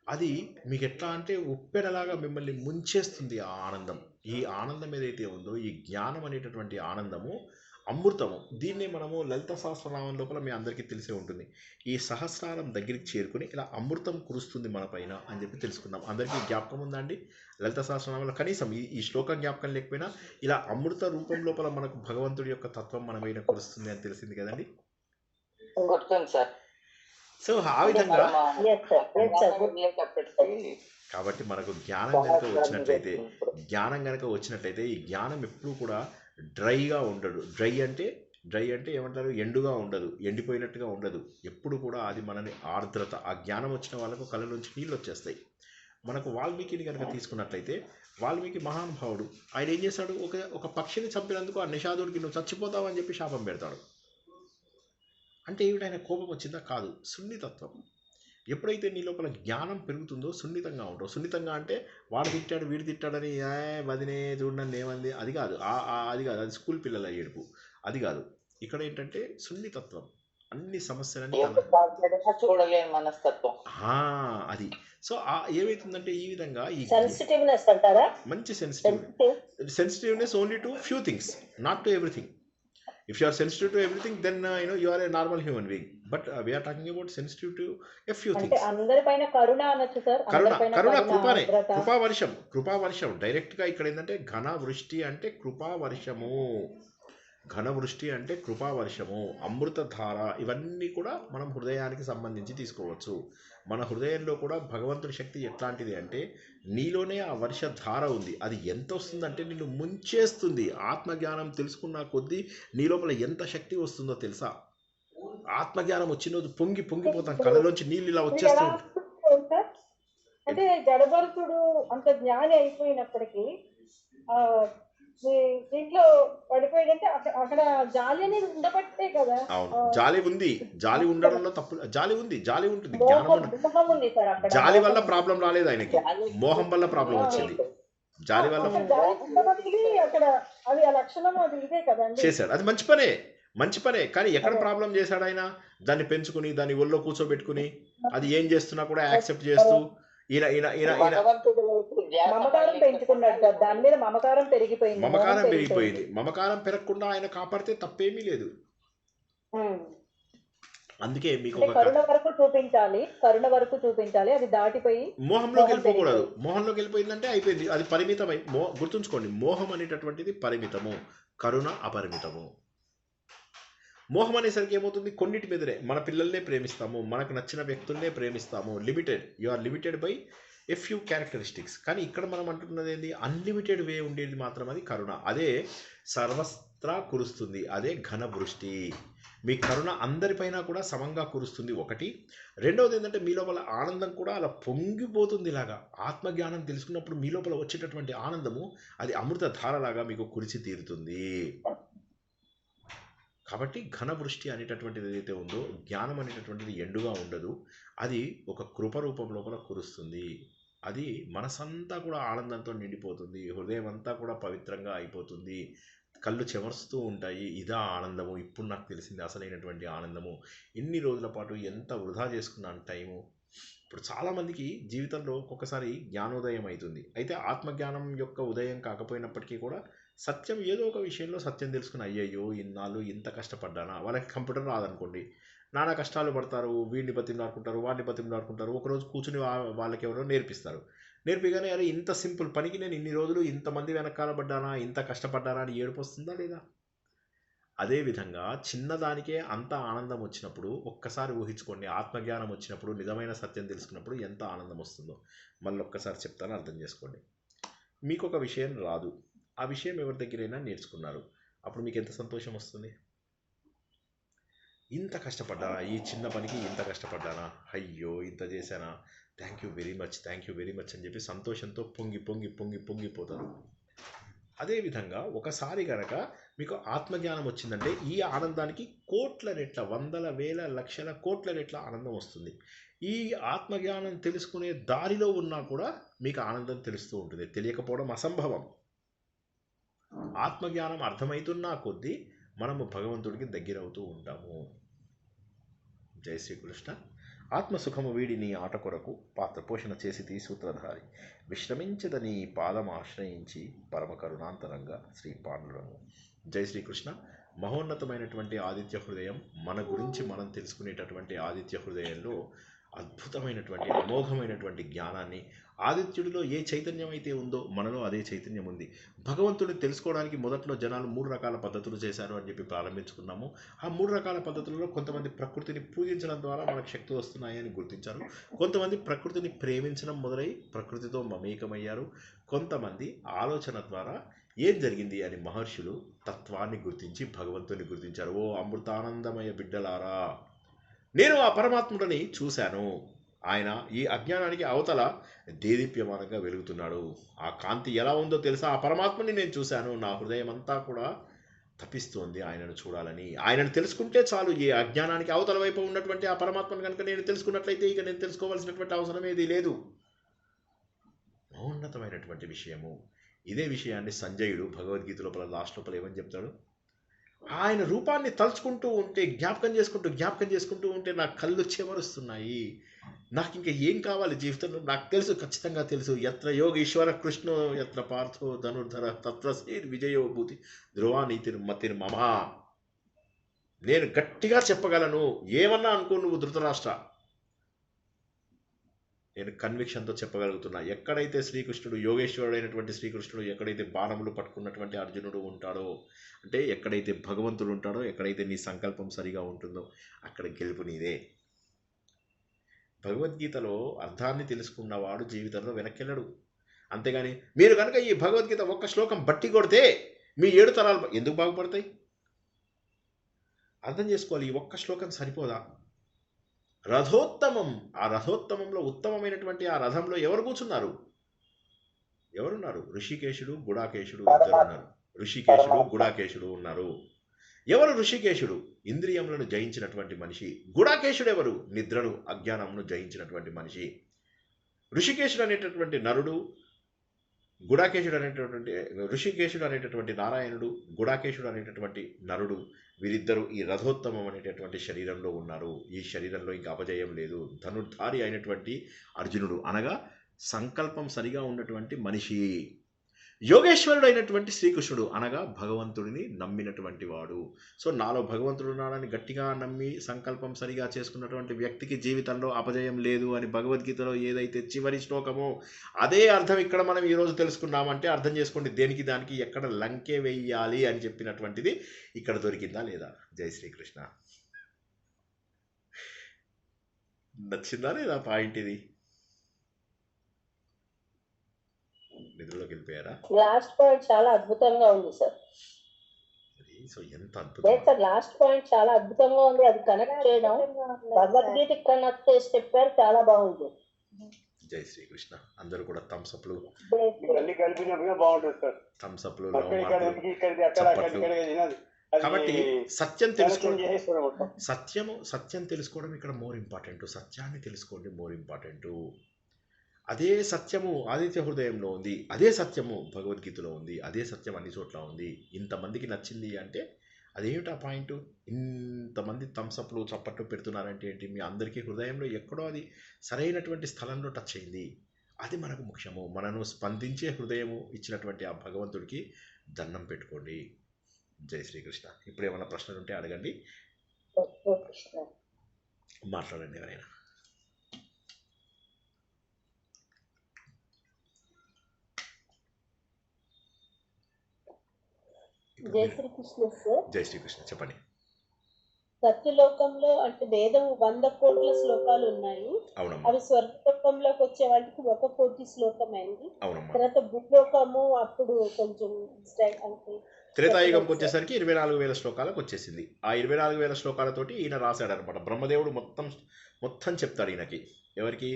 అది మీకు ఎట్లా అంటే ఉప్పెనలాగా మిమ్మల్ని ముంచేస్తుంది. ఆ ఆనందం, ఈ ఆనందం ఏదైతే ఉందో, ఈ జ్ఞానం అనేటటువంటి ఆనందము అమృతము. దీన్నే మనము లలిత సహస్రనామం లోపల మీ అందరికీ తెలిసే ఉంటుంది. ఈ సహస్రారం దగ్గరికి చేరుకుని ఇలా అమృతం కురుస్తుంది మన పైన అని చెప్పి తెలుసుకున్నాం. అందరికీ జ్ఞాపకం ఉందా అండి? లలిత సహస్రనామంలో కనీసం ఈ శ్లోకం జ్ఞాపకం లేకపోయినా ఇలా అమృత రూపం లోపల మనకు భగవంతుడి యొక్క తత్వం మన పైన కురుస్తుంది అని తెలిసింది కదండి. సో ఆ విధంగా కాబట్టి మనకు జ్ఞానం కనుక వచ్చినట్లయితే ఈ జ్ఞానం ఎప్పుడూ కూడా డ్రైగా ఉండడు. డ్రై అంటే ఏమంటారు? ఎండుగా ఉండదు, ఎండిపోయినట్టుగా ఉండదు. ఎప్పుడు కూడా అది మనని ఆర్ద్రత. ఆ జ్ఞానం వచ్చిన వాళ్ళకు కళ్ళ నుంచి నీళ్ళు వచ్చేస్తాయి. మనకు వాల్మీకిని కనుక తీసుకున్నట్లయితే, వాల్మీకి మహానుభావుడు. ఆయన ఏం చేశాడు? ఒక పక్షిని చంపినందుకు ఆ నిషాదుడికి నువ్వు చచ్చిపోతావు అని చెప్పి శాపం పెడతాడు. అంటే ఏమిటి? ఆయన కోపం వచ్చిందా? కాదు, సున్నితత్వం. ఎప్పుడైతే నీ లోపల జ్ఞానం పెరుగుతుందో సున్నితంగా ఉంటావు. సున్నితంగా అంటే వాడు తిట్టాడు వీడు తిట్టాడని వదినే చూడండి ఏమంది, అది కాదు. అది స్కూల్ పిల్లల ఏడుపు, అది కాదు. ఇక్కడ ఏంటంటే సున్నితత్వం. అన్ని సమస్యలని చూడలేని మనస్తత్వం, అది. సో ఏమైతుందంటే ఈ విధంగా ఈ సెన్సిటివ్నెస్ అంటారా? మంచి sensitiveness only to few things, not to everything. If you are sensitive to everything, then you are a normal human being. But we are talking about sensitive to a few things. అందరిపైన కరుణ అనొచ్చు sir. కరుణ కృపా వర్షం direct గా ఇక్కడ ఏంటంటే ఘన వృష్టి అంటే కృపా వర్షము, అమృతధార. ఇవన్నీ కూడా మనం హృదయానికి సంబంధించి తీసుకోవచ్చు. మన హృదయంలో కూడా భగవంతుడి శక్తి ఎట్లాంటిది అంటే నీలోనే ఆ వర్షధార ఉంది. అది ఎంత వస్తుందంటే నిన్ను ముంచేస్తుంది. ఆత్మజ్ఞానం తెలుసుకున్న కొద్దీ నీ లోపల ఎంత శక్తి వస్తుందో తెలుసా? ఆత్మజ్ఞానం వచ్చిన రోజు పొంగిపోతాం, కళ్ళలోంచి నీళ్ళు ఇలా వచ్చేస్తూ ఉంటాయి. అంటే జడభరతుడు అంత జ్ఞాని అయిపోయినప్పటికీ దీంట్లో పడిపోయాడంటే అక్కడ జాలి అనేది ఉండబట్టే కదా. అవును, జాలి ఉండడంలో తప్పు. జాలి ఉంటుంది, జ్ఞానం ఉంది. జాలి వల్ల ప్రాబ్లం రాలేదు ఆయనకి, మోహం వల్ల ప్రాబ్లం వచ్చింది. జాలి వల్ల అక్కడ అది ఆ లక్షణం అది ఇదే కదండి. చేశాడు, అది మంచి పనే. కానీ ఎక్కడ ప్రాబ్లం చేశాడు ఆయన? దాన్ని పెంచుకుని దాన్ని ఒళ్ళో కూర్చోబెట్టుకుని అది ఏం చేస్తున్నా కూడా యాక్సెప్ట్ చేస్తూ మమకారం పెంచుకున్నాడు సార్. దాని మీద మమకారం పెరిగిపోయింది. మమకారం పెరగకుండా ఆయన కాపాడితే తప్పేమీ లేదు. అందుకే మీకు కరుణ వరకు చూపించాలి, అది దాటిపోయి మోహంలోకి వెళ్ళిపోకూడదు. మోహంలోకి వెళ్ళిపోయిందంటే అయిపోయింది, అది పరిమితమై. గుర్తుంచుకోండి, మోహం అనేటటువంటిది పరిమితము, కరుణ అపరిమితము. మోహం అనేసరికి ఏమవుతుంది? కొన్నిటి మీదనే. మన పిల్లల్నే ప్రేమిస్తాము, మనకు నచ్చిన వ్యక్తుల్నే ప్రేమిస్తాము. You are limited by a few characteristics. కానీ ఇక్కడ మనం అంటున్నది ఏంటి? అన్లిమిటెడ్ వే ఉండేది మాత్రం అది కరుణ. అదే సర్వత్రా కురుస్తుంది, అదే ఘన వృష్టి. మీ కరుణ అందరిపైన కూడా సమంగా కురుస్తుంది ఒకటి. రెండవది ఏంటంటే మీ లోపల ఆనందం కూడా అలా పొంగిపోతుంది. ఇలాగా ఆత్మజ్ఞానం తెలుసుకున్నప్పుడు మీ లోపల వచ్చేటటువంటి ఆనందము అది అమృత ధారలాగా మీకు కురిసి తీరుతుంది. కాబట్టి ఘనవృష్టి అనేటటువంటిది ఏదైతే ఉందో, జ్ఞానం అనేటటువంటిది ఎండుగా ఉండదు, అది ఒక కృప రూపం లోపల కురుస్తుంది. అది మనసంతా కూడా ఆనందంతో నిండిపోతుంది, హృదయం అంతా కూడా పవిత్రంగా అయిపోతుంది, కళ్ళు చెమరుస్తూ ఉంటాయి. ఇదా ఆనందము. ఇప్పుడు నాకు తెలిసింది అసలైనటువంటి ఆనందము. ఇన్ని రోజుల పాటు ఎంత వృధా చేసుకున్నాను టైము. ఇప్పుడు చాలామందికి జీవితంలో ఒక్కొక్కసారి జ్ఞానోదయం అవుతుంది. అయితే ఆత్మజ్ఞానం యొక్క ఉదయం కాకపోయినప్పటికీ కూడా సత్యం ఏదో ఒక విషయంలో సత్యం తెలుసుకుని అయ్యయ్యో ఇన్నాళ్ళు ఇంత కష్టపడ్డానా. వాళ్ళకి కంప్యూటర్ రాదనుకోండి, నానా కష్టాలు పడతారు, వీడిని బతిమలాడుకుంటారు, వాడిని బతిమలాడుకుంటారు. ఒకరోజు కూర్చుని వాళ్ళకి ఎవరో నేర్పిగానే అరే ఇంత సింపుల్ పనికి నేను ఇన్ని రోజులు ఇంతమంది వెనకాల పడ్డానా, ఇంత కష్టపడ్డానా అని ఏడుపు వస్తుందా లేదా? అదేవిధంగా చిన్నదానికే అంత ఆనందం వచ్చినప్పుడు ఒక్కసారి ఊహించుకోండి, ఆత్మజ్ఞానం వచ్చినప్పుడు, నిజమైన సత్యం తెలుసుకున్నప్పుడు ఎంత ఆనందం వస్తుందో. మళ్ళీ ఒక్కసారి చెప్తాను, అర్థం చేసుకోండి. మీకు ఒక విషయం రాదు, ఆ విషయం ఎవరి దగ్గరైనా నేర్చుకున్నారు, అప్పుడు మీకు ఎంత సంతోషం వస్తుంది. ఇంత కష్టపడ్డానా, ఈ చిన్న పనికి ఇంత కష్టపడ్డానా, అయ్యో ఇంత చేశానా, thank you very much, thank you very much అని చెప్పి సంతోషంతో పొంగిపోతారు. అదేవిధంగా ఒకసారి కనుక మీకు ఆత్మజ్ఞానం వచ్చిందంటే ఈ ఆనందానికి కోట్ల రెట్ల, వందల వేల లక్షల కోట్ల రెట్ల ఆనందం వస్తుంది. ఈ ఆత్మజ్ఞానం తెలుసుకునే దారిలో ఉన్నా కూడా మీకు ఆనందం తెలుస్తూ ఉంటుంది, తెలియకపోవడం అసంభవం. ఆత్మజ్ఞానం అర్థమవుతున్నా కొద్దీ మనము భగవంతుడికి దగ్గరవుతూ ఉంటాము. జై శ్రీకృష్ణ. ఆత్మసుఖము వీడిని ఆట కొరకు పాత్ర పోషణ చేసి సూత్రధారి విశ్రమించదని పాదం ఆశ్రయించి పరమ కరుణాంతరంగా శ్రీ పాండురంగు. జై శ్రీకృష్ణ. మహోన్నతమైనటువంటి ఆదిత్య హృదయం, మన గురించి మనం తెలుసుకునేటటువంటి ఆదిత్య హృదయంలో అద్భుతమైనటువంటి అమోఘమైనటువంటి జ్ఞానాన్ని, ఆదిత్యుడిలో ఏ చైతన్యం అయితే ఉందో మనలో అదే చైతన్యం ఉంది. భగవంతుడిని తెలుసుకోవడానికి మొదట్లో జనాలు 3 రకాల పద్ధతులు చేశారు అని చెప్పి ప్రారంభించుకున్నాము. ఆ 3 రకాల పద్ధతులలో కొంతమంది ప్రకృతిని పూజించడం ద్వారా మనకు శక్తి వస్తున్నాయి అని గుర్తించారు, కొంతమంది ప్రకృతిని ప్రేమించడం మొదలై ప్రకృతితో మమేకమయ్యారు, కొంతమంది ఆలోచన ద్వారా ఏం జరిగింది అని మహర్షులు తత్వాన్ని గుర్తించి భగవంతుని గుర్తించారు. ఓ అమృతానందమయ బిడ్డలారా, నేను ఆ పరమాత్ముడిని చూశాను, ఆయన ఈ అజ్ఞానానికి అవతల దేదీప్యమానంగా వెలుగుతున్నాడు, ఆ కాంతి ఎలా ఉందో తెలుసా, ఆ పరమాత్మని నేను చూశాను, నా హృదయం అంతా కూడా తపిస్తోంది ఆయనను చూడాలని. ఆయనను తెలుసుకుంటే చాలు, ఈ అజ్ఞానానికి అవతల వైపు ఉన్నటువంటి ఆ పరమాత్మను కనుక నేను తెలుసుకున్నట్లయితే ఇక నేను తెలుసుకోవాల్సినటువంటి అవసరం ఏది లేదు. మహోన్నతమైనటువంటి విషయము. ఇదే విషయాన్ని సంజయుడు భగవద్గీత లోపల లాస్ట్ లోపల ఏమని చెప్తాడు, ఆయన రూపాన్ని తలుచుకుంటూ ఉంటే, జ్ఞాపకం చేసుకుంటూ ఉంటే నా కళ్ళు చెమరుస్తున్నాయి, నాకు ఇంకా ఏం కావాలి జీవితంలో, నాకు తెలుసు, ఖచ్చితంగా తెలుసు, ఎత్ర యోగీశ్వర కృష్ణో ఎత్ర పార్థో ధనుర్ధర తత్ర శ్రీ విజయోభూతి ధ్రువానీతిర్ మతిర్ మమ. నేను గట్టిగా చెప్పగలను, ఏమన్నా అనుకో నువ్వు ధృతరాష్ట్ర, నేను కన్విక్షన్తో చెప్పగలుగుతున్నా, ఎక్కడైతే శ్రీకృష్ణుడు, యోగేశ్వరుడైనటువంటి శ్రీకృష్ణుడు, ఎక్కడైతే బాణములు పట్టుకున్నటువంటి అర్జునుడు ఉంటాడో, అంటే ఎక్కడైతే భగవంతుడు ఉంటాడో, ఎక్కడైతే నీ సంకల్పం సరిగా ఉంటుందో అక్కడ గెలుపు నీదే. భగవద్గీతలో అర్థాన్ని తెలుసుకున్నవాడు జీవితంలో వెనక్కెళ్ళడు. అంతేగాని మీరు కనుక ఈ భగవద్గీత ఒక్క శ్లోకం బట్టి కొడితే మీ 7 తరాలు ఎందుకు బాగుపడతాయి? అర్థం చేసుకోవాలి, ఈ ఒక్క శ్లోకం సరిపోదా? రథోత్తమం, ఆ రథోత్తమంలో ఉత్తమమైనటువంటి ఆ రథంలో ఎవరు కూర్చున్నారు? ఎవరున్నారు? ఋషికేశుడు, గుడాకేశుడు ఇద్దరు ఉన్నారు. ఋషికేశుడు, గుడాకేశుడు ఉన్నారు. ఎవరు ఋషికేశుడు? ఇంద్రియములను జయించినటువంటి మనిషి. గుడాకేశుడు ఎవరు? నిద్రను, అజ్ఞానమును జయించినటువంటి మనిషి. ఋషికేశుడు అనేటటువంటి నరుడు, ఋషికేశుడు అనేటటువంటి నారాయణుడు, గుడాకేశుడు అనేటటువంటి నరుడు, వీరిద్దరూ ఈ రథోత్తమం అనేటటువంటి శరీరంలో ఉన్నారు. ఈ శరీరంలో ఇంకా అపజయం లేదు. ధనుర్ధారి అయినటువంటి అర్జునుడు అనగా సంకల్పం సరిగా ఉన్నటువంటి మనిషి. యోగేశ్వరుడు అయినటువంటి శ్రీకృష్ణుడు అనగా భగవంతుడిని నమ్మినటువంటి వాడు. సో నాలో భగవంతుడు ఉన్నాడని గట్టిగా నమ్మి సంకల్పం సరిగా చేసుకున్నటువంటి వ్యక్తికి జీవితంలో అపజయం లేదు అని భగవద్గీతలో ఏదైతే చివరి శ్లోకమో అదే అర్థం ఇక్కడ మనం ఈరోజు తెలుసుకున్నామంటే అర్థం చేసుకోండి, దేనికి దానికి ఎక్కడ లంకే వేయాలి అని చెప్పినటువంటిది ఇక్కడ దొరికిందా లేదా? జై శ్రీకృష్ణ. నచ్చిందా లేదా పాయింట్? ఇది నిధుల్లోకి వెళ్ళిపోయారా? లాస్ట్ పాయింట్ చాలా అద్భుతంగా ఉంది సార్. సో ఎంత అద్భుతం సార్, లాస్ట్ పాయింట్ చాలా అద్భుతంగా ఉంది. అది కనెక్ట్ చేయడం, భగవద్గీత కనెక్ట్ చేసి చెప్పారు, చాలా బాగుంది. జై శ్రీకృష్ణ. అందరూ కూడా థమ్స్అప్లు కలిపినప్పుడే బాగుంటుంది సార్. థమ్స్అప్లు కాబట్టి సత్యం తెలుసుకోవడం, సత్యం తెలుసుకోవడం ఇక్కడ మోర్ ఇంపార్టెంట్. సత్యాన్ని తెలుసుకోండి మోర్ ఇంపార్టెంట్. అదే సత్యము ఆదిత్య హృదయంలో ఉంది, అదే సత్యము భగవద్గీతలో ఉంది, అదే సత్యం అన్ని చోట్ల ఉంది. ఇంతమందికి నచ్చింది అంటే అదేమిటా పాయింట్? ఇంతమంది థమ్స్అప్లు చప్పట్లు పెడుతున్నారంటే ఏంటి? మీ అందరికీ హృదయంలో ఎక్కడో అది సరైనటువంటి స్థలంలో టచ్ అయింది. అది మనకు ముఖ్యము. మనను స్పందించే హృదయము ఇచ్చినటువంటి ఆ భగవంతుడికి దండం పెట్టుకోండి. జై శ్రీకృష్ణ. ఇప్పుడు ఏమైనా ప్రశ్నలు ఉంటే అడగండి, మాట్లాడండి ఎవరైనా. జై శ్రీకృష్ణ సార్. జై శ్రీకృష్ణ. చెప్పండి. సత్యలోకంలో అంటే వేదం 100 కోట్ల శ్లోకాలు ఉన్నాయి. అవునమ్మా. అవి స్వర్గలోకంలోకి వచ్చే వాటికి 1 కోటి శ్లోకం అయింది. అవునమ్మా. తర్వాత భూలోకము అప్పుడు కొంచెం అంటే త్రేతాయుగంకి వచ్చేసరికి 24,000 శ్లోకాలకు వచ్చేసింది. ఆ 24,000 శ్లోకాలతోటి ఈయన రాశాడు అనమాట. బ్రహ్మదేవుడు మొత్తం చెప్తాడు ఈయనకి. ఎవరికి?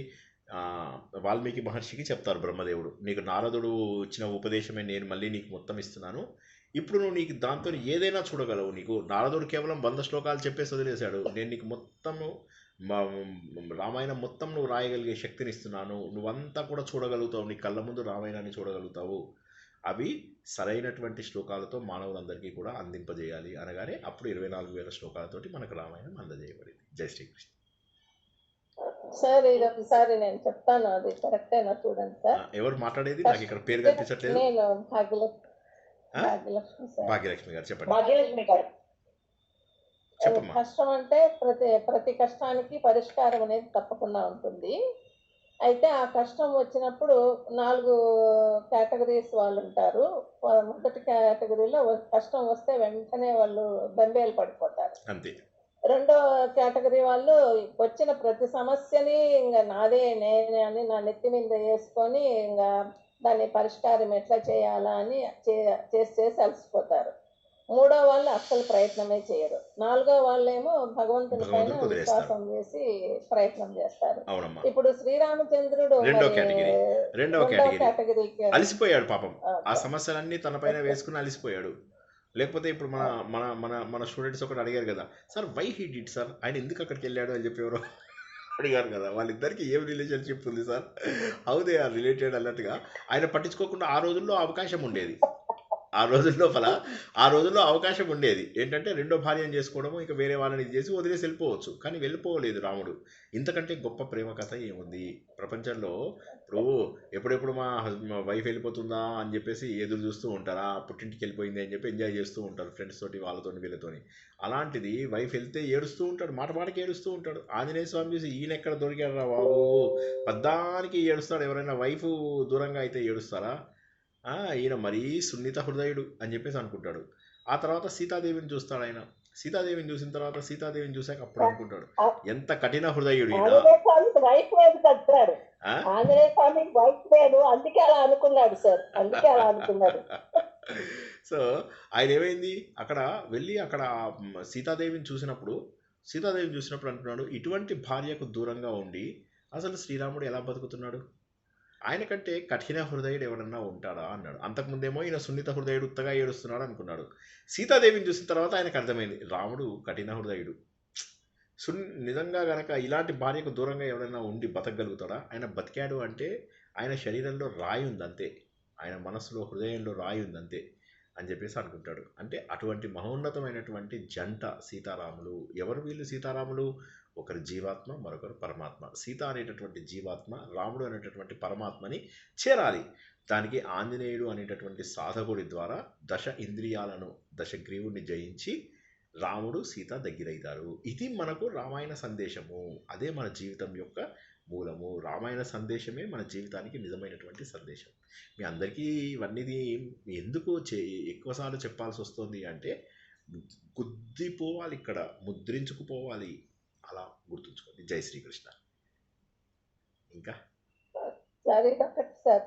వాల్మీకి మహర్షికి చెప్తారు బ్రహ్మదేవుడు, నీకు నారదుడు ఇచ్చిన ఉపదేశమే నేను మళ్ళీ నీకు మొత్తం ఇస్తున్నాను, ఇప్పుడు నువ్వు నీకు దాంతో ఏదైనా చూడగలవు. నీకు నారదుడు కేవలం 100 శ్లోకాలు చెప్పేసి వదిలేశాడు, నేను నీకు మొత్తము రామాయణం మొత్తం నువ్వు రాయగలిగే శక్తిని ఇస్తున్నాను, నువ్వంతా కూడా చూడగలుగుతావు, నీ కళ్ళ ముందు రామాయణాన్ని చూడగలుగుతావు. అవి సరైనటువంటి శ్లోకాలతో మానవులందరికీ కూడా అందింపజేయాలి అనగానే అప్పుడు 24,000 శ్లోకాలతోటి మనకు రామాయణం అందజేయబడింది. జై శ్రీకృష్ణ. సార్ ఇది ఒకసారి నేను చెప్తాను, అది కరెక్టేనా చూడండి సార్. ఎవరు మాట్లాడేది? నాకు ఇక్కడ పేరు కనిపించట్లేదు. నేను భాగ్యలక్ష్మి సార్. భాగ్యలక్ష్మి గారు చెప్పండి. భాగ్యలక్ష్మి గారు చెప్పమ్మా. కష్టం అంటే ప్రతి కష్టానికి పరిష్కారం అనేది తప్పకుండా ఉంటుంది. అయితే ఆ కష్టం వచ్చినప్పుడు 4 కేటగిరీస్ వాళ్ళు ఉంటారు. మొదటి కేటగిరీలో కష్టం వస్తే వెంటనే వాళ్ళు బెంబేలు పడిపోతారు. అంతే. రెండో కేటగిరీ వాళ్ళు వచ్చిన ప్రతి సమస్యని ఇంకా నాదే నేనే అని నా నెత్తి మీద వేసుకొని ఇంకా దాన్ని పరిష్కారం ఎట్లా చేయాలా అని చేసి అలసిపోతారు. మూడో వాళ్ళు అస్సలు ప్రయత్నమే చేయరు. నాలుగో వాళ్ళేమో భగవంతుని పైన విశ్వాసం చేసి ప్రయత్నం చేస్తారు. ఇప్పుడు శ్రీరామచంద్రుడు రెండో కేటగిరీకి అలసిపోయాడు పాపం. ఆ సమస్యలన్నీ తన పైన వేసుకుని అలసిపోయాడు. లేకపోతే ఇప్పుడు మన మన మన మన స్టూడెంట్స్ ఒకటి అడిగారు కదా, sir why he did sir, ఆయన ఎందుకు అక్కడికి వెళ్ళాడు అని చెప్పి ఎవరో అడిగారు కదా. వాళ్ళిద్దరికి ఏం రిలేషన్షిప్ ఉంది sir, how they are related అన్నట్టుగా ఆయన పట్టించుకోకుండా ఆ రోజుల్లో అవకాశం ఉండేది. ఆ రోజుల్లో అవకాశం ఉండేది ఏంటంటే రెండో భార్యను చేసుకోవడము, ఇక వేరే వాళ్ళని చేసి వదిలేసి వెళ్ళిపోవచ్చు. కానీ వెళ్ళిపోలేదు రాముడు. ఇంతకంటే గొప్ప ప్రేమ కథ ఏముంది ప్రపంచంలో? ఇప్పుడు ఎప్పుడెప్పుడు మా వైఫ్ వెళ్ళిపోతుందా అని చెప్పేసి ఎదురు చూస్తూ ఉంటారా, పుట్టింటికి వెళ్ళిపోయింది అని చెప్పి ఎంజాయ్ చేస్తూ ఉంటారు ఫ్రెండ్స్ తోటి, వాళ్ళతో వీళ్ళతోని. అలాంటిది వైఫ్ వెళ్తే ఏడుస్తూ ఉంటాడు, మాటకి ఏడుస్తూ ఉంటాడు. ఆంజనేయ స్వామి చూసి ఈయన ఎక్కడ దొరికాడు రా బాబు, పద్దానికి ఏడుస్తాడు. ఎవరైనా వైఫ్ దూరంగా అయితే ఏడుస్తారా? ఈయన మరీ సున్నిత హృదయుడు అని చెప్పేసి అనుకుంటాడు. ఆ తర్వాత సీతాదేవిని చూస్తాడు ఆయన. సీతాదేవిని చూసిన తర్వాత సీతాదేవిని చూసాక అప్పుడు అనుకుంటాడు ఎంత కఠిన హృదయుడు ఈయన. సో ఆయన ఏమైంది, అక్కడ వెళ్ళి అక్కడ సీతాదేవిని చూసినప్పుడు అంటున్నాడు, ఇటువంటి భార్యకు దూరంగా ఉండి అసలు శ్రీరాముడు ఎలా బతుకుతున్నాడు, ఆయన కంటే కఠిన హృదయుడు ఎవరన్నా ఉంటాడా అన్నాడు. అంతకుముందేమో ఈయన సున్నిత హృదయుడు ఉత్తగా ఏడుస్తున్నాడు అనుకున్నాడు. సీతాదేవిని చూసిన తర్వాత ఆయనకు అర్థమైంది రాముడు కఠిన హృదయుడు. నిజంగా గనక ఇలాంటి భార్యకు దూరంగా ఎవరైనా ఉండి బతకగలుగుతాడా? ఆయన బతికాడు అంటే ఆయన శరీరంలో రాయి ఉందంతే, ఆయన మనసులో హృదయంలో రాయి ఉందంతే అని చెప్పేసి అనుకుంటాడు. అంటే అటువంటి మహోన్నతమైనటువంటి జంట సీతారాములు. ఎవరు వీళ్ళు సీతారాములు? ఒకరు జీవాత్మ, మరొకరు పరమాత్మ. సీత అనేటటువంటి జీవాత్మ రాముడు అనేటటువంటి పరమాత్మని చేరాలి. దానికి ఆంజనేయుడు అనేటటువంటి సాధకుడి ద్వారా ఇంద్రియాలను దశగ్రీవుడిని జయించి రాముడు సీత దగ్గరైతారు. ఇది మనకు రామాయణ సందేశము. అదే మన జీవితం యొక్క మూలము. రామాయణ సందేశమే మన జీవితానికి నిజమైనటువంటి సందేశం. మీ అందరికీ ఇవన్నీ ఎందుకు ఎక్కువసార్లు చెప్పాల్సి వస్తుంది అంటే గుద్దిపోవాలి, ఇక్కడ ముద్రించుకుపోవాలి. అలా గుర్తుంచుకోండి. జై శ్రీకృష్ణ. ఇంకా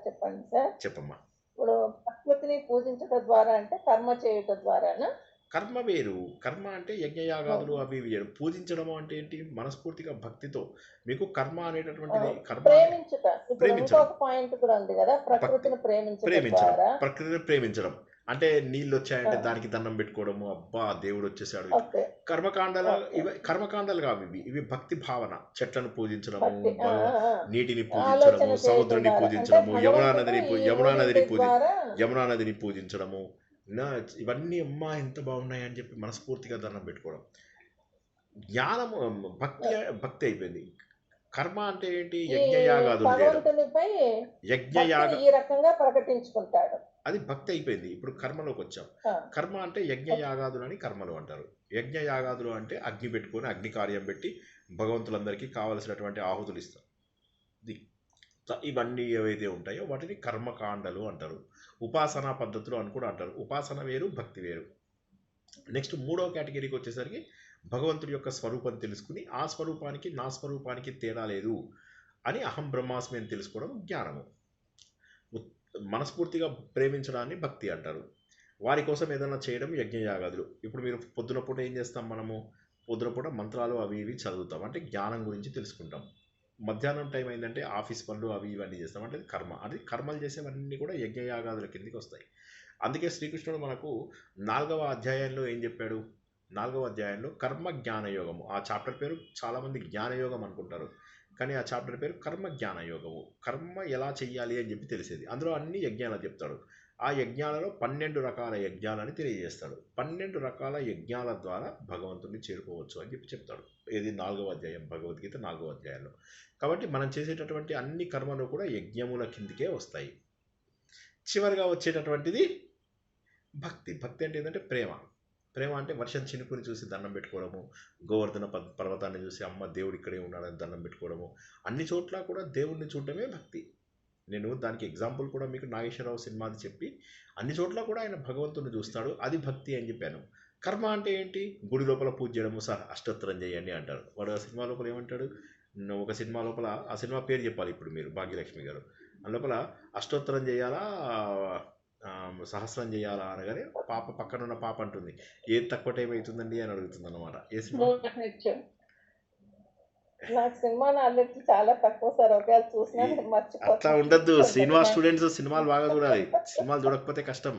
చెప్పండి సార్. చెప్పమ్మా. ఇప్పుడు ప్రకృతిని పూజించడం ద్వారా అంటే కర్మ చేయటం ద్వారానా? కర్మ వేరు. కర్మ అంటే యజ్ఞయాగాదులు అవి వేరు. పూజించడం అంటే ఏంటి? మనస్ఫూర్తిగా భక్తితో మీకు కర్మ అనేటటువంటిది ప్రేమించడం. పాయింట్ కూడా ఉంది కదా, ప్రకృతిని ప్రకృతిని ప్రేమించడం అంటే నీళ్ళు వచ్చాయంటే దానికి దండం పెట్టుకోవడము, అబ్బా దేవుడు వచ్చేసాడు. కర్మకాండాలు కావు ఇవి భక్తి భావన. చెట్లను పూజించడము, నీటిని పూజించడము, సముద్రాన్ని పూజించడము, యమునా నదిని పూజించడము, ఇవన్నీ అమ్మా ఎంత బాగున్నాయి అని చెప్పి మనస్ఫూర్తిగా దండం పెట్టుకోవడం. జ్ఞానము భక్తి అయిపోయింది. కర్మ అంటే ఏంటి? యజ్ఞయాగాదులు ఈ రకంగా ప్రకటించుకుంటాడు, అది భక్తి అయిపోయింది. ఇప్పుడు కర్మలోకి వచ్చాం. కర్మ అంటే యజ్ఞయాగాదులు అని కర్మలు అంటారు. యజ్ఞయాగాదులు అంటే అగ్ని పెట్టుకొని అగ్ని కార్యం పెట్టి భగవంతులందరికీ కావలసినటువంటి ఆహుతులు ఇస్తారు. ఇవన్నీ ఏవైతే ఉంటాయో వాటిని కర్మకాండలు అంటారు. ఉపాసనా పద్ధతులు అని కూడా అంటారు. ఉపాసన వేరు, భక్తి వేరు. నెక్స్ట్ మూడవ కేటగిరీకి వచ్చేసరికి భగవంతుడి యొక్క స్వరూపం తెలుసుకుని ఆ స్వరూపానికి నా స్వరూపానికి తేడా లేదు అని అహం బ్రహ్మాస్మి అని తెలుసుకోవడం జ్ఞానము. మనస్ఫూర్తిగా ప్రేమించడాన్ని భక్తి అంటారు. వారి కోసం ఏదైనా చేయడం యజ్ఞయాగాదులు. ఇప్పుడు మీరు పొద్దున పూట ఏం చేస్తాం, మనము పొద్దున పూట మంత్రాలు అవి ఇవి చదువుతాం, అంటే జ్ఞానం గురించి తెలుసుకుంటాం. మధ్యాహ్నం టైం అయిందంటే ఆఫీస్ పనులు అవి ఇవన్నీ చేస్తాం, అంటే కర్మ. అది కర్మలు చేసేవన్నీ కూడా యజ్ఞయాగాదుల కిందకి వస్తాయి. అందుకే శ్రీకృష్ణుడు మనకు 4వ అధ్యాయంలో ఏం చెప్పాడు, 4వ అధ్యాయంలో కర్మ జ్ఞానయోగము. ఆ చాప్టర్ పేరు చాలామంది జ్ఞానయోగం అనుకుంటారు, కానీ ఆ చాప్టర్ పేరు కర్మ జ్ఞానయోగము. కర్మ ఎలా చెయ్యాలి అని చెప్పి తెలిసేది. అందులో అన్ని యజ్ఞాలు చెప్తాడు. ఆ యజ్ఞాలలో 12 రకాల యజ్ఞాలని తెలియజేస్తాడు. 12 రకాల యజ్ఞాల ద్వారా భగవంతుడిని చేరుకోవచ్చు అని చెప్పి చెప్తాడు. ఇది 4వ అధ్యాయం, భగవద్గీత 4వ అధ్యాయంలో. కాబట్టి మనం చేసేటటువంటి అన్ని కర్మలు కూడా యజ్ఞముల కిందికే వస్తాయి. చివరిగా వచ్చేటటువంటిది భక్తి. భక్తి అంటే ఏంటంటే ప్రేమ. ప్రేమ అంటే వర్షం చినుకుని చూసి దండం పెట్టుకోవడము, గోవర్ధన పర్వతాన్ని చూసి అమ్మ దేవుడు ఇక్కడే ఉన్నాడని దండం పెట్టుకోవడము, అన్ని చోట్ల కూడా దేవుడిని చూడటమే భక్తి. నేను దానికి ఎగ్జాంపుల్ కూడా మీకు నాగేశ్వరరావు సినిమాది చెప్పి, అన్ని చోట్ల కూడా ఆయన భగవంతుని చూస్తాడు, అది భక్తి అని చెప్పాను. కర్మ అంటే ఏంటి, గుడి లోపల పూజ చేయడము, అష్టోత్తరం చేయండి అంటాడు. వాడు ఆ సినిమా లోపల ఏమంటాడు, ఒక సినిమా లోపల, ఆ సినిమా పేరు చెప్పాలి ఇప్పుడు మీరు, భాగ్యలక్ష్మి గారు. అందులోపల అష్టోత్తరం చేయాలా సహస్రం చేయాలా అనగానే పాప పక్కన ఉన్న పాప అంటుంది, ఏది తక్కువ టైం అవుతుందండి అని అడుగుతుంది అన్నమాట. ఏ సినిమా? నాకు సినిమా నాలెడ్జ్ చాలా తక్కువ సార్, ఒకవేళ చూసినా మర్చిపోతాను. అట్లా ఉండద్దు, శ్రీనివాస్ స్టూడెంట్స్ సినిమాలు బాగా చూడాలి, సినిమాలు చూడకపోతే కష్టం.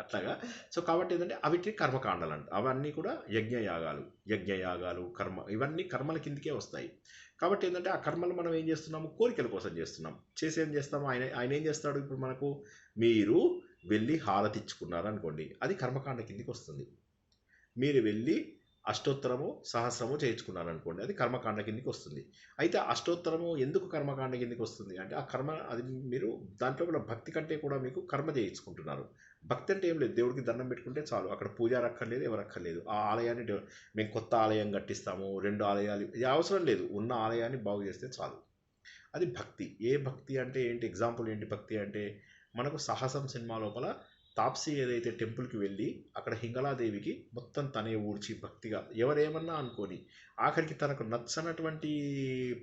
అట్లాగా. సో కాబట్టి ఏంటంటే అవిటి కర్మకాండాలు అంట. అవన్నీ కూడా యజ్ఞయాగాలు కర్మ, ఇవన్నీ కర్మల కిందకే వస్తాయి. కాబట్టి ఏంటంటే ఆ కర్మలు మనం ఏం చేస్తున్నాము, కోరికల కోసం చేస్తున్నాం. ఏం చేస్తాము, ఆయన ఏం చేస్తాడు, ఇప్పుడు మనకు మీరు వెళ్ళి హారతి ఇచ్చుకున్నారు అనుకోండి, అది కర్మకాండ కిందికి వస్తుంది. మీరు వెళ్ళి అష్టోత్తరము సహస్రము చేయించుకున్నారు అనుకోండి, అది కర్మకాండ కిందికి వస్తుంది. అయితే అష్టోత్తరము ఎందుకు కర్మకాండ కిందికి వస్తుంది అంటే, ఆ కర్మ అది మీరు దాంట్లో కూడా భక్తి కంటే కూడా మీకు కర్మ చేయించుకుంటున్నారు. భక్తి అంటే ఏం లేదు, దేవుడికి దండం పెట్టుకుంటే చాలు, అక్కడ పూజారి అక్కర్లేదు, ఎవరు అక్కర్లేదు. ఆ ఆలయాన్ని మేము కొత్త ఆలయం కట్టిస్తాము, 2 ఆలయాలు, ఇది అవసరం లేదు, ఉన్న ఆలయాన్ని బాగు చేస్తే చాలు, అది భక్తి. ఏ భక్తి అంటే ఏంటి, ఎగ్జాంపుల్ ఏంటి భక్తి అంటే, మనకు సాహసం సినిమా లోపల తాప్సీ ఏదైతే టెంపుల్కి వెళ్ళి అక్కడ హింగళాదేవికి మొత్తం తనే ఊడ్చి భక్తిగా, ఎవరేమన్నా అనుకోని ఆఖరికి తనకు నచ్చనటువంటి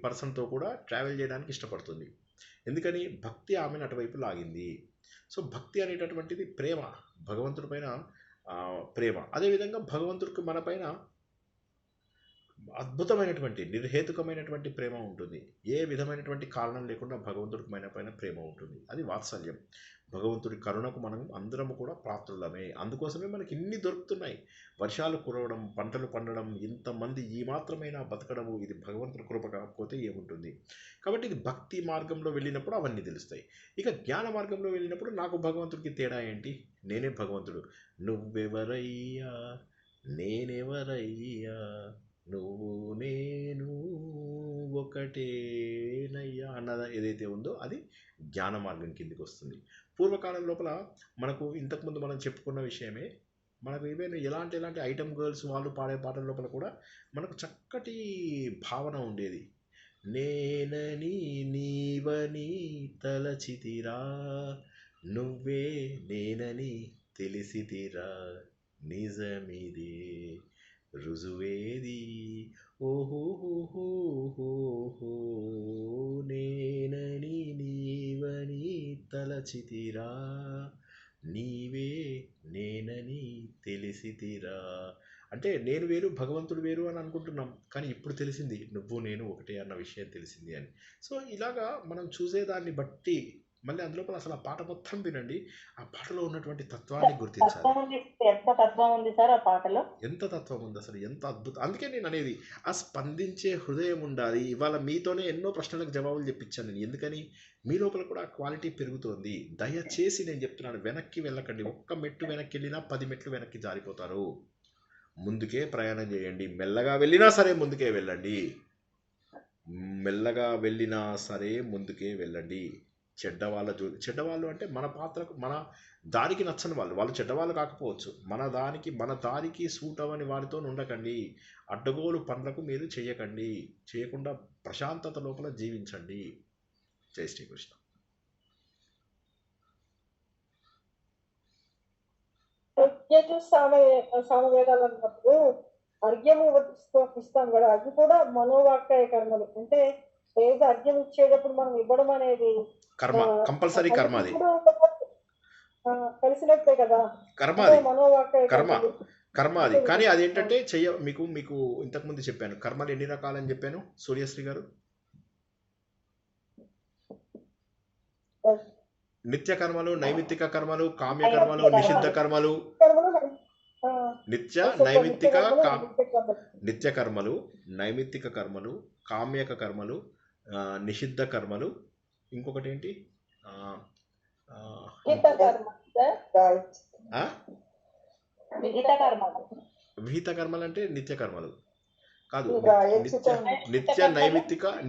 పర్సన్తో కూడా ట్రావెల్ చేయడానికి ఇష్టపడుతుంది. ఎందుకని, భక్తి ఆమెను అటువైపు లాగింది. సో భక్తి అనేటటువంటిది ప్రేమ, భగవంతుడి పైన ప్రేమ. అదేవిధంగా భగవంతుడికి మన పైన అద్భుతమైనటువంటి నిర్హేతుకమైనటువంటి ప్రేమ ఉంటుంది. ఏ విధమైనటువంటి కారణం లేకుండా భగవంతుడికి మన పైన ప్రేమ ఉంటుంది, అది వాత్సల్యం. భగవంతుడి కరుణకు మనం అందరము కూడా పాత్రులమే. అందుకోసమే మనకి ఇన్ని దొరుకుతున్నాయి, వర్షాలు కురవడం, పంటలు పండడం, ఇంతమంది ఈ మాత్రమైనా బతకడము, ఇది భగవంతుడి కృప కాకపోతే ఏముంటుంది. కాబట్టి ఇది భక్తి మార్గంలో వెళ్ళినప్పుడు అవన్నీ తెలుస్తాయి. ఇక జ్ఞాన మార్గంలో వెళ్ళినప్పుడు నాకు భగవంతుడికి తేడా ఏంటి, నేనే భగవంతుడు, నువ్వెవరయ్యా నేనెవరయ్యా, నువ్వు నేను ఒకటేనయ్యా అన్నది ఏదైతే ఉందో అది జ్ఞాన మార్గం కిందికి వస్తుంది. పూర్వకాలం లోపల మనకు ఇంతకుముందు మనం చెప్పుకున్న విషయమే, మనకు ఏవైనా ఎలాంటి ఐటమ్ గర్ల్స్ వాళ్ళు పాడే పాటల లోపల కూడా మనకు చక్కటి భావన ఉండేది. నేనని నీవని తలచితిరా, నువ్వే నేనని తెలిసితిరా, నిజమిదే రుజువేది, ఓహోహోహోహో నేనని నీవని తలచితిరా, నీవే నేనని తెలిసితిరా. అంటే నేను వేరు భగవంతుడు వేరు అని అనుకుంటున్నాం, కానీ ఇప్పుడు తెలిసింది నువ్వు నేను ఒకటే అన్న విషయం తెలిసింది అని. సో ఇలాగా మనం చూసేదాన్ని బట్టి మళ్ళీ అందులోపల అసలు ఆ పాట మొత్తం వినండి, ఆ పాటలో ఉన్నటువంటి తత్వాన్ని గుర్తించాలి. ఎంత తత్వం ఉంది సార్ ఆ పాటలో, ఎంత తత్వం ఉంది అసలు, ఎంత అద్భుతం. అందుకే నేను అనేది ఆ స్పందించే హృదయం ఉండాలి. ఇవాళ మీతోనే ఎన్నో ప్రశ్నలకు జవాబులు చెప్పించాను నేను, ఎందుకని మీ లోపల కూడా క్వాలిటీ పెరుగుతోంది. దయచేసి నేను చెప్తున్నాను, వెనక్కి వెళ్ళకండి. ఒక్క మెట్టు వెనక్కి వెళ్ళినా 10 మెట్లు వెనక్కి జారిపోతారు. ముందుకే ప్రయాణం చేయండి. మెల్లగా వెళ్ళినా సరే ముందుకే వెళ్ళండి, మెల్లగా వెళ్ళినా సరే ముందుకే వెళ్ళండి. చెడ్డవాళ్ళు అంటే మన పాత్రకు మన దానికి నచ్చని వాళ్ళు చెడ్డవాళ్ళు కాకపోవచ్చు, మన దారికి సూట్ అవ్వని వారితో ఉండకండి. అడ్డగోలు పనులకు మీరు చేయకుండా ప్రశాంతత లోపల జీవించండి. జై శ్రీకృష్ణ. సామవేదాలు అన్నప్పుడు అర్ఘ్యము ఇస్తాం కదా, అది కూడా మనోవాక్కాయ కర్మలు. అంటే ఏదో అర్ఘ్యం ఇచ్చేటప్పుడు మనం ఇవ్వడం అనేది కంపల్సరీ కర్మ, అది కలిసినట్టే కదా, మనోవాక్కాయ కర్మ అది. కానీ అదేంటంటే మీకు ఇంతకుముందు చెప్పాను కర్మలు ఎన్ని రకాలని చెప్పాను సూర్యశ్రీ గారు. నిత్య కర్మలు, నైమిత్తిక కర్మలు, కామ్య కర్మలు, నిషిద్ధ కర్మలు. నిత్య కర్మలు, నైమిత్తిక కర్మలు, కామ్యక కర్మలు, నిషిద్ధ కర్మలు, ఇంకొకటి ఏంటి విహిత కర్మలు అంటే నిత్య కర్మలు కాదు.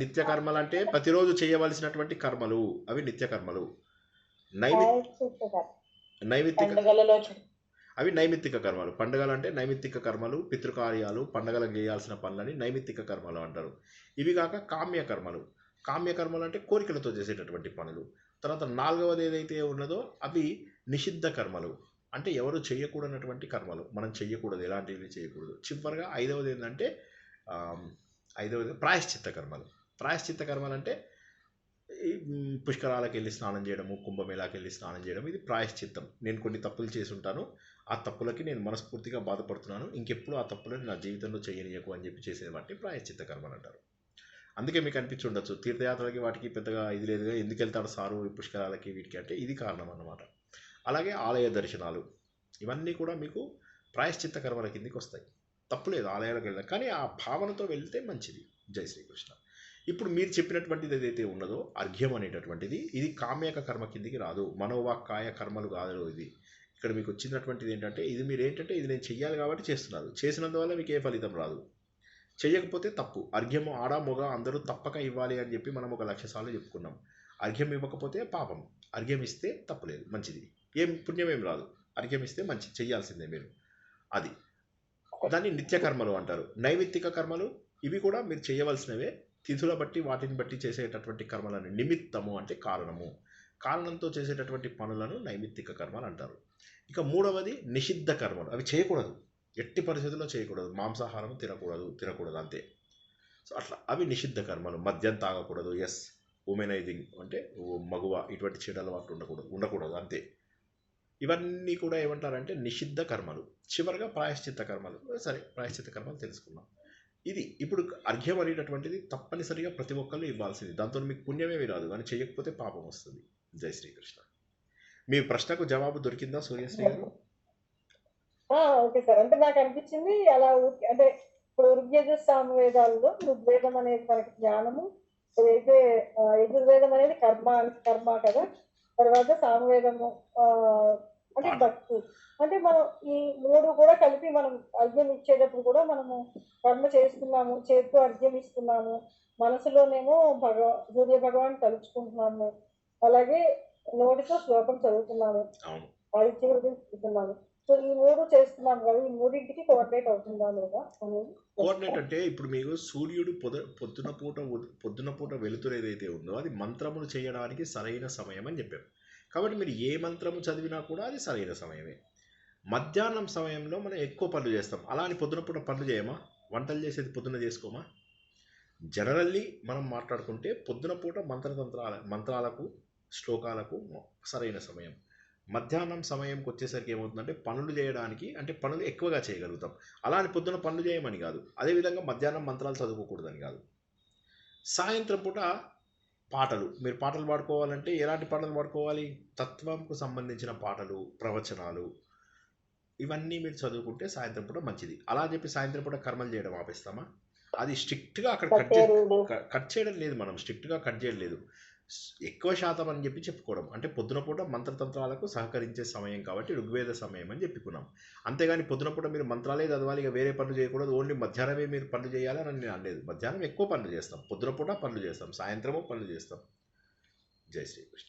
నిత్య కర్మలు అంటే ప్రతిరోజు చేయవలసినటువంటి కర్మలు, అవి నిత్య కర్మలు. అవి నైమిత్తిక కర్మలు. పండుగలు అంటే నైమిత్తిక కర్మలు, పితృకార్యాలు, పండుగలకు చేయాల్సిన పనులని నైమిత్తిక కర్మలు అంటారు. ఇవి కాక కామ్య కర్మలు అంటే కోరికలతో చేసేటటువంటి పనులు. తర్వాత 4వది ఏదైతే ఉన్నదో అవి నిషిద్ధ కర్మలు, అంటే ఎవరు చేయకూడనటువంటి కర్మలు, మనం చేయకూడదు, ఎలాంటివి చేయకూడదు. చివరిగా 5వది ఏంటంటే ప్రాయశ్చిత్త కర్మలు అంటే పుష్కరాలకు వెళ్ళి స్నానం చేయడము, కుంభమేళాకి వెళ్ళి స్నానం చేయడం, ఇది ప్రాయశ్చిత్తం. నేను కొన్ని తప్పులు చేసి ఉంటాను, ఆ తప్పులకి నేను మనస్ఫూర్తిగా బాధపడుతున్నాను, ఇంకెప్పుడు ఆ తప్పులను నా జీవితంలో చేయనీయకు అని చెప్పి చేసే వాటిని ప్రాయశ్చిత్త కర్మలు అంటారు. అందుకే మీకు అనిపించి ఉండొచ్చు తీర్థయాత్రలకి వాటికి పెద్దగా ఇది లేదుగా, ఎందుకు వెళ్తాడు సారు పుష్కరాలకి వీటికి అంటే ఇది కారణం అన్నమాట. అలాగే ఆలయ దర్శనాలు, ఇవన్నీ కూడా మీకు ప్రాయశ్చిత్త కర్మల కిందికి వస్తాయి. తప్పులేదు ఆలయాలకు వెళ్ళడం, కానీ ఆ భావనతో వెళ్తే మంచిది. జై శ్రీకృష్ణ. ఇప్పుడు మీరు చెప్పినటువంటిది ఏదైతే ఉన్నదో అర్ఘ్యం అనేటటువంటిది, ఇది కామ్యక కర్మ కిందికి రాదు, మనోవాక్కాయ కర్మలు కాదు. ఇది ఇక్కడ మీకు వచ్చినటువంటిది ఏంటంటే ఇది ఇది నేను చెయ్యాలి కాబట్టి చేస్తున్నారు, చేసినందువల్ల మీకు ఏ ఫలితం రాదు. చేయకపోతే తప్పు. అర్ఘ్యము ఆడ మొగ అందరూ తప్పక ఇవ్వాలి అని చెప్పి మనం ఒక 1,00,000 సార్లు చెప్పుకున్నాం. అర్ఘ్యం ఇవ్వకపోతే పాపం, అర్ఘ్యం ఇస్తే తప్పులేదు, మంచిది, ఏం పుణ్యం ఏం రాదు. అర్ఘ్యం ఇస్తే మంచి చెయ్యాల్సిందే మీరు, అది దాన్ని నిత్య కర్మలు అంటారు. నైమిత్తిక కర్మలు ఇవి కూడా మీరు చేయవలసినవే, తిథుల బట్టి వాటిని బట్టి చేసేటటువంటి కర్మలను నిమిత్తము అంటే కారణంతో చేసేటటువంటి పనులను నైమిత్తిక కర్మలు అంటారు. ఇక 3వది నిషిద్ధ కర్మలు, అవి చేయకూడదు, ఎట్టి పరిస్థితుల్లో చేయకూడదు. మాంసాహారం తినకూడదు అంతే. సో అట్లా అవి నిషిద్ధ కర్మలు. మద్యం తాగకూడదు, ఉమెనైజింగ్ అంటే మగువ, ఇటువంటి చెడు అలవాట్లు ఉండకూడదు అంతే. ఇవన్నీ కూడా ఏమంటారంటే నిషిద్ధ కర్మలు. చివరిగా ప్రాయశ్చిత్త కర్మలు. సరే, ప్రాయశ్చిత్త కర్మలు తెలుసుకున్నాం. ఇది ఇప్పుడు అర్ఘ్యం అనేటటువంటిది తప్పనిసరిగా ప్రతి ఒక్కళ్ళు ఇవ్వాల్సింది, దాంతో మీకు పుణ్యమేమి రాదు, కానీ చేయకపోతే పాపం వస్తుంది. జై శ్రీకృష్ణ. మీ ప్రశ్నకు జవాబు దొరికిందా సూర్యశ్రీ గారు? Okay sir. అంటే నాకు అనిపించింది అలా, అంటే ఇప్పుడు ఋగ్వేద సామవేదాలలో ఋగ్వేదం అనేది మనకి జ్ఞానము, ఏదైతే యజుర్వేదం అనేది కర్మ కదా, తర్వాత సామవేదము అంటే భక్తి. అంటే మనం ఈ 3 కూడా కలిపి మనం అర్ఘ్యం ఇచ్చేటప్పుడు కూడా మనము కర్మ చేస్తున్నాము, చేతితో అర్ఘ్యం ఇస్తున్నాము, మనసులోనేమో సూర్య భగవాన్ తలుచుకుంటున్నాము, అలాగే నోటితో శ్లోకం చదువుతున్నాము, ఆదిత్య చదువుతున్నాము. సో ఈ 3 చేస్తున్నాం కదా, ఈ 3టికి కోఆర్డినేట్ అవుతుందా లేదా అనేది. కోఆర్డినేట్ అంటే ఇప్పుడు మీకు సూర్యుడు పొద్దున పూట వెలుతురు ఏదైతే ఉందో అది మంత్రములు చేయడానికి సరైన సమయం అని చెప్పారు. కాబట్టి మీరు ఏ మంత్రము చదివినా కూడా అది సరైన సమయమే. మధ్యాహ్నం సమయంలో మనం ఎక్కువ పనులు చేస్తాం, అలా అని పొద్దున పూట పనులు చేయమా? వంటలు చేసేది పొద్దున చేసుకోమా? జనరల్లీ మనం మాట్లాడుకుంటే పొద్దున పూట మంత్రాలకు శ్లోకాలకు సరైన సమయం. మధ్యాహ్నం సమయంకి వచ్చేసరికి ఏమవుతుందంటే పనులు చేయడానికి, అంటే పనులు ఎక్కువగా చేయగలుగుతాం. అలా అని పొద్దున పనులు చేయమని కాదు, అదేవిధంగా మధ్యాహ్నం మంత్రాలు చదువుకోకూడదని కాదు. సాయంత్రం పూట మీరు పాటలు పాడుకోవాలంటే ఎలాంటి పాటలు పాడుకోవాలి? తత్వంకు సంబంధించిన పాటలు, ప్రవచనాలు, ఇవన్నీ మీరు చదువుకుంటే సాయంత్రం పూట మంచిది. అలా చెప్పి సాయంత్రం పూట కర్మలు చేయడం ఆపేస్తామా? అది స్ట్రిక్ట్గా అక్కడ కట్ చేయడం లేదు, మనం స్ట్రిక్ట్గా కట్ చేయడం లేదు, ఎక్కువ శాతం అని చెప్పి చెప్పుకోవడం. అంటే పొద్దున పూట మంత్రతంత్రాలకు సహకరించే సమయం కాబట్టి ఋగ్వేద సమయం అని చెప్పుకున్నాం. అంతేగాని పొద్దున పూట మీరు మంత్రాలే చదవాలి, ఇక వేరే పనులు చేయకూడదు, ఓన్లీ మధ్యాహ్నమే మీరు పనులు చేయాలని నేను అనలేదు. మధ్యాహ్నం ఎక్కువ పనులు చేస్తాం, పొద్దున పూట పనులు చేస్తాం, సాయంత్రము పనులు చేస్తాం. జై శ్రీకృష్ణ.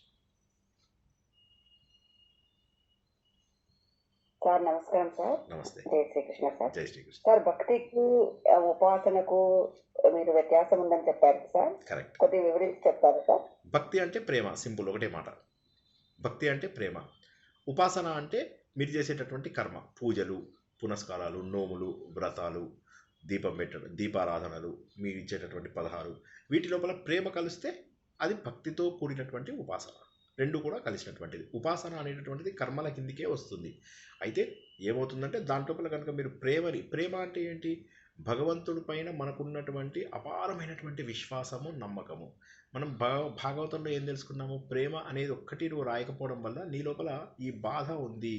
సార్ నమస్కారం సార్. నమస్తే. జై శ్రీకృష్ణ సార్. జై శ్రీకృష్ణ. సార్ భక్తికి ఉపాసనకు మీరు వ్యత్యాసం ఉందని చెప్పారు సార్. కరెక్ట్. కొద్దిగా వివరించి చెప్తారు సార్. భక్తి అంటే ప్రేమ, సింపుల్, ఒకటే మాట. భక్తి అంటే ప్రేమ. ఉపాసన అంటే మీరు చేసేటటువంటి కర్మ, పూజలు, పునస్కారాలు, నోములు, వ్రతాలు, దీపం పెట్టడం, దీపారాధనలు, మీరు ఇచ్చేటటువంటి 16 వీటి లోపల ప్రేమ కలిస్తే అది భక్తితో కూడినటువంటి ఉపాసన. రెండు కూడా కలిసినటువంటిది. ఉపాసన అనేటటువంటిది కర్మల కిందికే వస్తుంది. అయితే ఏమవుతుందంటే దాంట్లోపల కనుక మీరు ప్రేమ అంటే ఏంటి? భగవంతుడి పైన మనకున్నటువంటి అపారమైనటువంటి విశ్వాసము, నమ్మకము. మనం భాగవతంలో ఏం తెలుసుకున్నాము? ప్రేమ అనేది ఒక్కటి నువ్వు రాయకపోవడం వల్ల నీ లోపల ఈ బాధ ఉంది,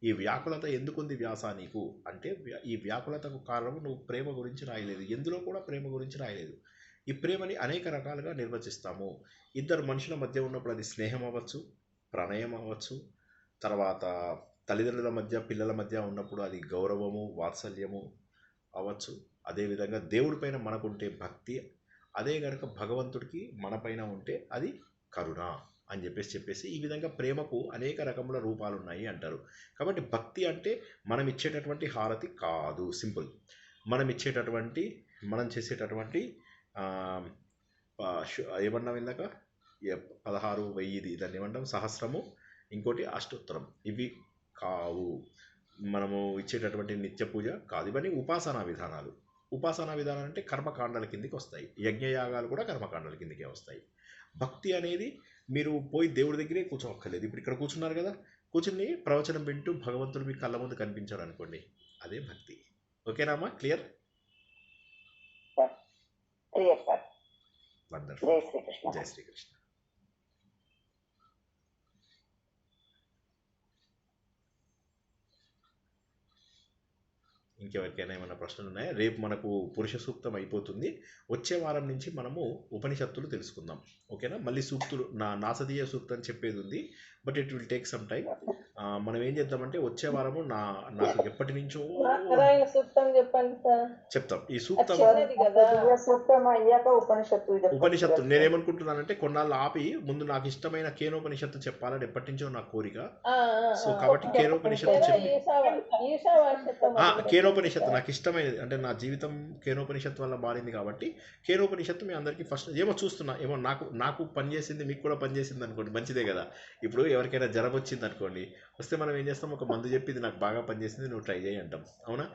ఈ వ్యాకులత ఎందుకుంది వ్యాస నీకు అంటే, ఈ వ్యాకులతకు కారణం నువ్వు ప్రేమ గురించి రాయలేదు, ఎందులో కూడా ప్రేమ గురించి రాయలేదు. ఈ ప్రేమని అనేక రకాలుగా నిర్వచిస్తాము. ఇద్దరు మనుషుల మధ్య ఉన్నప్పుడు అది స్నేహం అవ్వచ్చు, ప్రణయం అవ్వచ్చు, తర్వాత తల్లిదండ్రుల మధ్య, పిల్లల మధ్య ఉన్నప్పుడు అది గౌరవము, వాత్సల్యము అవ్వచ్చు. అదేవిధంగా దేవుడి పైన మనకుంటే భక్తి, అదే కనుక భగవంతుడికి మన పైన ఉంటే అది కరుణ అని చెప్పేసి ఈ విధంగా ప్రేమకు అనేక రకముల రూపాలు ఉన్నాయి అంటారు. కాబట్టి భక్తి అంటే మనం ఇచ్చేటటువంటి హారతి కాదు, సింపుల్. మనం చేసేటటువంటి ఏమన్నాం ఇందాక, 16,000 దాన్ని ఏమంటాం, సహస్రము, ఇంకోటి అష్టోత్తరం, ఇవి కావు. మనము ఇచ్చేటటువంటి నిత్య పూజ కాదు. ఇవన్నీ ఉపాసనా విధానాలు. ఉపాసనా విధానాలు అంటే కర్మకాండాల కిందికి వస్తాయి. యజ్ఞయాగాలు కూడా కర్మకాండాల కిందికే వస్తాయి. భక్తి అనేది మీరు పోయి దేవుడి దగ్గరే కూర్చోక్కర్లేదు. ఇప్పుడు ఇక్కడ కూర్చున్నారు కదా, కూర్చుని ప్రవచనం వింటూ భగవంతుడు మీ కళ్ళ ముందు కనిపించాడు అనుకోండి, అదే భక్తి. ఓకేనామా? క్లియర్? వండర్ఫుల్. జై శ్రీకృష్ణ. ఇంకెవరికైనా ఏమైనా ప్రశ్నలు ఉన్నాయా? రేపు మనకు పురుష సూక్తం అయిపోతుంది. వచ్చే వారం నుంచి మనము ఉపనిషత్తులు తెలుసుకుందాం. ఓకేనా? మళ్ళీ సూక్తులు, నాసదీయ సూక్తం చెప్పేది ఉంది, but it will take some time. మనం ఏం చేద్దామంటే వచ్చే వారము నాకు ఎప్పటి నుంచో సూక్తం చెప్పండి సార్. చెప్తాం. ఈ సూక్తం ఉపనిషత్తు నేనేమనుకుంటున్నానంటే కొన్నాళ్ళు ఆపి ముందు నాకు ఇష్టమైన కేనోపనిషత్తు చెప్పాలని ఎప్పటి నుంచో నా కోరిక. సో కాబట్టి కేనోపనిషత్తు కేనోపనిషత్తు నాకు ఇష్టమైనది. అంటే నా జీవితం కేనోపనిషత్తు వల్ల మారింది కాబట్టి కేనోపనిషత్తు మీ అందరికీ ఫస్ట్ ఏమో చూస్తున్నా, ఏమో నాకు పనిచేసింది, మీకు కూడా పనిచేసింది అనుకోండి, మంచిదే కదా. ఇప్పుడు ఎవరికైనా జ్వరం వచ్చింది అనుకోండి, వస్తే మనం ఏం చేస్తాం, ఒక మందు చెప్పి ఇది నాకు బాగా పనిచేసింది, నువ్వు ట్రై చేయి అంటాం. అవునా?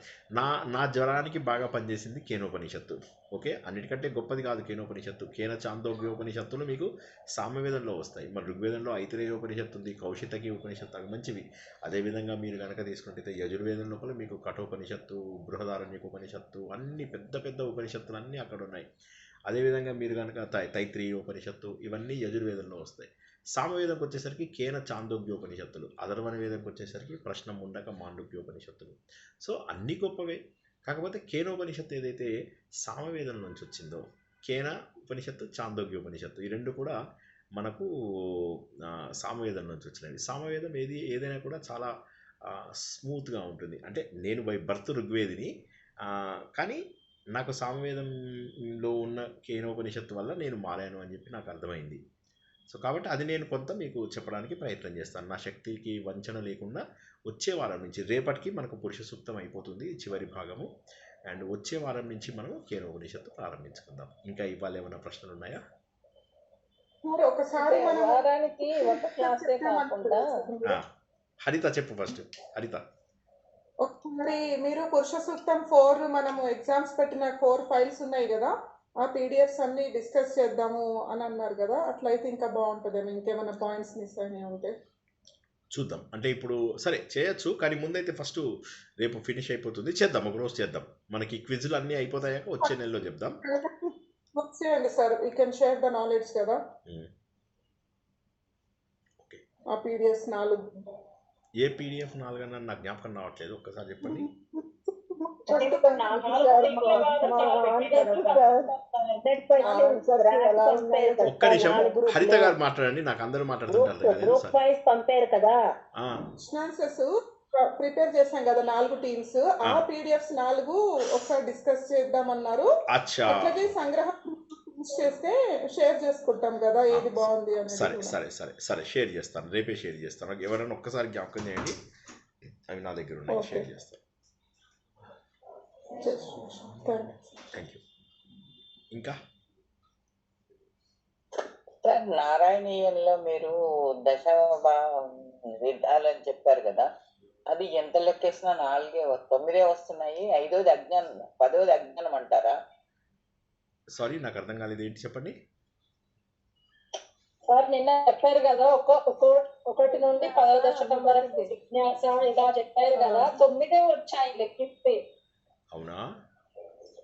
నా జ్వరానికి బాగా పనిచేసింది కేనోపనిషత్తు. ఓకే, అన్నిటికంటే గొప్పది కాదు కేనోపనిషత్తు. కేన చాందోగ్యోపనిషత్తులు మీకు సామవేదంలో వస్తాయి. మరి ఋగ్వేదంలో ఐతిరేయోపనిషత్తు ఉంది, కౌశితకి ఉపనిషత్తు, అవి మంచివి. అదేవిధంగా మీరు కనుక తీసుకుంటే యజుర్వేదం లోపల మీకు కఠోపనిషత్తు, బృహదారణ్యక ఉపనిషత్తు, అన్ని పెద్ద పెద్ద ఉపనిషత్తులు అన్నీ అక్కడ ఉన్నాయి. అదేవిధంగా మీరు కనుక తైత్రీయ ఉపనిషత్తు, ఇవన్నీ యజుర్వేదంలో వస్తాయి. సామవేదంకి వచ్చేసరికి కేన చాందోగ్యోపనిషత్తులు, అధర్వణ వేదంకి వచ్చేసరికి ప్రశ్న ముండక మాండుక్యోపనిషత్తులు. సో అన్ని గొప్పవే. కాకపోతే కేనోపనిషత్తు ఏదైతే సామవేదం నుంచి వచ్చిందో, కేన ఉపనిషత్తు, చాందోగ్యోపనిషత్తు, ఈ రెండు కూడా మనకు సామవేదం నుంచి వచ్చినవి. సామవేదం ఏదైనా కూడా చాలా స్మూత్గా ఉంటుంది. అంటే నేను బై బర్త్ ఋగ్వేదిని, కానీ నాకు సామవేదంలో ఉన్న కేనోపనిషత్తు వల్ల నేను మారాను అని చెప్పి నాకు అర్థమైంది. సో కాబట్టి అది నేను కొంత మీకు చెప్పడానికి ప్రయత్నం చేస్తాను, నా శక్తికి వంచన లేకుండా. వచ్చే వారం నుంచి, రేపటికి మనకు పురుష సూక్తం అయిపోతుంది చివరి భాగము, అండ్ వచ్చే వారం నుంచి మనం కేనోపనిషత్తు ప్రారంభించుకుందాం. ఇంకా ఇవాళ ఏమైనా ప్రశ్నలు ఉన్నాయా? ఒకసారి వారానికి ఒక క్లాసే కాకుండా హరిత చెప్పు ఫస్ట్. హరిత, ఒకసారి మీరు పురుష సూక్తం 4 మనము ఎగ్జామ్స్ పెట్టిన 4 ఫైల్స్ ఉన్నాయి కదా, ఆ పీడిఎఫ్స్ అన్ని డిస్కస్ చేద్దాము అని అన్నారు కదా, అట్లయితే ఇంకా బాగుంటుందేమో. ఇంకేమైనా పాయింట్స్ మిస్ అయినాయి ఉంటే చూద్దాం. అంటే ఇప్పుడు సరే చేయొచ్చు, కానీ ముందైతే ఫస్ట్ రేపు ఫినిష్ అయిపోతుంది, చేద్దాం, ఒక రోజు చేద్దాం. మనకి క్విజ్లు అన్నీ అయిపోతాయాక వచ్చే నెలలో చెప్దాం. చేయండి sir, you can share the knowledge కదా. ఆ పీడిఎఫ్స్ 4 ఏ పీడిఎఫ్ 4 అన్నా నాకు జ్ఞాపకం రావట్లేదు, ఒక్కసారి చెప్పండి. ఒక్క నిమిషం హరిత గారు మాట్లాడండి, నాకు అందరూ మాట్లాడుతుంటారు కదా. ప్రిపేర్ చేసాం కదా 4 టీమ్స్, ఆ పీడిఎఫ్స్ 4 ఒకసారి డిస్కస్ చేద్దామన్నారు. అట్లాగే సంగ్రహం చేస్తే షేర్ చేసుకుంటాం కదా, ఏది బాగుంది అని. సరే సరే సరే సరే షేర్ చేస్తాను, రేపే షేర్ చేస్తాను. ఎవరైనా ఒక్కసారి జ్ఞాపకం చేయండి. అవి నా దగ్గర ఉన్నాయి, ఓకే షేర్ చేస్తాను. Thank you. ఇంకా సార్ నారాయణీయంలో మీరు దశ విధాలు అని చెప్పారు కదా, అది ఎంత లెక్కేసినా 9 వస్తున్నాయి. 5వది అజ్ఞానం, 10వది అజ్ఞానం అంటారా? సారీ నాకు అర్థం కాలేదు, ఏంటి చెప్పండి. సార్ నిన్న చెప్పారు కదా, 1 నుండి 10వ దశకం వరకు జిజ్ఞాస ఇలా చెప్పారు కదా, 9 వచ్చాయి లెక్కిస్తే. అవునా?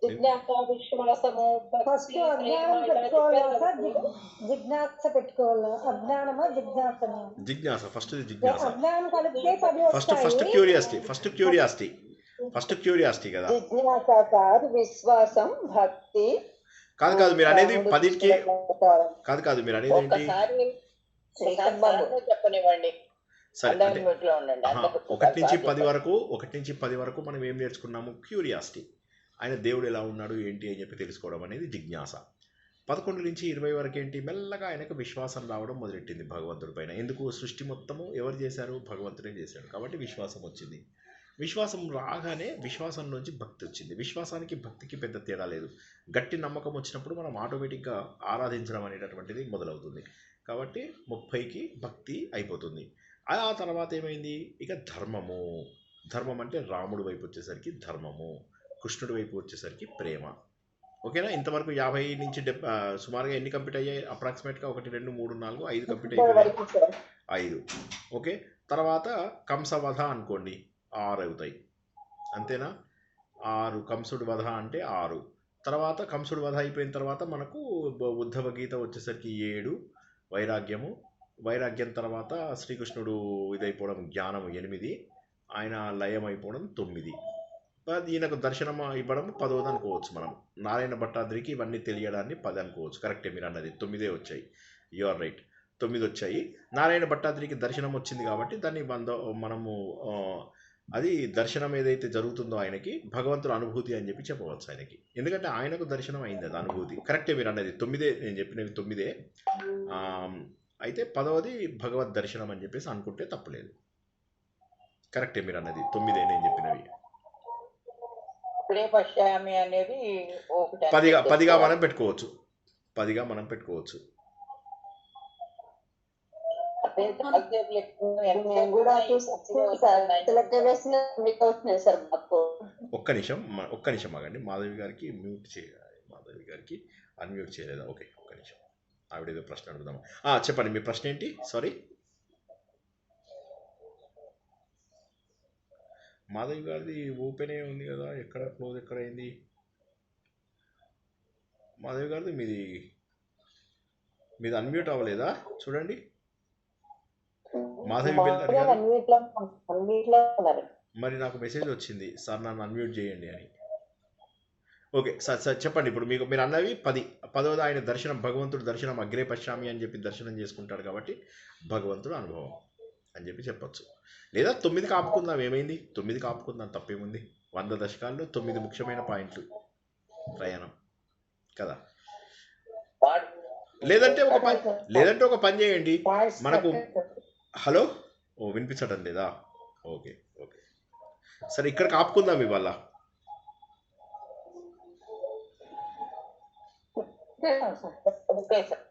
జిజ్ఞాస, విశ్వాసము, ఫస్ట్ అజ్ఞానం పెట్టుకోవాలా సార్, జిజ్ఞాస పెట్టుకోవాలా? అజ్ఞానమా జిజ్ఞాసనా? జిజ్ఞాస, ఫస్ట్ జిజ్ఞాస. అజ్ఞానం కలిపితే 10 ఫస్ట్ క్యూరియాసిటీ కదా. జిజ్ఞాస సార్, విశ్వాసం, భక్తి. కాదు మీరు అనేది 10కి కాదు మీరు అనేది ఏంటి? ఒక్కసారి చెప్పనివ్వండి. సరే అంటే 1 నుంచి 10 వరకు మనం ఏం నేర్చుకున్నాము? క్యూరియాసిటీ. ఆయన దేవుడు ఎలా ఉన్నాడు ఏంటి అని చెప్పి తెలుసుకోవడం అనేది జిజ్ఞాస. 11 నుంచి 20 వరకు ఏంటి? మెల్లగా ఆయనకు విశ్వాసం రావడం మొదలెట్టింది భగవంతుడి పైన. ఎందుకు? సృష్టి మొత్తము ఎవరు చేశారు? భగవంతుడే చేశాడు. కాబట్టి విశ్వాసం వచ్చింది. విశ్వాసం రాగానే విశ్వాసం నుంచి భక్తి వచ్చింది. విశ్వాసానికి భక్తికి పెద్ద తేడా లేదు. గట్టి నమ్మకం వచ్చినప్పుడు మనం ఆటోమేటిక్గా ఆరాధించడం అనేటటువంటిది మొదలవుతుంది. కాబట్టి 30కి భక్తి అయిపోతుంది. ఆ తర్వాత ఏమైంది? ఇక ధర్మం అంటే రాముడి వైపు వచ్చేసరికి ధర్మము, కృష్ణుడి వైపు వచ్చేసరికి ప్రేమ. ఓకేనా? ఇంతవరకు 50 నుంచి సుమారుగా ఎన్ని కంప్లీట్ అయ్యాయి? అప్రాక్సిమేట్గా 1 2 3 4 5 కంప్లీట్ అయిపోయాయి. 5. ఓకే. తర్వాత కంసవధ అనుకోండి, 6 అవుతాయి. అంతేనా? 6 కంసుడి వధ అంటే 6. తర్వాత కంసుడి వధ అయిపోయిన తర్వాత మనకు ఉద్ధవ గీత వచ్చేసరికి 7. వైరాగ్యం తర్వాత శ్రీకృష్ణుడు ఇదైపోవడం జ్ఞానం 8. ఆయన లయం అయిపోవడం 9. ఈయనకు దర్శనం ఇవ్వడం 10వది అనుకోవచ్చు మనం. నారాయణ భట్టాద్రికి ఇవన్నీ తెలియడాన్ని 10 అనుకోవచ్చు. కరెక్టే మీరు అన్నది, 9 వచ్చాయి. యు ఆర్ రైట్, 9 వచ్చాయి. నారాయణ భట్టాద్రికి దర్శనం వచ్చింది కాబట్టి దాన్ని మనము అది దర్శనం ఏదైతే జరుగుతుందో ఆయనకి భగవంతుడు అనుభూతి అని చెప్పి చెప్పవచ్చు ఆయనకి. ఎందుకంటే ఆయనకు దర్శనం అయింది, అది అనుభూతి. కరెక్టే మీరు అన్నది, 9 నేను చెప్పినవి 9. అయితే 10వది భగవద్ దర్శనం అని చెప్పేసి అనుకుంటే తప్పులేదు. కరెక్టే మీరు అన్నది, 9 నేను చెప్పినవి. అనేది 10గా మనం పెట్టుకోవచ్చు. 10గా మనం పెట్టుకోవచ్చు. ఒక్క నిమిషం ఆగండి. మాధవి గారికి మ్యూట్ చేయాలి. మాధవి గారికి అన్మ్యూట్ చేయలేదా? ఓకే, ఒక్క నిమిషం. ఆవిడ ఏదో ప్రశ్న అడుగుదాం. చెప్పండి, మీ ప్రశ్న ఏంటి? సారీ, మాధవి గారిది ఓపెనే ఉంది కదా, ఎక్కడ క్లోజ్ ఎక్కడ అయింది? మాధవి గారిది మీది అన్మ్యూట్ అవ్వలేదా? చూడండి. మాధవి మరి నాకు మెసేజ్ వచ్చింది, సార్ నన్ను అన్మ్యూట్ చేయండి అని. ఓకే సార్ చెప్పండి. ఇప్పుడు మీరు అన్నవి 10వది ఆయన దర్శనం, భగవంతుడు దర్శనం అగ్రే పశ్చామి అని చెప్పి దర్శనం చేసుకుంటాడు కాబట్టి భగవంతుడు అనుభవం అని చెప్పి చెప్పచ్చు. లేదా 9కి ఆపుకుందాం, ఏమైంది? 9కి ఆపుకుందాం, తప్పేముంది? 100 దశకాల్లో 9 ముఖ్యమైన పాయింట్లు ప్రయాణం కదా. లేదంటే ఒక పని చేయండి. మనకు హలో వినిపించడం లేదా? ఓకే సరే, ఇక్కడికి ఆపుకుందాం ఇవాళ. Okay sir.